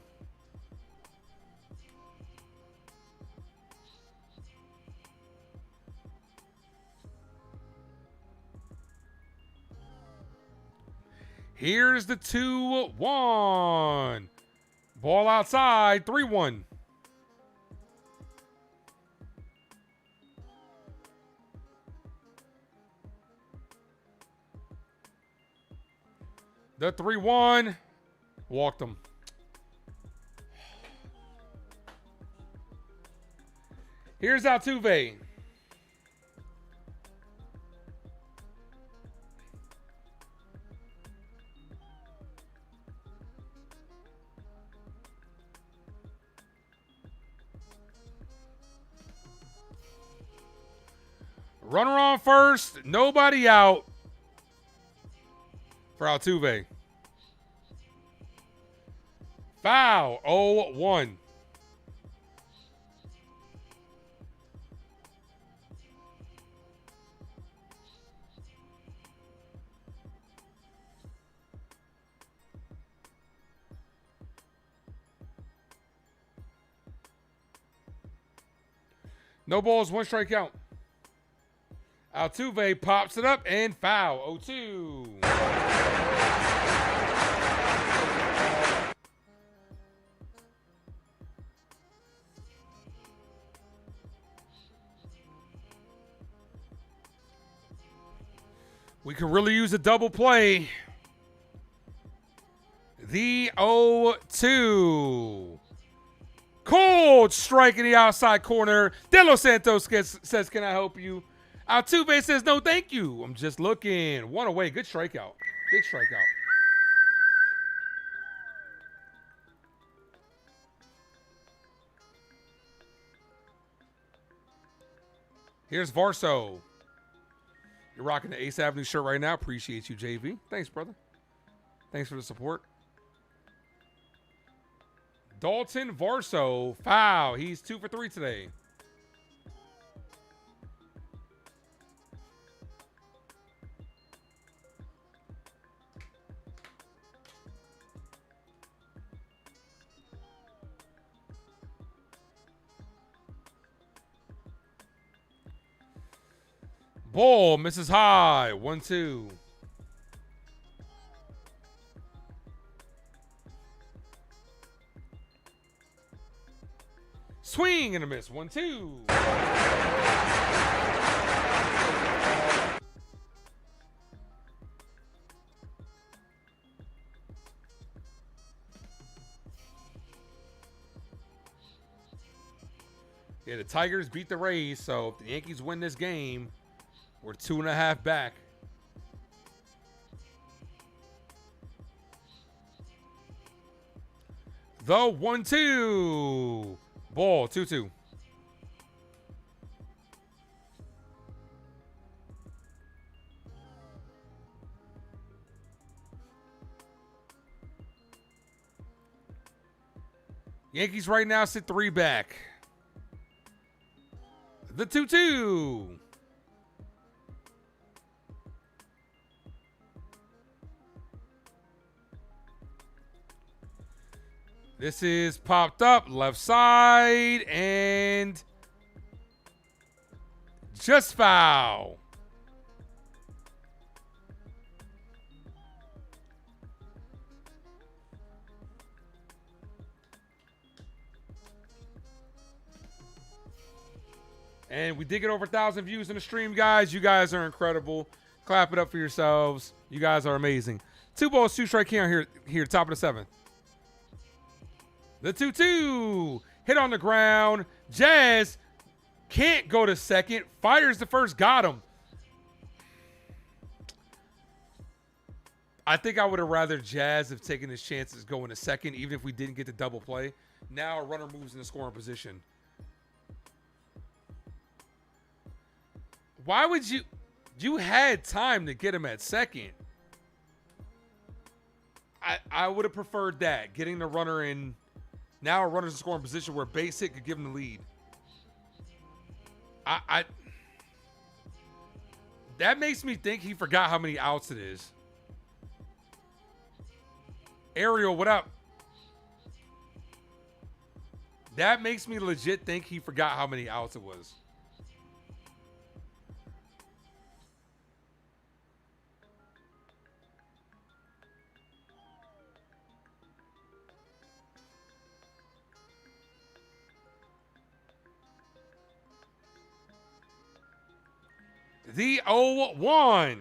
Here's the 2-1. Ball outside, 3-1. The 3-1. Walked him. Here's Altuve. Runner on first, nobody out for Altuve. Foul, 0-1. No balls, 1 strikeout. Altuve pops it up and foul. 0-2. We could really use a double play. The 0-2. Cold strike in the outside corner. De Los Santos says, can I help you? Altuve says, no, thank you. I'm just looking. 1 away. Good strikeout. Big strikeout. Here's Varso. You're rocking the Ace Avenue shirt right now. Appreciate you, JV. Thanks, brother. Thanks for the support. Dalton Varso, foul. He's 2 for 3 today. Ball misses high. 1-2. Swing and a miss. 1-2. Yeah, the Tigers beat the Rays, so if the Yankees win this game, we're 2.5 back. The 1-2. Ball, 2-2. Yankees right now sit 3 back. The 2-2. This is popped up left side and just foul. And we did get over 1,000 views in the stream, guys. You guys are incredible. Clap it up for yourselves. You guys are amazing. 2 balls, 2 strike here, top of the 7th. The 2-2. Hit on the ground. Jazz can't go to second. Fires the first. Got him. I think I would have rather Jazz have taken his chances going to second, even if we didn't get the double play. Now a runner moves in the scoring position. Why would you? You had time to get him at second. I would have preferred that. Getting the runner in. Now a runner's in scoring position where base hit could give him the lead. That makes me think he forgot how many outs it is. Ariel, what up? That makes me legit think he forgot how many outs it was. The 0-1.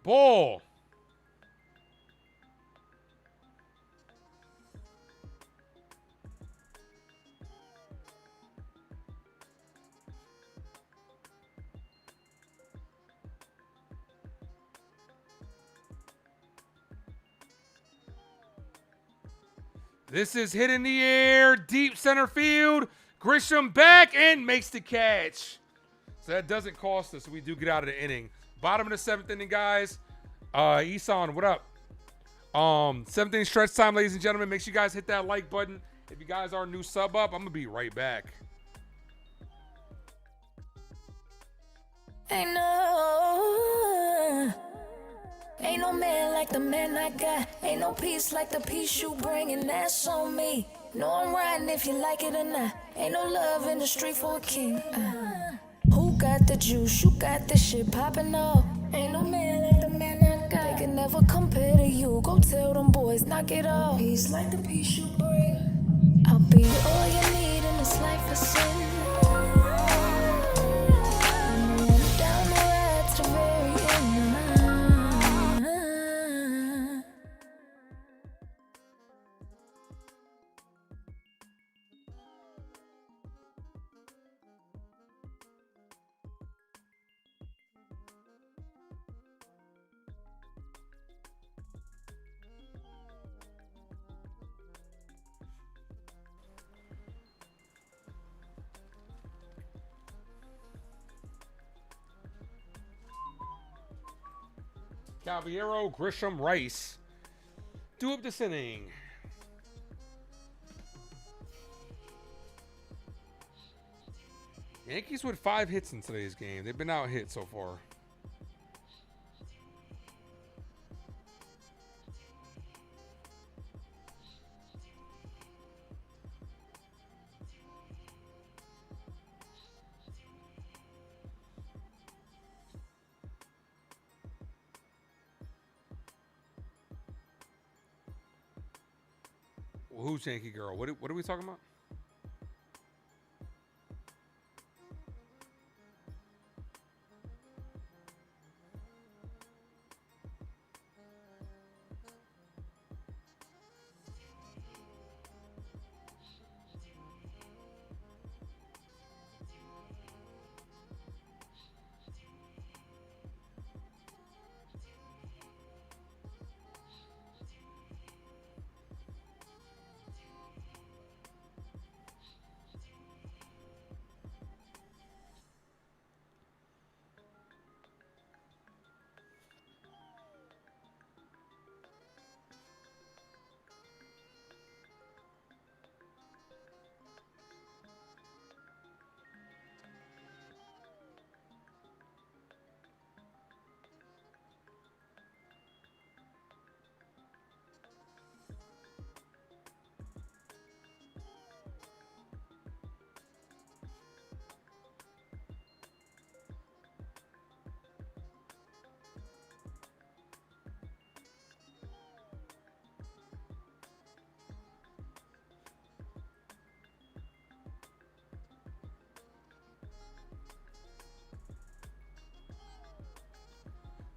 Ball. This is hit in the air, deep center field. Grisham back and makes the catch. So that doesn't cost us. We do get out of the inning. Bottom of the 7th inning, guys. Isan, what up? 7th inning stretch time, ladies and gentlemen. Make sure you guys hit that like button. If you guys are new, sub up. I'm going to be right back. Ain't no man like the man I got. Ain't no peace like the peace you bring, and that's on me. No, I'm riding if you like it or not. Ain't no love in the street for a king. Who got the juice? You got the shit popping off. Ain't no man like the man I got. They can never compare to you. Go tell them boys, knock it off. Peace like the peace you bring. I'll be all you need in this life of sin. And down the ride to the very end. Caballero, Grisham, Rice. Do up this inning. Yankees with 5 hits in today's game. They've been out hit so far. Who's Yankee Girl? What are we talking about?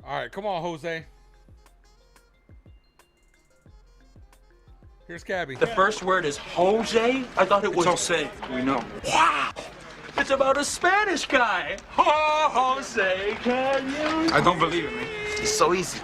All right, come on, Jose. Here's Cabby. The first word is Jose? I thought it was Jose. We know. Wow! It's about a Spanish guy. Oh, Jose, can you? I don't believe it, man. It's so easy.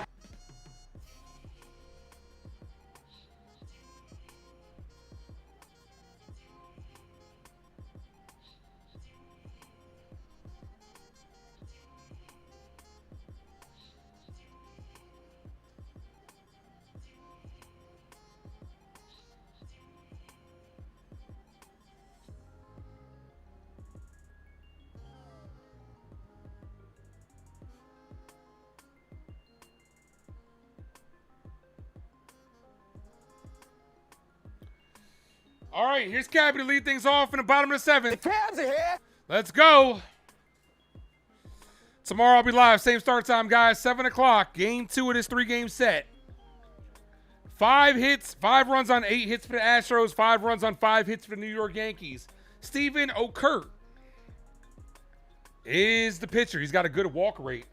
All right, here's Cabby to lead things off in the bottom of the 7th. The Cavs are here. Let's go. Tomorrow I'll be live. Same start time, guys. 7 o'clock. Game 2 of this 3-game set. 5 hits, 5 runs on 8 hits for the Astros. 5 runs on 5 hits for the New York Yankees. Steven Okert is the pitcher. He's got a good walk rate.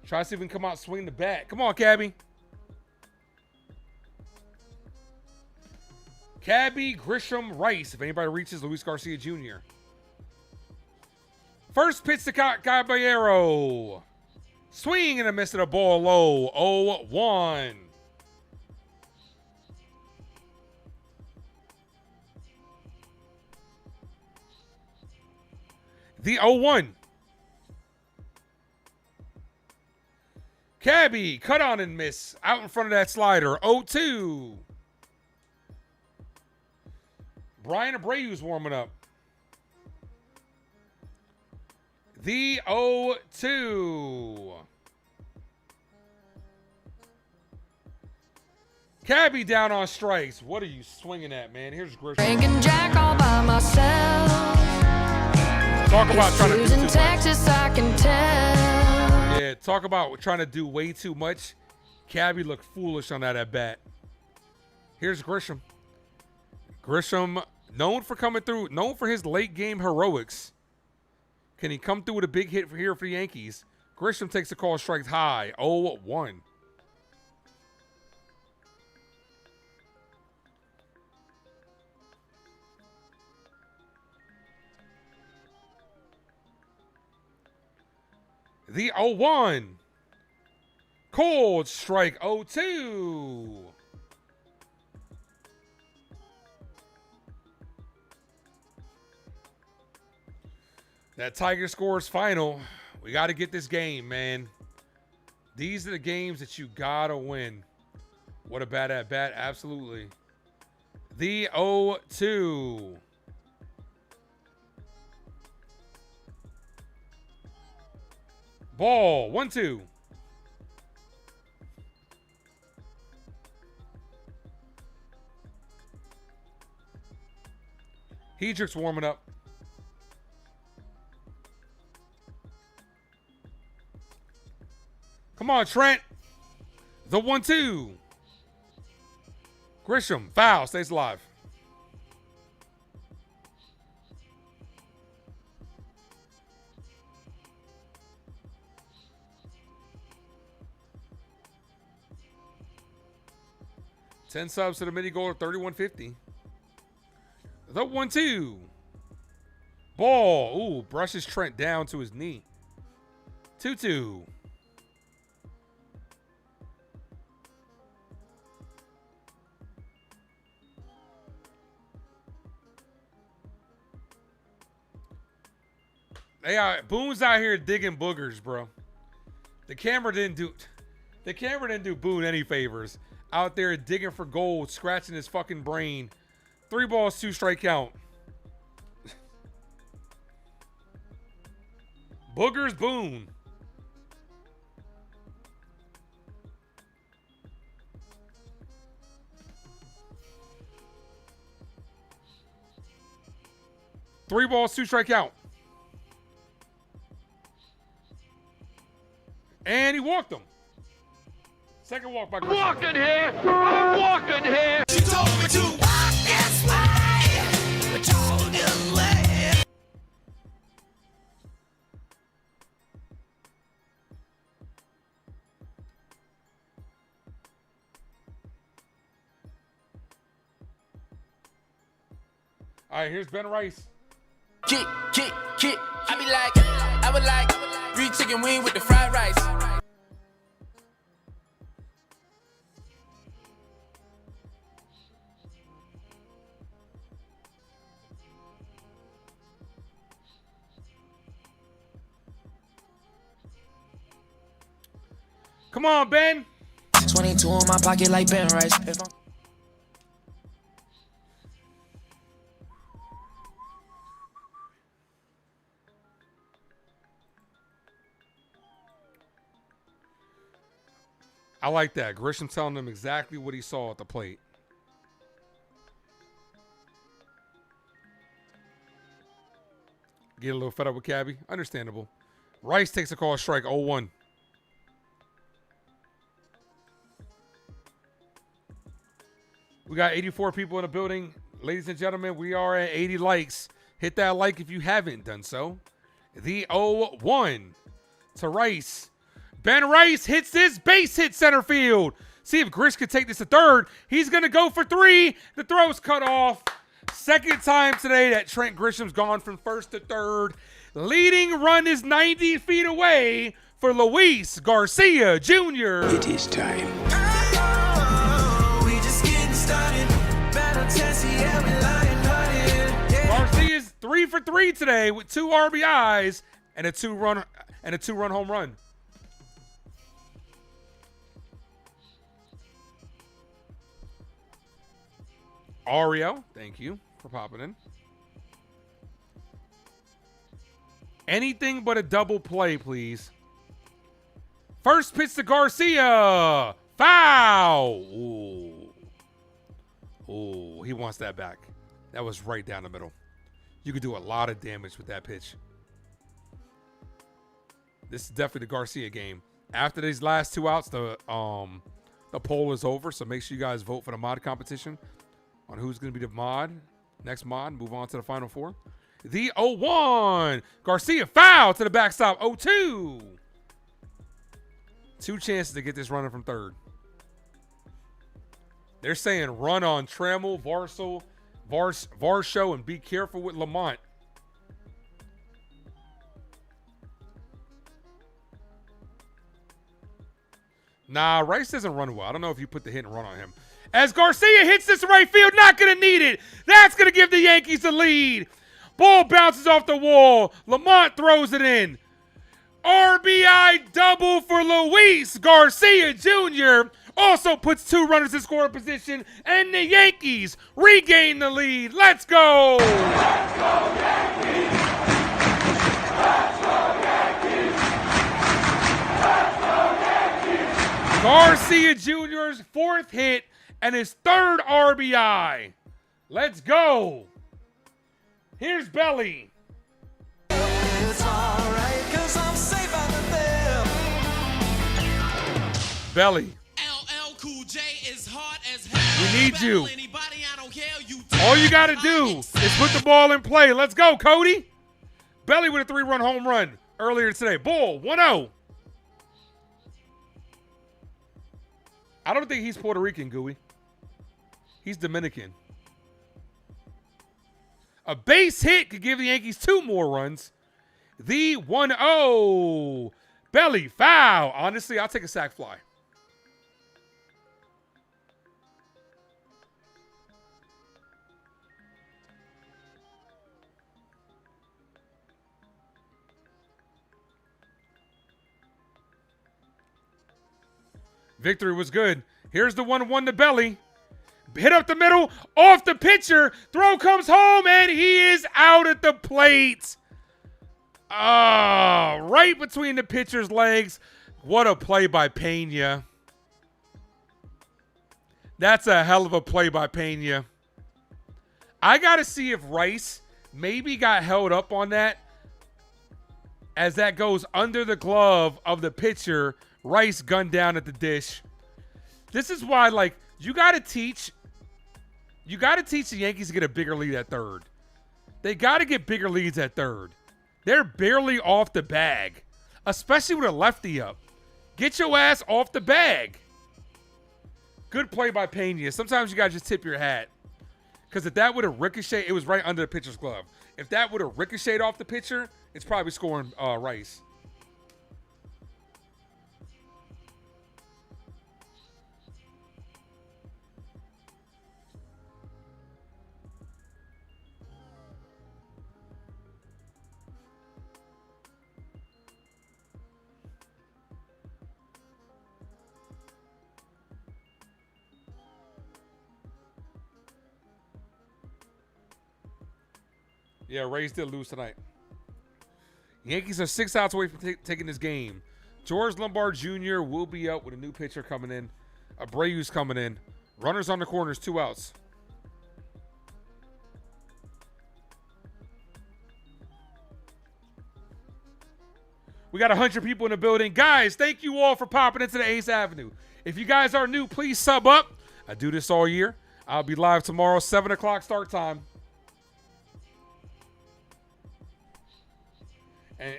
Try to see if we can come out swing the bat. Come on, Cabby. Cabby, Grisham, Rice. If anybody reaches, Luis Garcia Jr. First pitch to Caballero. Swing and a miss at a ball low. 0-1. The 0-1. Cabby, cut on and miss. Out in front of that slider. 0-2. Brian Abreu's warming up. The 0-2. Cabby down on strikes. What are you swinging at, man? Here's Grisham. Drinking Jack all by myself. Talk about trying to do too in Texas, I can tell. Yeah, talk about trying to do way too much. Cabby looked foolish on that at bat. Here's Grisham. Grisham, known for coming through, known for his late game heroics. Can he come through with a big hit for the Yankees? Grisham takes a call, strikes high, 0-1. The 0-1. Cold strike 0-2. That Tiger scores final. We got to get this game, man. These are the games that you got to win. What a bad at bat. Absolutely. The 0-2. Ball. 1-2. Hedrick's warming up. Come on, Trent. The 1-2. Grisham, foul, stays alive. Ten subs to the mini goal of 31.50. The 1-2. Ball. Ooh, brushes Trent down to his knee. 2-2. Boone's out here digging boogers, bro. The camera didn't do Boone any favors. Out there digging for gold, scratching his fucking brain. 3 balls, 2 strike count. Boogers Boone. Three balls, 2 strike count. And he walked him. Second walk by Grisham. Walking here! I'm walking here! She told me to walk this way. I told you late. All right, here's Ben Rice. Kick. I would like 3 chicken wing with the fried rice. Come on, Ben. 22 in my pocket like Ben Rice. I like that. Grisham telling him exactly what he saw at the plate. Get a little fed up with Cabby. Understandable. Rice takes a call, strike 0-1. We got 84 people in the building. Ladies and gentlemen, we are at 80 likes. Hit that like if you haven't done so. The 0-1 to Rice. Ben Rice hits this base hit center field. See if Grish can take this to third. He's going to go for 3. The throw's cut off. Second time today that Trent Grisham's gone from first to third. Leading run is 90 feet away for Luis Garcia Jr. It is time. We just getting started. Battle Tessie, yeah, we lying hearted. Garcia's 3 for 3 today with 2 RBIs and a 2-run home run. Ario, thank you for popping in. Anything but a double play, please. First pitch to Garcia. Foul. Ooh. Oh, he wants that back. That was right down the middle. You could do a lot of damage with that pitch. This is definitely the Garcia game. After these last 2 outs, the poll is over. So make sure you guys vote for the mod competition on who's going to be the mod. Next mod, move on to the final 4. The 0-1. Garcia foul to the backstop. 0-2. 2 chances to get this runner from third. They're saying run on Trammell, Varsho, and be careful with Lamont. Nah, Rice doesn't run well. I don't know if you put the hit and run on him. As Garcia hits this right field, not going to need it. That's going to give the Yankees the lead. Ball bounces off the wall. Lamont throws it in. RBI double for Luis Garcia Jr. Also puts 2 runners in scoring position, and the Yankees regain the lead. Let's go! Let's go, Yankees! Let's go, Yankees! Let's go, Yankees! Garcia Jr.'s 4th hit and his 3rd RBI. Let's go. Here's Belly. It's all right, 'cause I'm safe out of there. Belly. LL Cool J is hard as hell. We need you. All you got to do is put the ball in play. Let's go, Cody. Belly with a 3-run home run earlier today. Bull, 1-0. I don't think he's Puerto Rican, Gooey. He's Dominican. A base hit could give the Yankees 2 more runs. The 1-0. Belly foul. Honestly, I'll take a sac fly. Victory was good. Here's the 1-1 to Belly. Hit up the middle, off the pitcher. Throw comes home, and he is out at the plate. Right between the pitcher's legs. What a play by Pena. That's a hell of a play by Pena. I got to see if Rice maybe got held up on that. As that goes under the glove of the pitcher, Rice gunned down at the dish. This is why, like, you got to teach the Yankees to get a bigger lead at third. They got to get bigger leads at third. They're barely off the bag, especially with a lefty up. Get your ass off the bag. Good play by Pena. Sometimes you got to just tip your hat. Because if that would have ricocheted, it was right under the pitcher's glove. If that would have ricocheted off the pitcher, it's probably scoring Rice. Yeah, Rays did lose tonight. Yankees are 6 outs away from taking this game. George Lombard Jr. will be out with a new pitcher coming in. Abreu's coming in. Runners on the corners, 2 outs. We got 100 people in the building. Guys, thank you all for popping into the Ace Avenue. If you guys are new, please sub up. I do this all year. I'll be live tomorrow, 7 o'clock start time.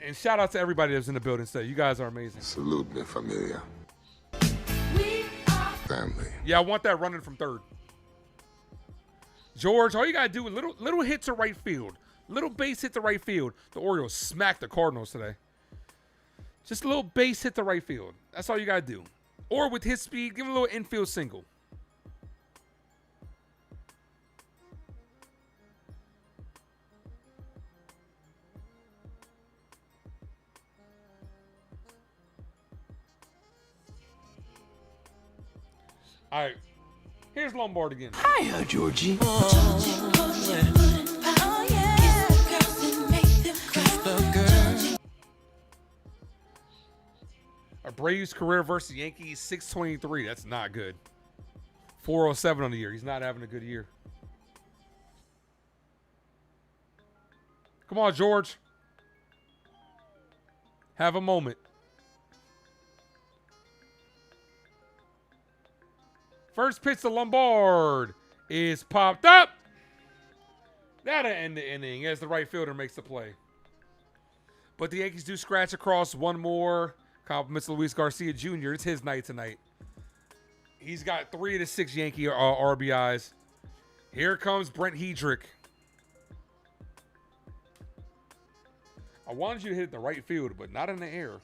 And shout out to everybody that's in the building today. You guys are amazing. Salute mi familia. Family. Yeah, I want that running from third. George, all you got to do is little hit to right field. Little base hit to right field. The Orioles smacked the Cardinals today. Just a little base hit to right field. That's all you got to do. Or with his speed, give him a little infield single. All right, here's Lombard again. Hiya, Georgie. Abreu's career versus the Yankees, 623. That's not good. 407 on the year. He's not having a good year. Come on, George. Have a moment. First pitch to Lombard is popped up. That'll end the inning as the right fielder makes the play. But the Yankees do scratch across one more. Compliments Luis Garcia Jr. It's his night tonight. He's got 3 of the 6 Yankee RBIs. Here comes Brent Hedrick. I wanted you to hit the right field, but not in the air.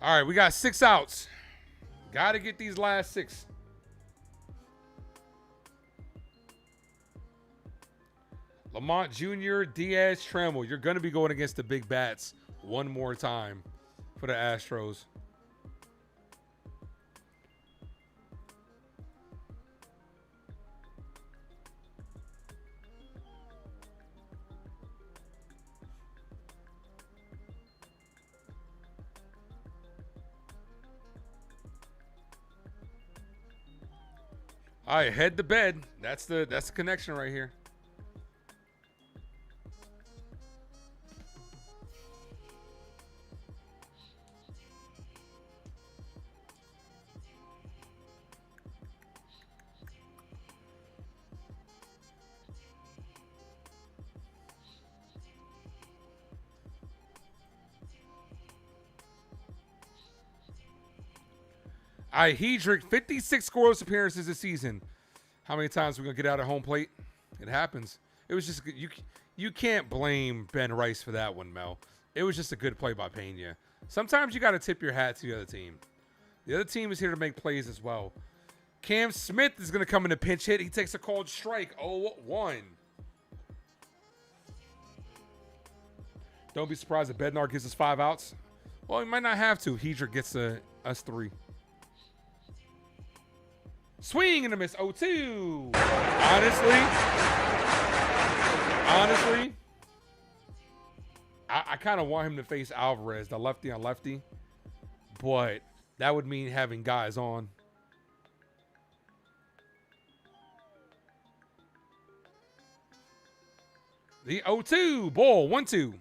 All right, we got 6 outs. Got to get these last 6. Lamont Jr., Diaz, Trammell. You're going to be going against the big bats one more time for the Astros. All right, head to bed. That's the connection right here. All right, Hedrick, 56 scoreless appearances this season. How many times are we going to get out at home plate? It happens. It was just, you can't blame Ben Rice for that one, Mel. It was just a good play by Pena. Sometimes you got to tip your hat to the other team. The other team is here to make plays as well. Cam Smith is going to come in a pinch hit. He takes a called strike, 0-1. Don't be surprised if Bednar gives us 5 outs. Well, he might not have to. Hedrick gets us 3. Swing and a miss, 0-2. Honestly, I kind of want him to face Alvarez, the lefty on lefty, but that would mean having guys on. The 0-2, ball, 1-2.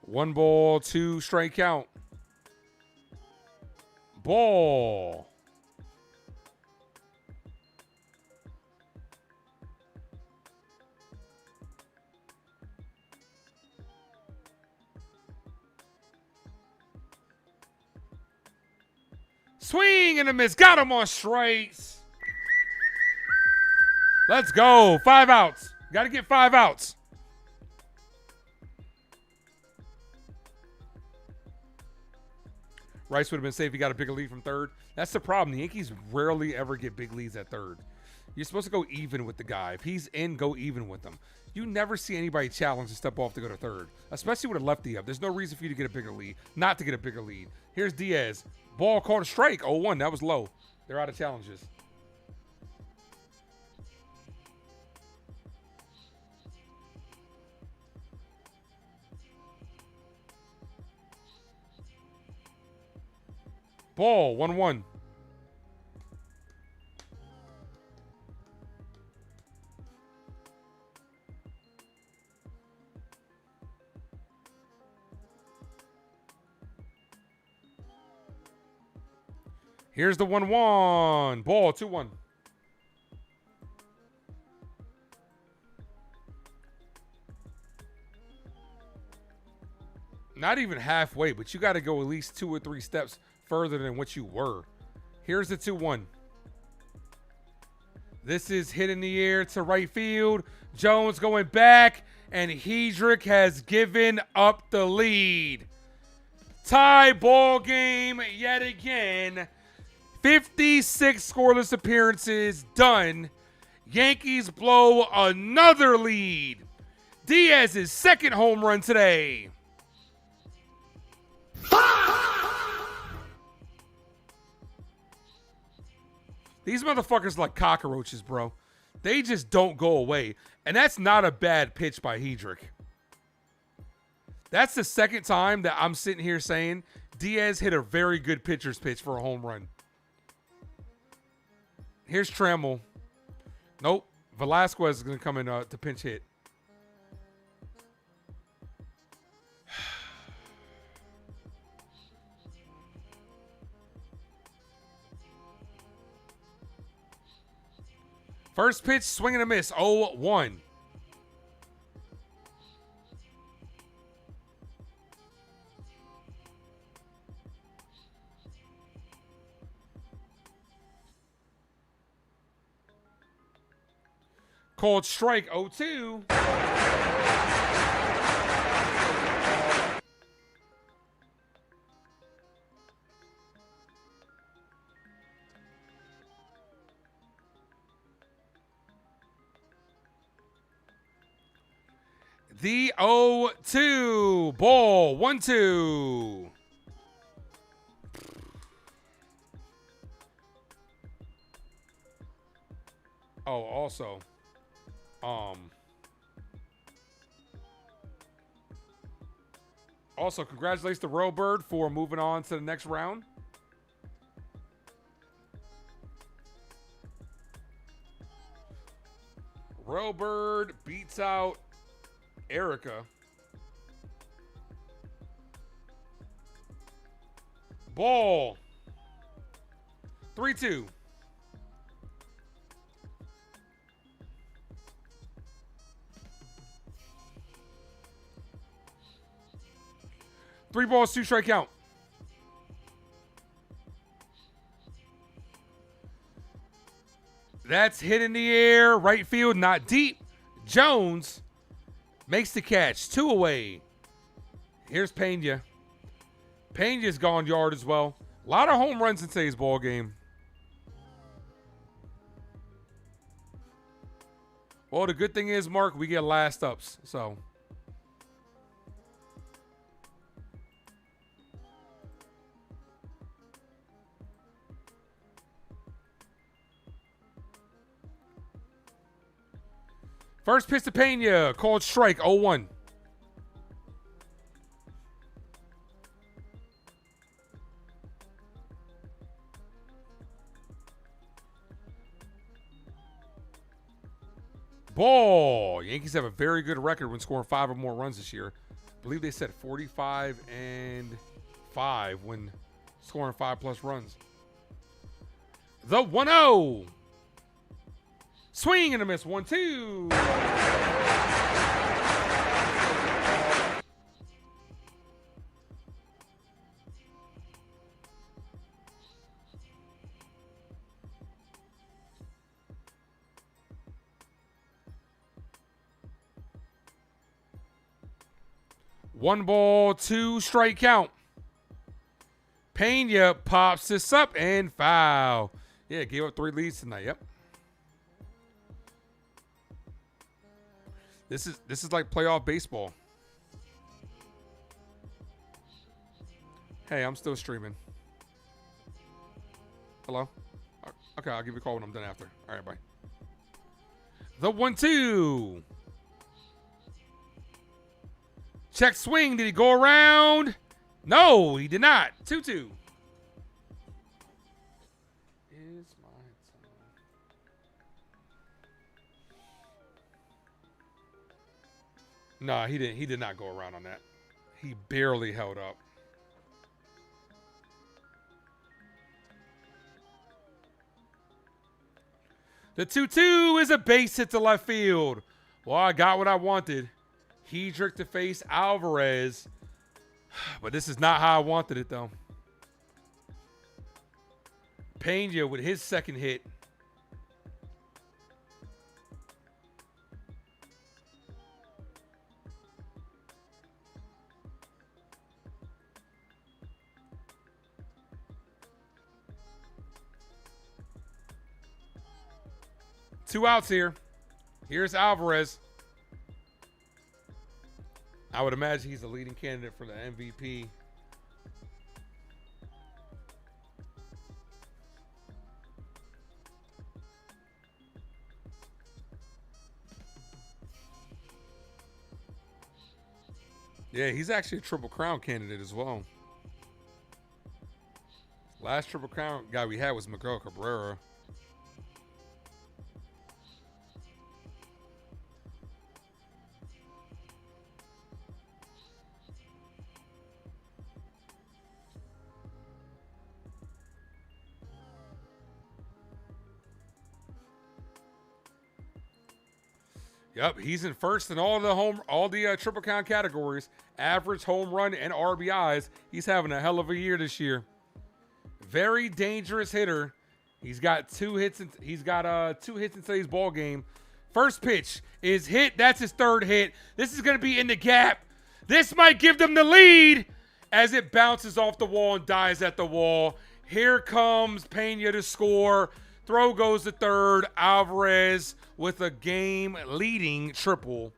One ball, 2 strike count. Ball. Swing and a miss. Got him on strikes. Let's go. 5 outs. Got to get 5 outs. Rice would have been safe if he got a bigger lead from third. That's the problem. The Yankees rarely ever get big leads at third. You're supposed to go even with the guy. If he's in, go even with him. You never see anybody challenge to step off to go to third, especially with a lefty up. There's no reason for you to get a bigger lead, not to get a bigger lead. Here's Diaz. Ball called a strike. 0-1. That was low. They're out of challenges. Ball, 1-1. Here's the 1-1. Ball, 2-1. Not even halfway, but you got to go at least 2 or 3 steps further than what you were. Here's the 2-1. This is hit in the air to right field. Jones going back, and Hedrick has given up the lead. Tie ball game yet again. 56 scoreless appearances done. Yankees blow another lead. Diaz's second home run today. These motherfuckers like cockroaches, bro. They just don't go away. And that's not a bad pitch by Hedrick. That's the second time that I'm sitting here saying Diaz hit a very good pitcher's pitch for a home run. Here's Trammell. Nope. Velasquez is going to come in to pinch hit. First pitch, swing and a miss, 0-1. Called strike, 0-2. The 0-2. Ball, 1-2. Oh, also, congratulations to Robert for moving on to the next round. Robert beats out Erica. Ball. 3-2. Three balls, 2 strike count. That's hit in the air, right field, not deep. Jones makes the catch, 2 away. Here's Pena. Pena's gone yard as well. A lot of home runs in today's ball game. Well, the good thing is, Mark, we get last ups, so. First pitch to Pena, called strike, 0-1. Ball. Yankees have a very good record when scoring 5 or more runs this year. I believe they said 45-5 when scoring 5+ runs. The 1-0. Swing and a miss, 1-2. One ball, 2 strike count. Pena pops this up and foul. Yeah, gave up 3 leads tonight. Yep. This is like playoff baseball. Hey, I'm still streaming. Hello? Okay, I'll give you a call when I'm done after. All right, bye. The 1-2. Check swing. Did he go around? No, he did not. 2-2. No, he didn't. He did not go around on that. He barely held up. The 2-2 is a base hit to left field. Well, I got what I wanted. Hedrick to face Alvarez. But this is not how I wanted it, though. Pena with his second hit. Two outs here. Here's Alvarez. I would imagine he's the leading candidate for the MVP. Yeah, he's actually a Triple Crown candidate as well. Last Triple Crown guy we had was Miguel Cabrera. Yep, he's in first in all the Triple Crown categories. Average, home run, and RBIs. He's having a hell of a year this year. Very dangerous hitter. He's got two hits in today's ball game. First pitch is hit. That's his third hit. This is going to be in the gap. This might give them the lead as it bounces off the wall and dies at the wall. Here comes Pena to score. Throw goes to third. Alvarez with a game-leading triple.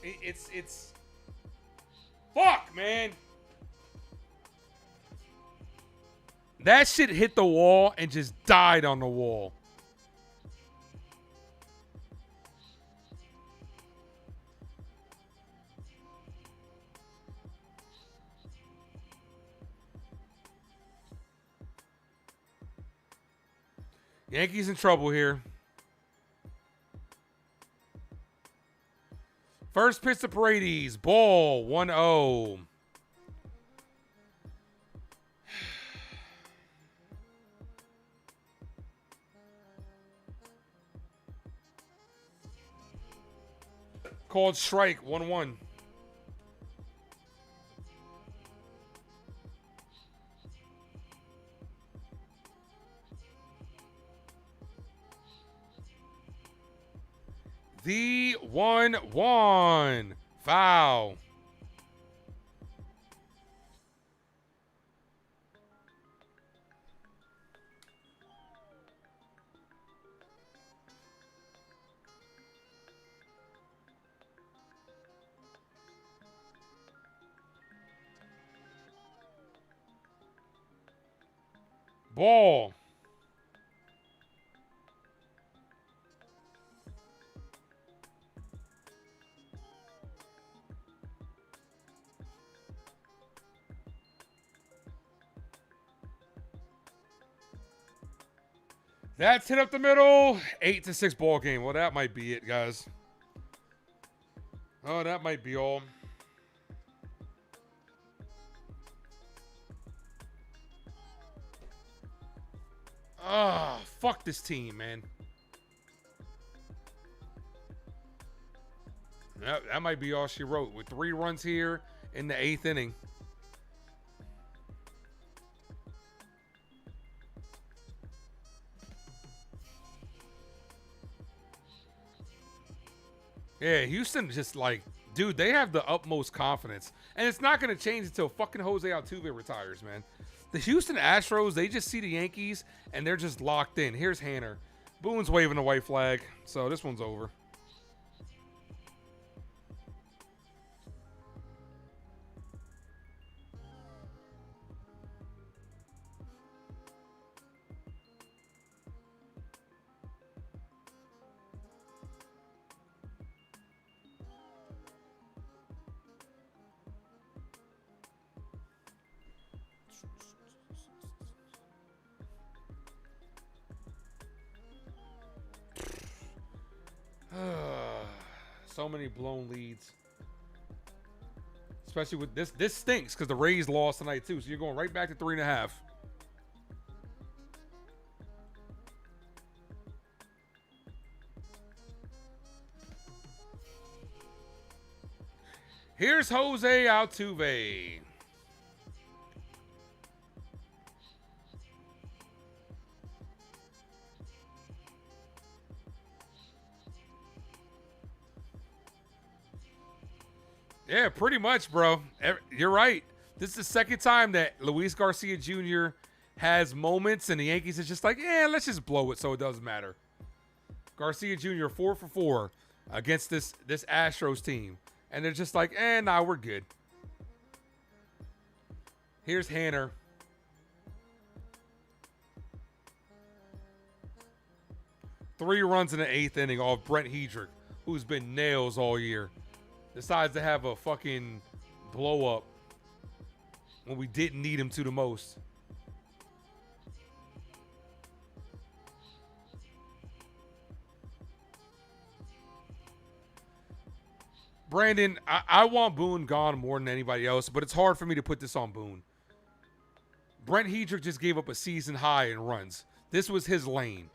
It's fuck, man. That shit hit the wall and just died on the wall. Yankees in trouble here. First pitch to Paredes. Ball 1-0. Called strike 1-1. The 1-1. Foul. Ball. That's hit up the middle. 8-6 ball game. Well, that might be it, guys. Oh, that might be all. Oh, fuck this team, man. That might be all she wrote. With 3 runs here in the 8th inning. Yeah, Houston just like, dude, they have the utmost confidence. And it's not going to change until fucking Jose Altuve retires, man. The Houston Astros, they just see the Yankees, and they're just locked in. Here's Hanner. Boone's waving the white flag, so this one's over. So many blown leads. Especially with this. This stinks because the Rays lost tonight too. So you're going right back to 3.5. Here's Jose Altuve. Yeah, pretty much, bro. You're right. This is the second time that Luis Garcia Jr. has moments, and the Yankees is just like, yeah, let's just blow it so it doesn't matter. Garcia Jr. 4 for 4 against this Astros team. And they're just like, nah, we're good. Here's Hanner. Three runs in the 8th inning off Brent Hedrick, who's been nails all year. Decides to have a fucking blow up when we didn't need him to the most. Brandon, I want Boone gone more than anybody else, but it's hard for me to put this on Boone. Brent Hedrick just gave up a season high in runs. This was his lane.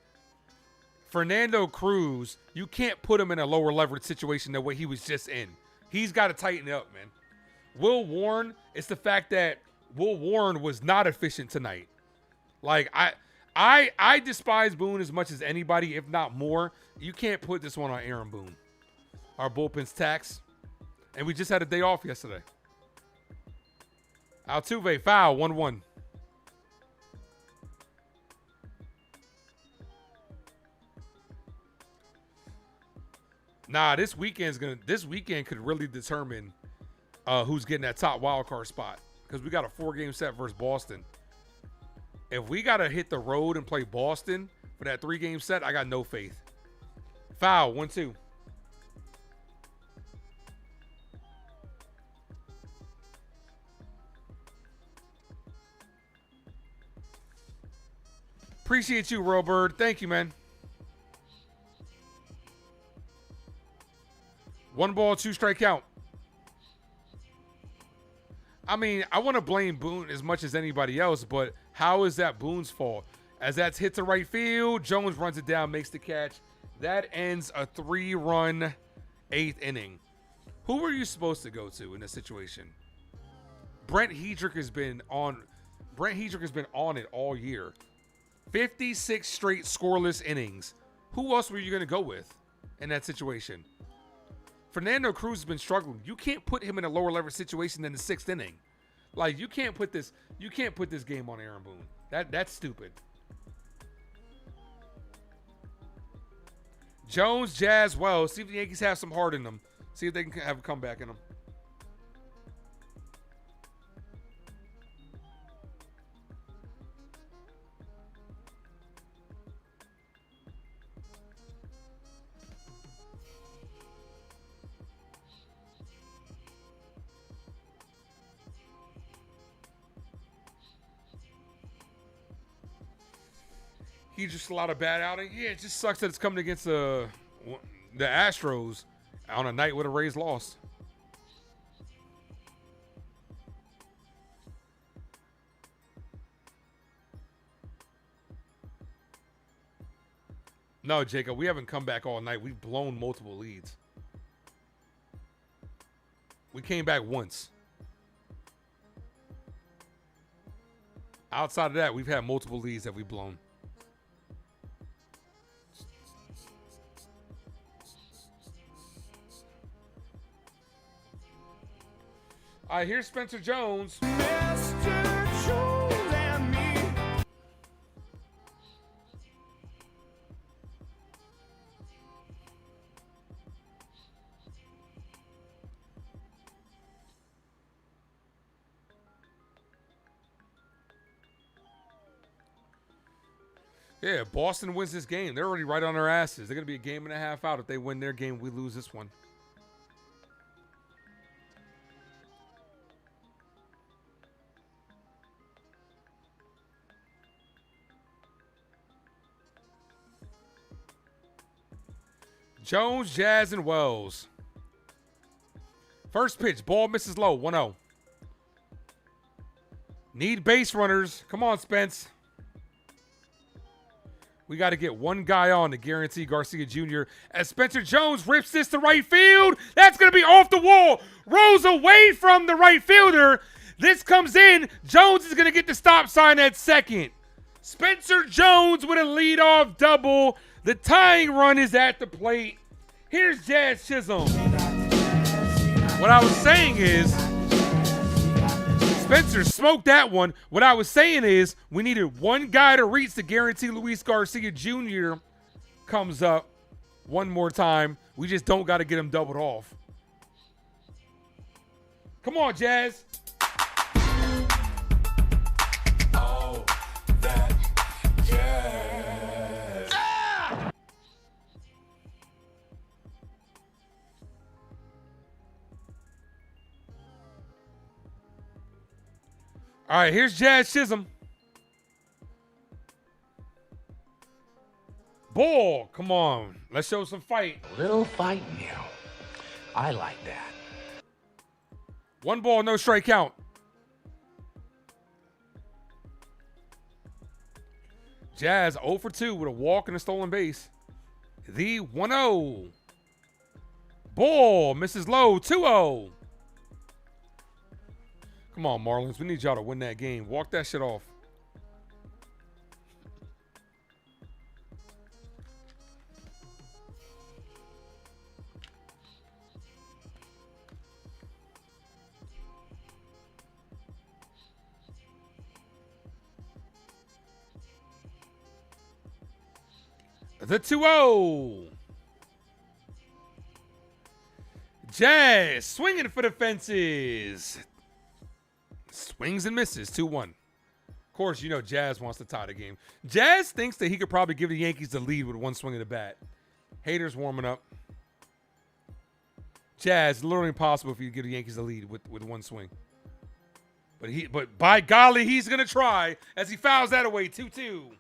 Fernando Cruz, you can't put him in a lower leverage situation than what he was just in. He's got to tighten up, man. Will Warren, it's the fact that Will Warren was not efficient tonight. Like, I despise Boone as much as anybody, if not more. You can't put this one on Aaron Boone. Our bullpen's taxed. And we just had a day off yesterday. Altuve, foul, 1-1. Nah, this weekend could really determine who's getting that top wild card spot. Because we got a 4-game set versus Boston. If we got to hit the road and play Boston for that 3-game set, I got no faith. Foul, 1-2. Appreciate you, Robert. Thank you, man. 1 ball, 2 strike count. I mean, I want to blame Boone as much as anybody else, but how is that Boone's fault? As that's hit to right field, Jones runs it down, makes the catch. That ends a 3-run 8th inning. Who were you supposed to go to in this situation? Brent Hedrick has been on it all year. 56 straight scoreless innings. Who else were you going to go with in that situation? Fernando Cruz has been struggling. You can't put him in a lower leverage situation than the 6th inning. Like, you can't put this game on Aaron Boone. That's stupid. Jones, Jazz, Wells. See if the Yankees have some heart in them. See if they can have a comeback in them. He just allowed a bad outing. Yeah, it just sucks that it's coming against the Astros on a night with a Rays loss. No, Jacob, we haven't come back all night. We've blown multiple leads. We came back once. Outside of that, we've had multiple leads that we've blown. All right, here's Spencer Jones. Mr. Jones and me. Yeah, Boston wins this game. They're already right on their asses. They're going to be a game and a half out. If they win their game, we lose this one. Jones, Jazz, and Wells. First pitch, ball misses low, 1-0. Need base runners. Come on, Spence. We got to get one guy on to guarantee Garcia Jr. as Spencer Jones rips this to right field. That's going to be off the wall. Rolls away from the right fielder. This comes in. Jones is going to get the stop sign at second. Spencer Jones with a leadoff double. The tying run is at the plate. Here's Jazz Chisholm. What I was saying is, Spencer smoked that one. What I was saying is we needed one guy to reach to guarantee Luis Garcia Jr. comes up one more time. We just don't got to get him doubled off. Come on, Jazz. Oh, that jazz. Ah! All right, here's Jazz Chisholm. Ball, come on. Let's show some fight. A little fight now. I like that. 1 ball, no strike count. Jazz 0 for 2 with a walk and a stolen base. The 1-0. Ball misses low, 2-0. Come on, Marlins. We need y'all to win that game. Walk that shit off. The 2-0. Jazz swinging for the fences. Swings and misses, 2-1. Of course, you know Jazz wants to tie the game. Jazz thinks that he could probably give the Yankees the lead with one swing of the bat. Haters warming up. Jazz, literally impossible for you to give the Yankees the lead with one swing. But by golly, he's going to try as he fouls that away, 2-2.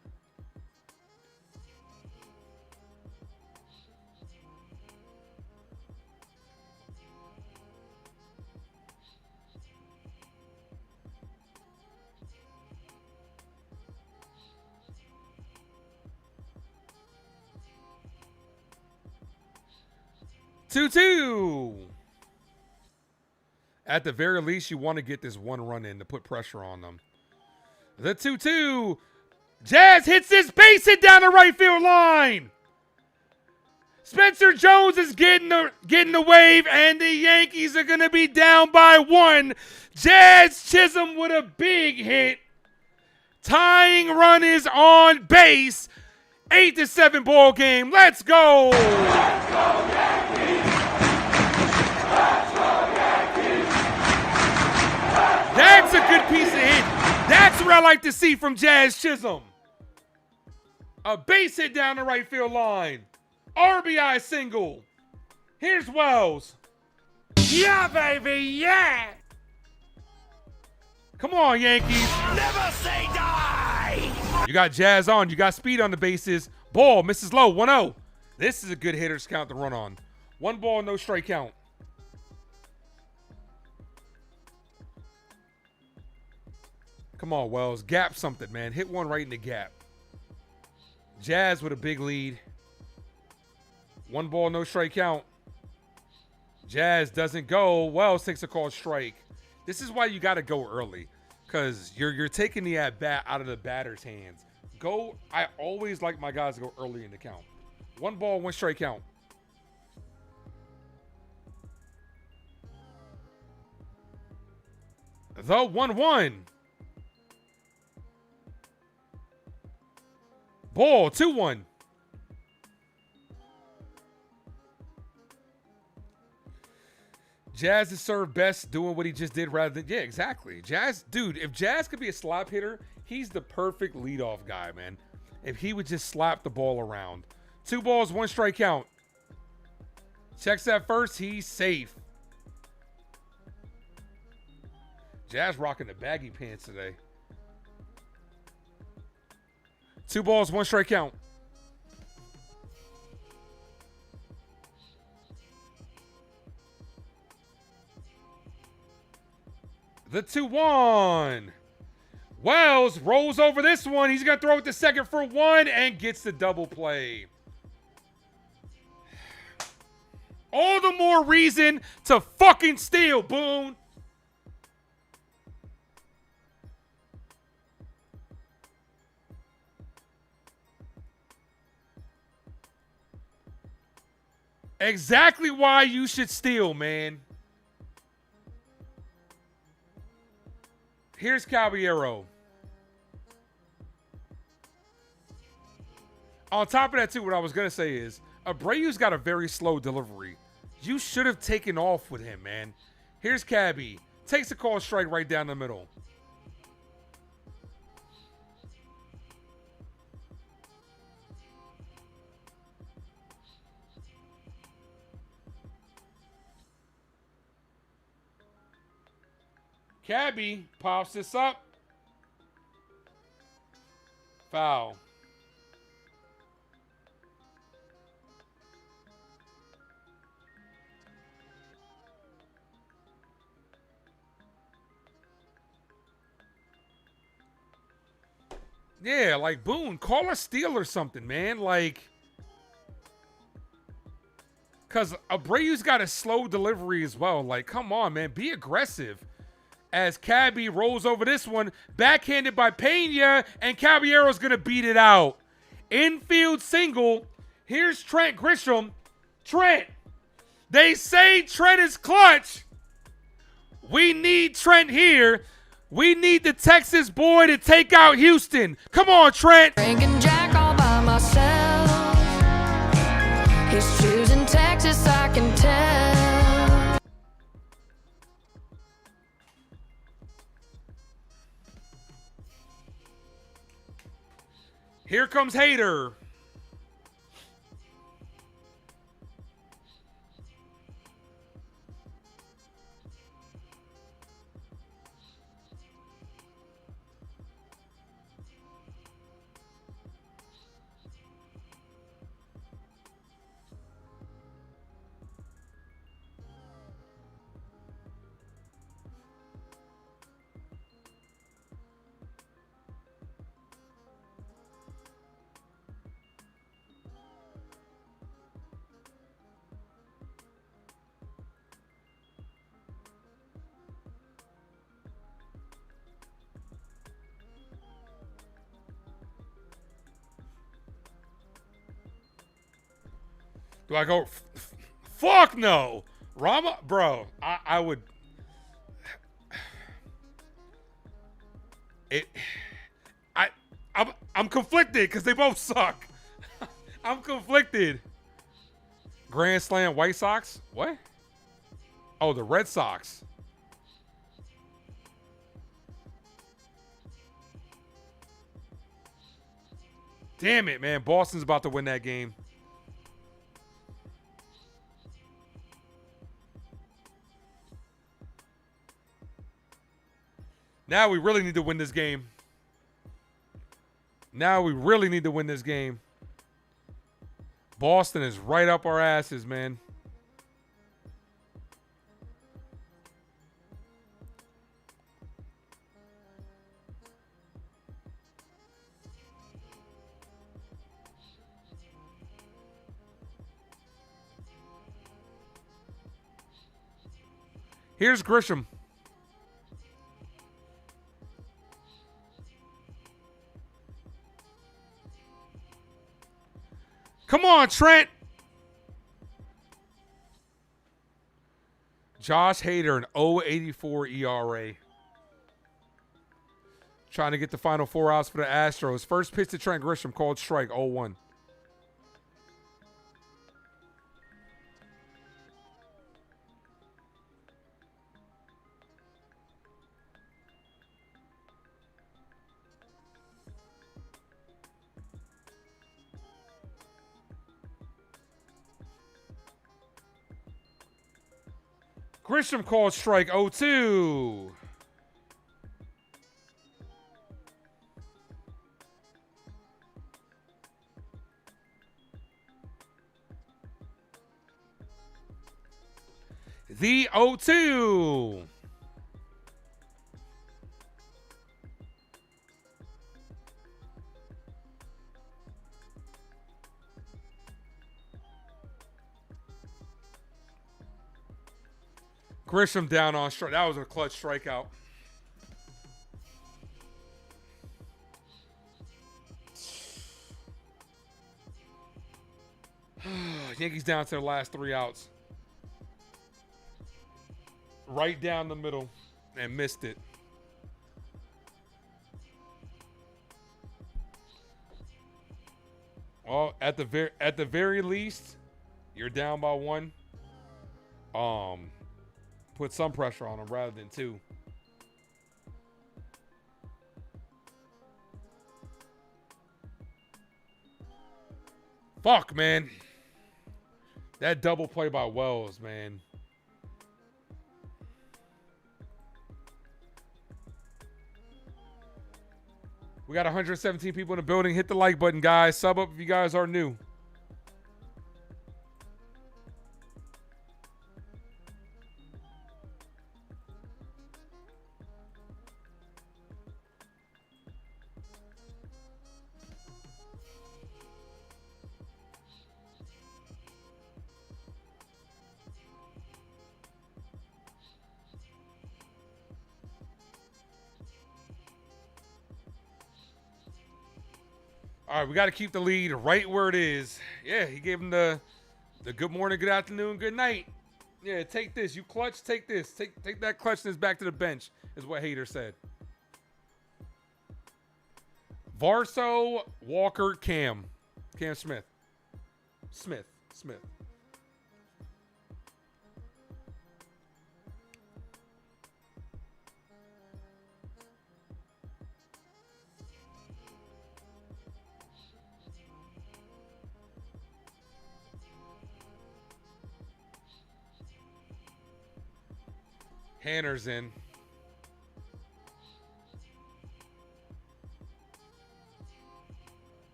At the very least, you want to get this one run in to put pressure on them. The 2-2. Jazz hits this base hit down the right field line. Spencer Jones is getting the wave, and the Yankees are going to be down by 1. Jazz Chisholm with a big hit. Tying run is on base. 8-7 ball game. Let's go. Let's go, Yankees. Let's go, Yankees. That's a good piece of hit. That's what I like to see from Jazz Chisholm. A base hit down the right field line. RBI single. Here's Wells. Yeah, baby, yeah. Come on, Yankees. Never say die. You got Jazz on. You got speed on the bases. Ball misses low, 1-0. This is a good hitter's count to run on. 1 ball, no strike count. Come on, Wells. Gap something, man. Hit one right in the gap. Jazz with a big lead. 1 ball, no strike count. Jazz doesn't go. Wells takes a called strike. This is why you got to go early, because you're taking the at-bat out of the batter's hands. Go. I always like my guys to go early in the count. 1 ball, 1 strike count. The 1-1. Ball, 2-1. Jazz is served best doing what he just did rather than, yeah, exactly. Jazz, dude, if Jazz could be a slap hitter, he's the perfect leadoff guy, man. If he would just slap the ball around. 2 balls, 1 strike count. Checks that first, he's safe. Jazz rocking the baggy pants today. 2 balls, 1 strike count. The 2-1. Wells rolls over this one. He's going to throw it to second for one and gets the double play. All the more reason to fucking steal, Boone. Exactly why you should steal, man. Here's Caballero. On top of that, too, what I was going to say is Abreu's got a very slow delivery. You should have taken off with him, man. Here's Cabby. Takes a call strike right down the middle. Cabby pops this up. Foul. Yeah, like Boone, call a steal or something, man. Like, because Abreu's got a slow delivery as well. Like, come on, man, be aggressive. As Cabby rolls over this one, backhanded by Pena, and Caballero's going to beat it out. Infield single. Here's Trent Grisham. Trent. They say Trent is clutch. We need Trent here. We need the Texas boy to take out Houston. Come on, Trent. Drinking Jack all by myself. He's choosing Texas, I can tell. Here comes Hader. Do I go? Fuck no. Rama, bro, I would. I'm conflicted because they both suck. I'm conflicted. Grand Slam White Sox? What? Oh, the Red Sox. Damn it, man. Boston's about to win that game. Now we really need to win this game. Now we really need to win this game. Boston is right up our asses, man. Here's Grisham. Come on, Trent. Josh Hader, an 0.84 ERA. Trying to get the final 4 outs for the Astros. First pitch to Trent Grisham, called strike, 0-1. Grisham called strike 0-2. The 0-2. Grisham down on strike. That was a clutch strikeout. Yankees down to their last 3 outs. Right down the middle and missed it. Well, at the very least, you're down by 1. Put some pressure on them rather than 2. Fuck, man. That double play by Wells, man. We got 117 people in the building. Hit the like button, guys. Sub up if you guys are new. All right, we got to keep the lead right where it is. Yeah, he gave him the good morning, good afternoon, good night. Yeah, take this. You clutch, take this. Take that clutchness back to the bench, is what Hader said. Varso, Walker, Cam Smith. Smith. Hanner's in.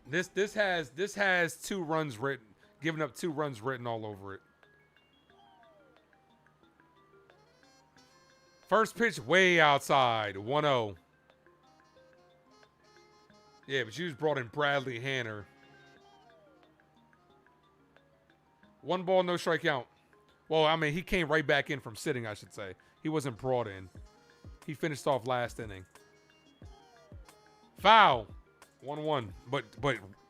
This has 2 runs written, giving up 2 runs written all over it. First pitch way outside, 1-0. Yeah, but you just brought in Bradley Hanner. 1 ball, no strikeout. Well, I mean, he came right back in from sitting, I should say. He wasn't brought in. He finished off last inning. Foul. 1-1. But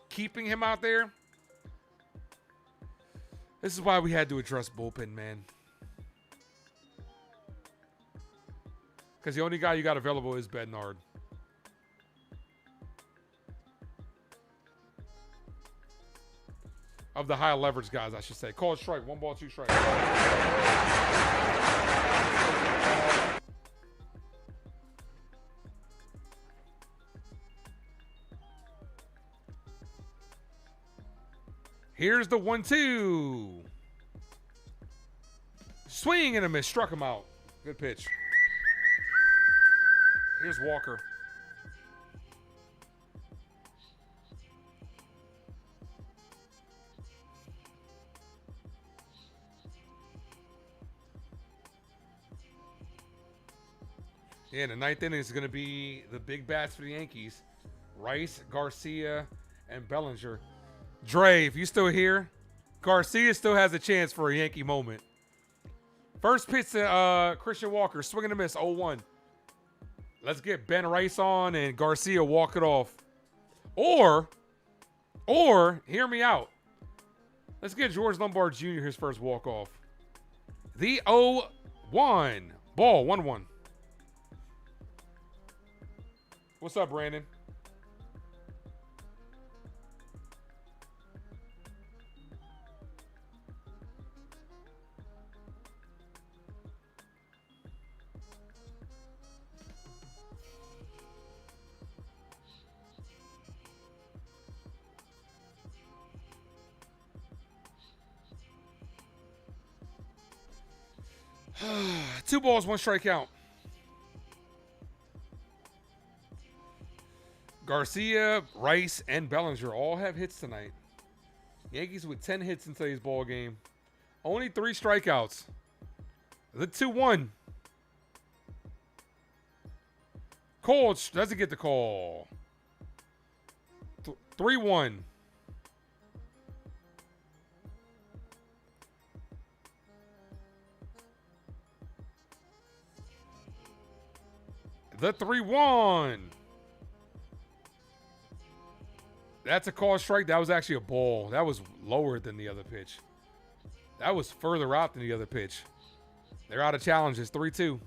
keeping him out there, this is why we had to address bullpen, man. Because the only guy you got available is Bednard. Of the high leverage guys, I should say. Called strike. 1 ball, 2 strikes. Here's the 1-2. Swing and a miss. Struck him out. Good pitch. Here's Walker. Yeah, the 9th inning is going to be the big bats for the Yankees. Rice, Garcia, and Bellinger. Dre, if you still here, Garcia still has a chance for a Yankee moment. First pitch to Christian Walker. Swing and a miss, 0-1. Let's get Ben Rice on and Garcia walk it off. Or, hear me out. Let's get George Lombard Jr. his first walk-off. The 0-1. Ball, 1-1. What's up, Brandon? Two balls, 1 strikeout. Garcia, Rice, and Bellinger all have hits tonight. Yankees with 10 hits in today's ball game. Only 3 strikeouts. The 2-1. Cole doesn't get the call. 3-1. The 3-1. That's a call strike. That was actually a ball. That was lower than the other pitch. That was further out than the other pitch. They're out of challenges. 3-2.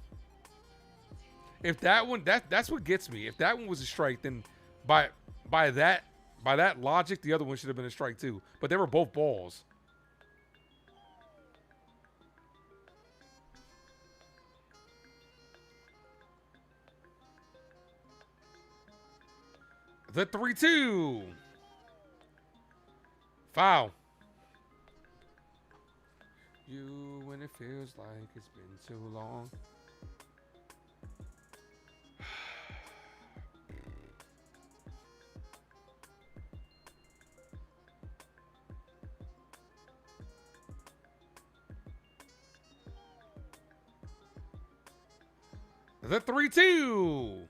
If that one, that's what gets me. If that one was a strike, then by that logic, the other one should have been a strike too. But they were both balls. The 3-2. Foul. You when it feels like it's been too long. The 3-2.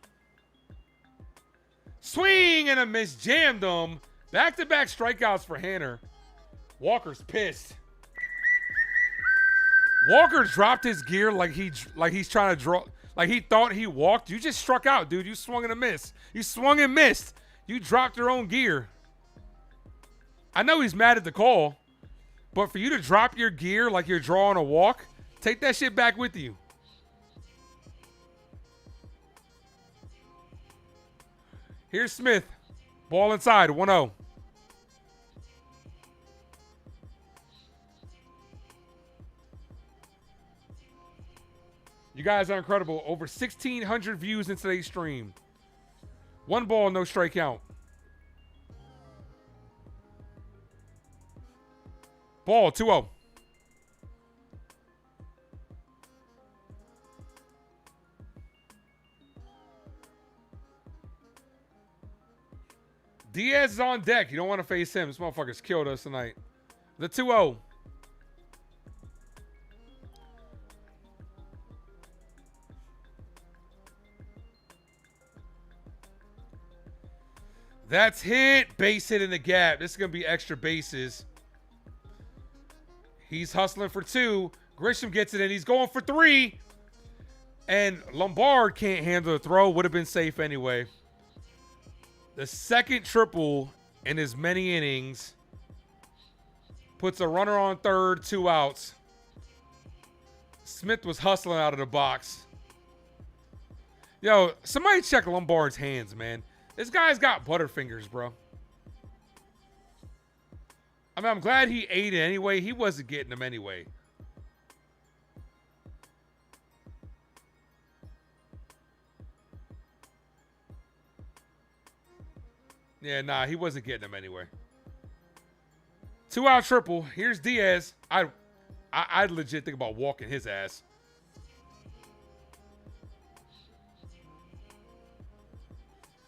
Swing and a miss, jammed him. Back-to-back strikeouts for Hanner. Walker's pissed. Walker dropped his gear like he's trying to draw, like he thought he walked. You just struck out, dude. You swung and a miss. You swung and missed. You dropped your own gear. I know he's mad at the call, but for you to drop your gear like you're drawing a walk, take that shit back with you. Here's Smith. Ball inside, 1-0. You guys are incredible. Over 1,600 views in today's stream. 1 ball, no strike count. Ball, 2-0. Diaz is on deck. You don't want to face him. This motherfucker's killed us tonight. The 2-0. That's hit. Base hit in the gap. This is going to be extra bases. He's hustling for 2. Grisham gets it in. He's going for 3. And Lombard can't handle the throw. Would have been safe anyway. The second triple in as many innings. Puts a runner on third, 2 outs. Smith was hustling out of the box. Yo, somebody check Lombard's hands, man. This guy's got butterfingers, bro. I mean, I'm glad he ate it anyway. He wasn't getting them anyway. Yeah, nah, he wasn't getting them anyway. 2-out triple. Here's Diaz. I'd legit think about walking his ass.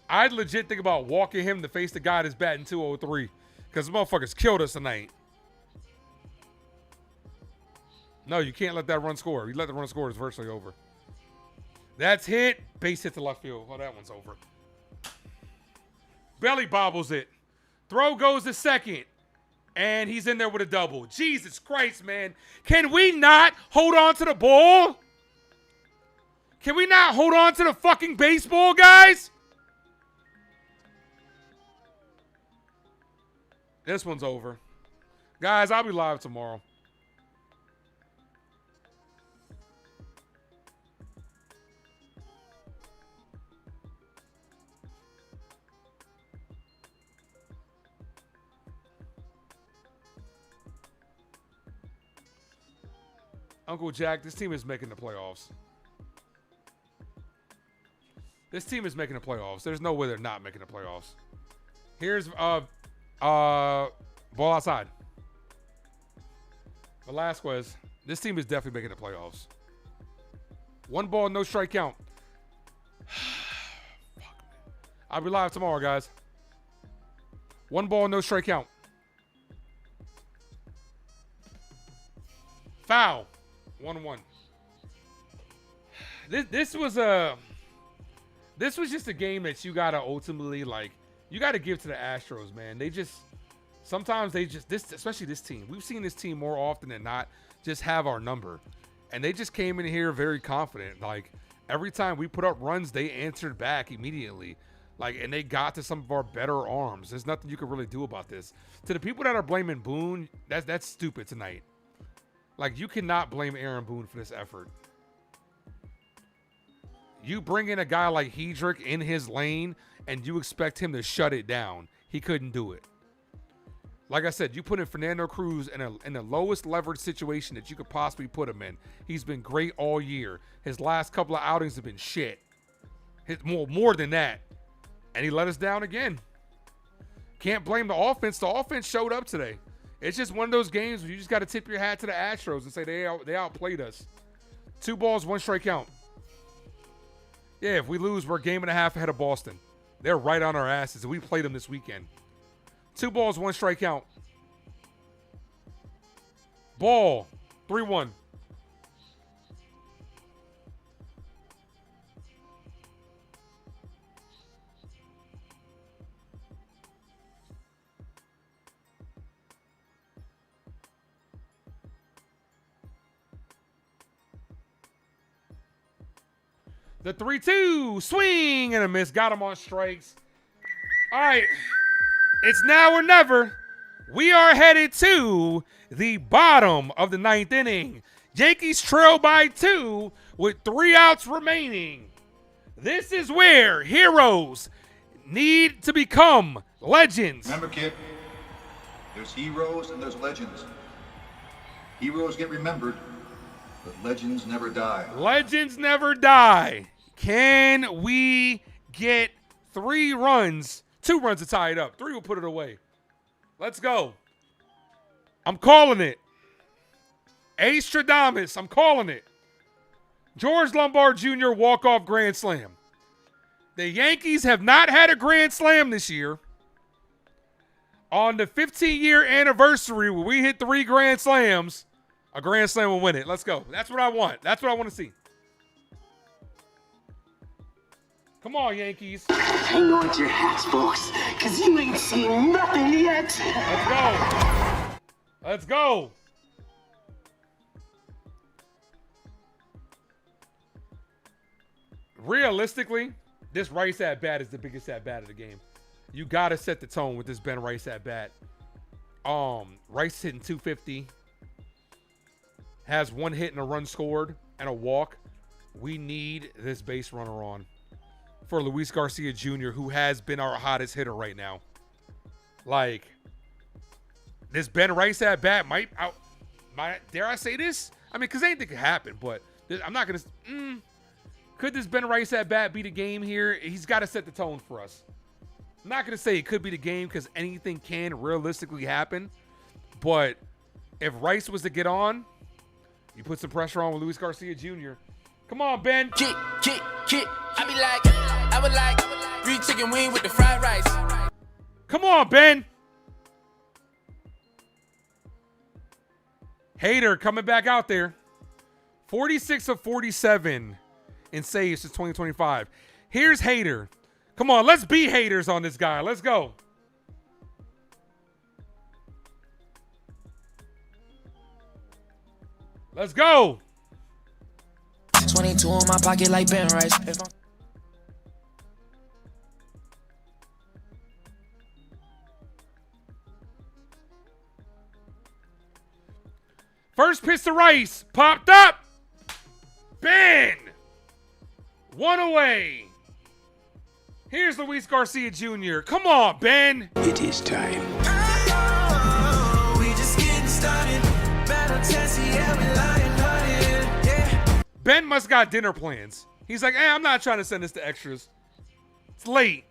I'd legit think about walking him to face the guy that's batting 203. Because the motherfuckers killed us tonight. No, you can't let that run score. You let the run score, it's virtually over. That's hit. Base hit to left field. Oh, that one's over. Belly bobbles it. Throw goes to second. And he's in there with a double. Jesus Christ, man. Can we not hold on to the ball? Can we not hold on to the fucking baseball, guys? This one's over. Guys, I'll be live tomorrow. Uncle Jack, this team is making the playoffs. This team is making the playoffs. There's no way they're not making the playoffs. Here's ball outside. Velasquez. This team is definitely making the playoffs. 1 ball, no strike count. Fuck. I'll be live tomorrow, guys. 1 ball, no strike count. Foul. 1-1. This was just a game that you gotta ultimately you gotta give to the Astros, man. Sometimes especially this team. We've seen this team more often than not just have our number. And they just came in here very confident. Every time we put up runs, they answered back immediately. Like, and they got to some of our better arms. There's nothing you can really do about this. To the people that are blaming Boone, that's stupid tonight. Like, you cannot blame Aaron Boone for this effort. You bring in a guy like Hedrick in his lane, and you expect him to shut it down. He couldn't do it. Like I said, you put in Fernando Cruz in the lowest leverage situation that you could possibly put him in. He's been great all year. His last couple of outings have been shit. More than that. And he let us down again. Can't blame the offense. The offense showed up today. It's just one of those games where you just got to tip your hat to the Astros and say they outplayed us. 2 balls, 1 strike count. Yeah, if we lose, we're a game and a half ahead of Boston. They're right on our asses, and we played them this weekend. 2 balls, 1 strike count. Ball, 3-1. The 3-2, swing and a miss. Got him on strikes. All right, it's now or never. We are headed to the bottom of the 9th inning. Yankees trail by 2 with 3 outs remaining. This is where heroes need to become legends. Remember, kid, there's heroes and there's legends. Heroes get remembered, but legends never die. Legends never die. Can we get 3 runs? 2 runs to tie it up. 3 will put it away. Let's go. I'm calling it. Astradamus, I'm calling it. George Lombard Jr. walk-off grand slam. The Yankees have not had a grand slam this year. On the 15-year anniversary where we hit 3 grand slams, a grand slam will win it. Let's go. That's what I want. That's what I want to see. Come on, Yankees. Hang on to your hats, folks, because you ain't seen nothing yet. Let's go. Let's go. Realistically, this Rice at-bat is the biggest at-bat of the game. You got to set the tone with this Ben Rice at-bat. Rice hitting 250. Has 1 hit and a run scored and a walk. We need this base runner on for Luis Garcia Jr., who has been our hottest hitter right now. Like, this Ben Rice at-bat might dare I say this? I mean, because anything could happen, but I'm not going to... Could this Ben Rice at-bat be the game here? He's got to set the tone for us. I'm not going to say it could be the game because anything can realistically happen. But if Rice was to get on, you put some pressure on with Luis Garcia Jr. Come on, Ben. Kick. I be like, I would like 3 chicken wing with the fried rice. Come on, Ben. Hader coming back out there. 46 of 47 in saves since 2025. Here's Hader. Come on, let's be haters on this guy. Let's go. Let's go. 22 in my pocket like Ben Rice. First pitch to Rice. Popped up. Ben. 1 away. Here's Luis Garcia Jr. Come on, Ben. It is time. Oh, we just getting started. Battle tested, yeah, we lying hearted. Yeah. Ben must got dinner plans. He's like, hey, I'm not trying to send this to extras. It's late.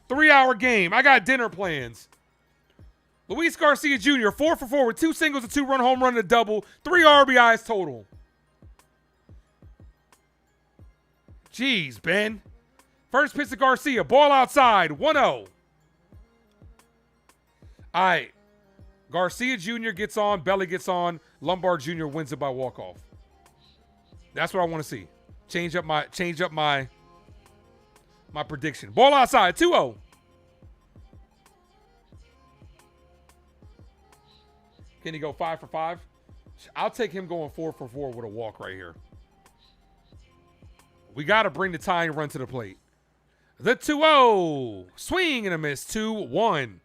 3-hour game. I got dinner plans. Luis Garcia Jr., 4 for 4 with 2 singles, a 2-run home run, and a double. 3 RBIs total. Jeez, Ben. First pitch to Garcia. Ball outside. 1-0. All right. Garcia Jr. gets on. Belly gets on. Lombard Jr. wins it by walk-off. That's what I want to see. Change up my prediction. Ball outside. 2-0. Can he go 5 for 5? I'll take him going 4 for 4 with a walk right here. We got to bring the tying run to the plate. The 2-0. Swing and a miss. 2-1.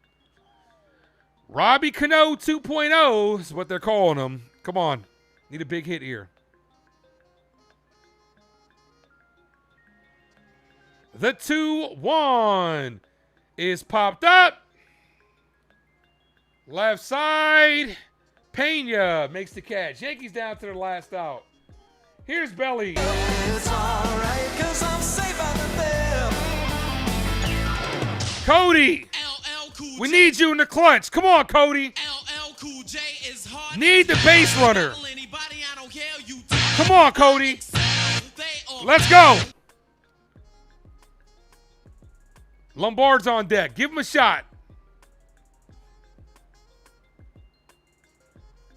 Robbie Cano 2.0 is what they're calling him. Come on. Need a big hit here. The 2-1 is popped up. Left side. Pena makes the catch. Yankees down to their last out. Here's Belly. It's all right, 'cause I'm safe out there. Cody. We need you in the clutch. Come on, Cody. Need the base runner. Come on, Cody. Let's go. Lombard's on deck. Give him a shot.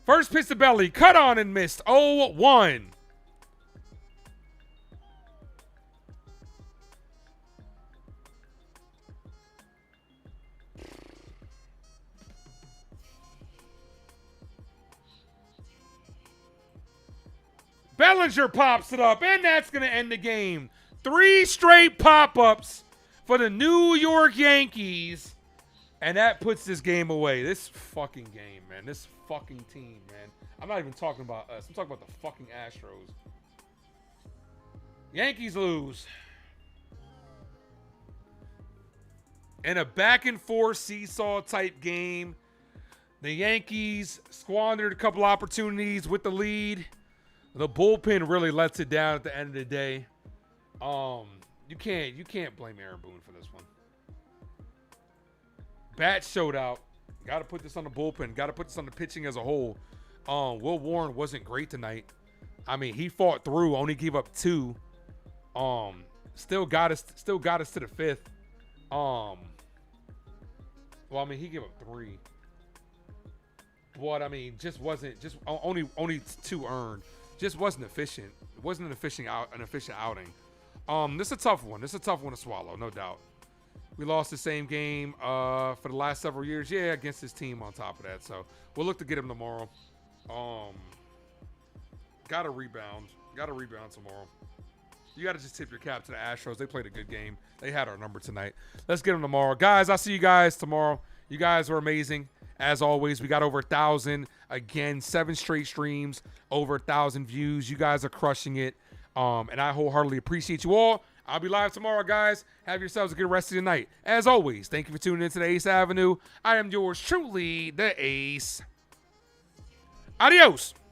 First pitch to Belly. Cut on and missed. 0-1. Bellinger pops it up, and that's going to end the game. 3 straight pop-ups for the New York Yankees, and that puts this game away. This fucking game, man. This fucking team, man. I'm not even talking about us. I'm talking about the fucking Astros. Yankees lose. In a back-and-forth seesaw-type game, the Yankees squandered a couple opportunities with the lead. The bullpen really lets it down at the end of the day. You can't blame Aaron Boone for this one. Bat showed out. Got to put this on the bullpen. Got to put this on the pitching as a whole. Will Warren wasn't great tonight. I mean, he fought through. Only gave up 2. Still got us to the 5th. Well, I mean, he gave up 3. But I mean, only 2 earned. Just wasn't efficient. It wasn't an efficient outing. This is a tough one. This is a tough one to swallow, no doubt. We lost the same game for the last several years. Yeah, against this team on top of that. So we'll look to get him tomorrow. Got to rebound. Got to rebound tomorrow. You got to just tip your cap to the Astros. They played a good game. They had our number tonight. Let's get them tomorrow. Guys, I'll see you guys tomorrow. You guys were amazing. As always, we got over 1,000. Again, 7 straight streams, over 1,000 views. You guys are crushing it. And I wholeheartedly appreciate you all. I'll be live tomorrow, guys. Have yourselves a good rest of the night. As always, thank you for tuning in to the Ace Avenue. I am yours truly, the Ace. Adios.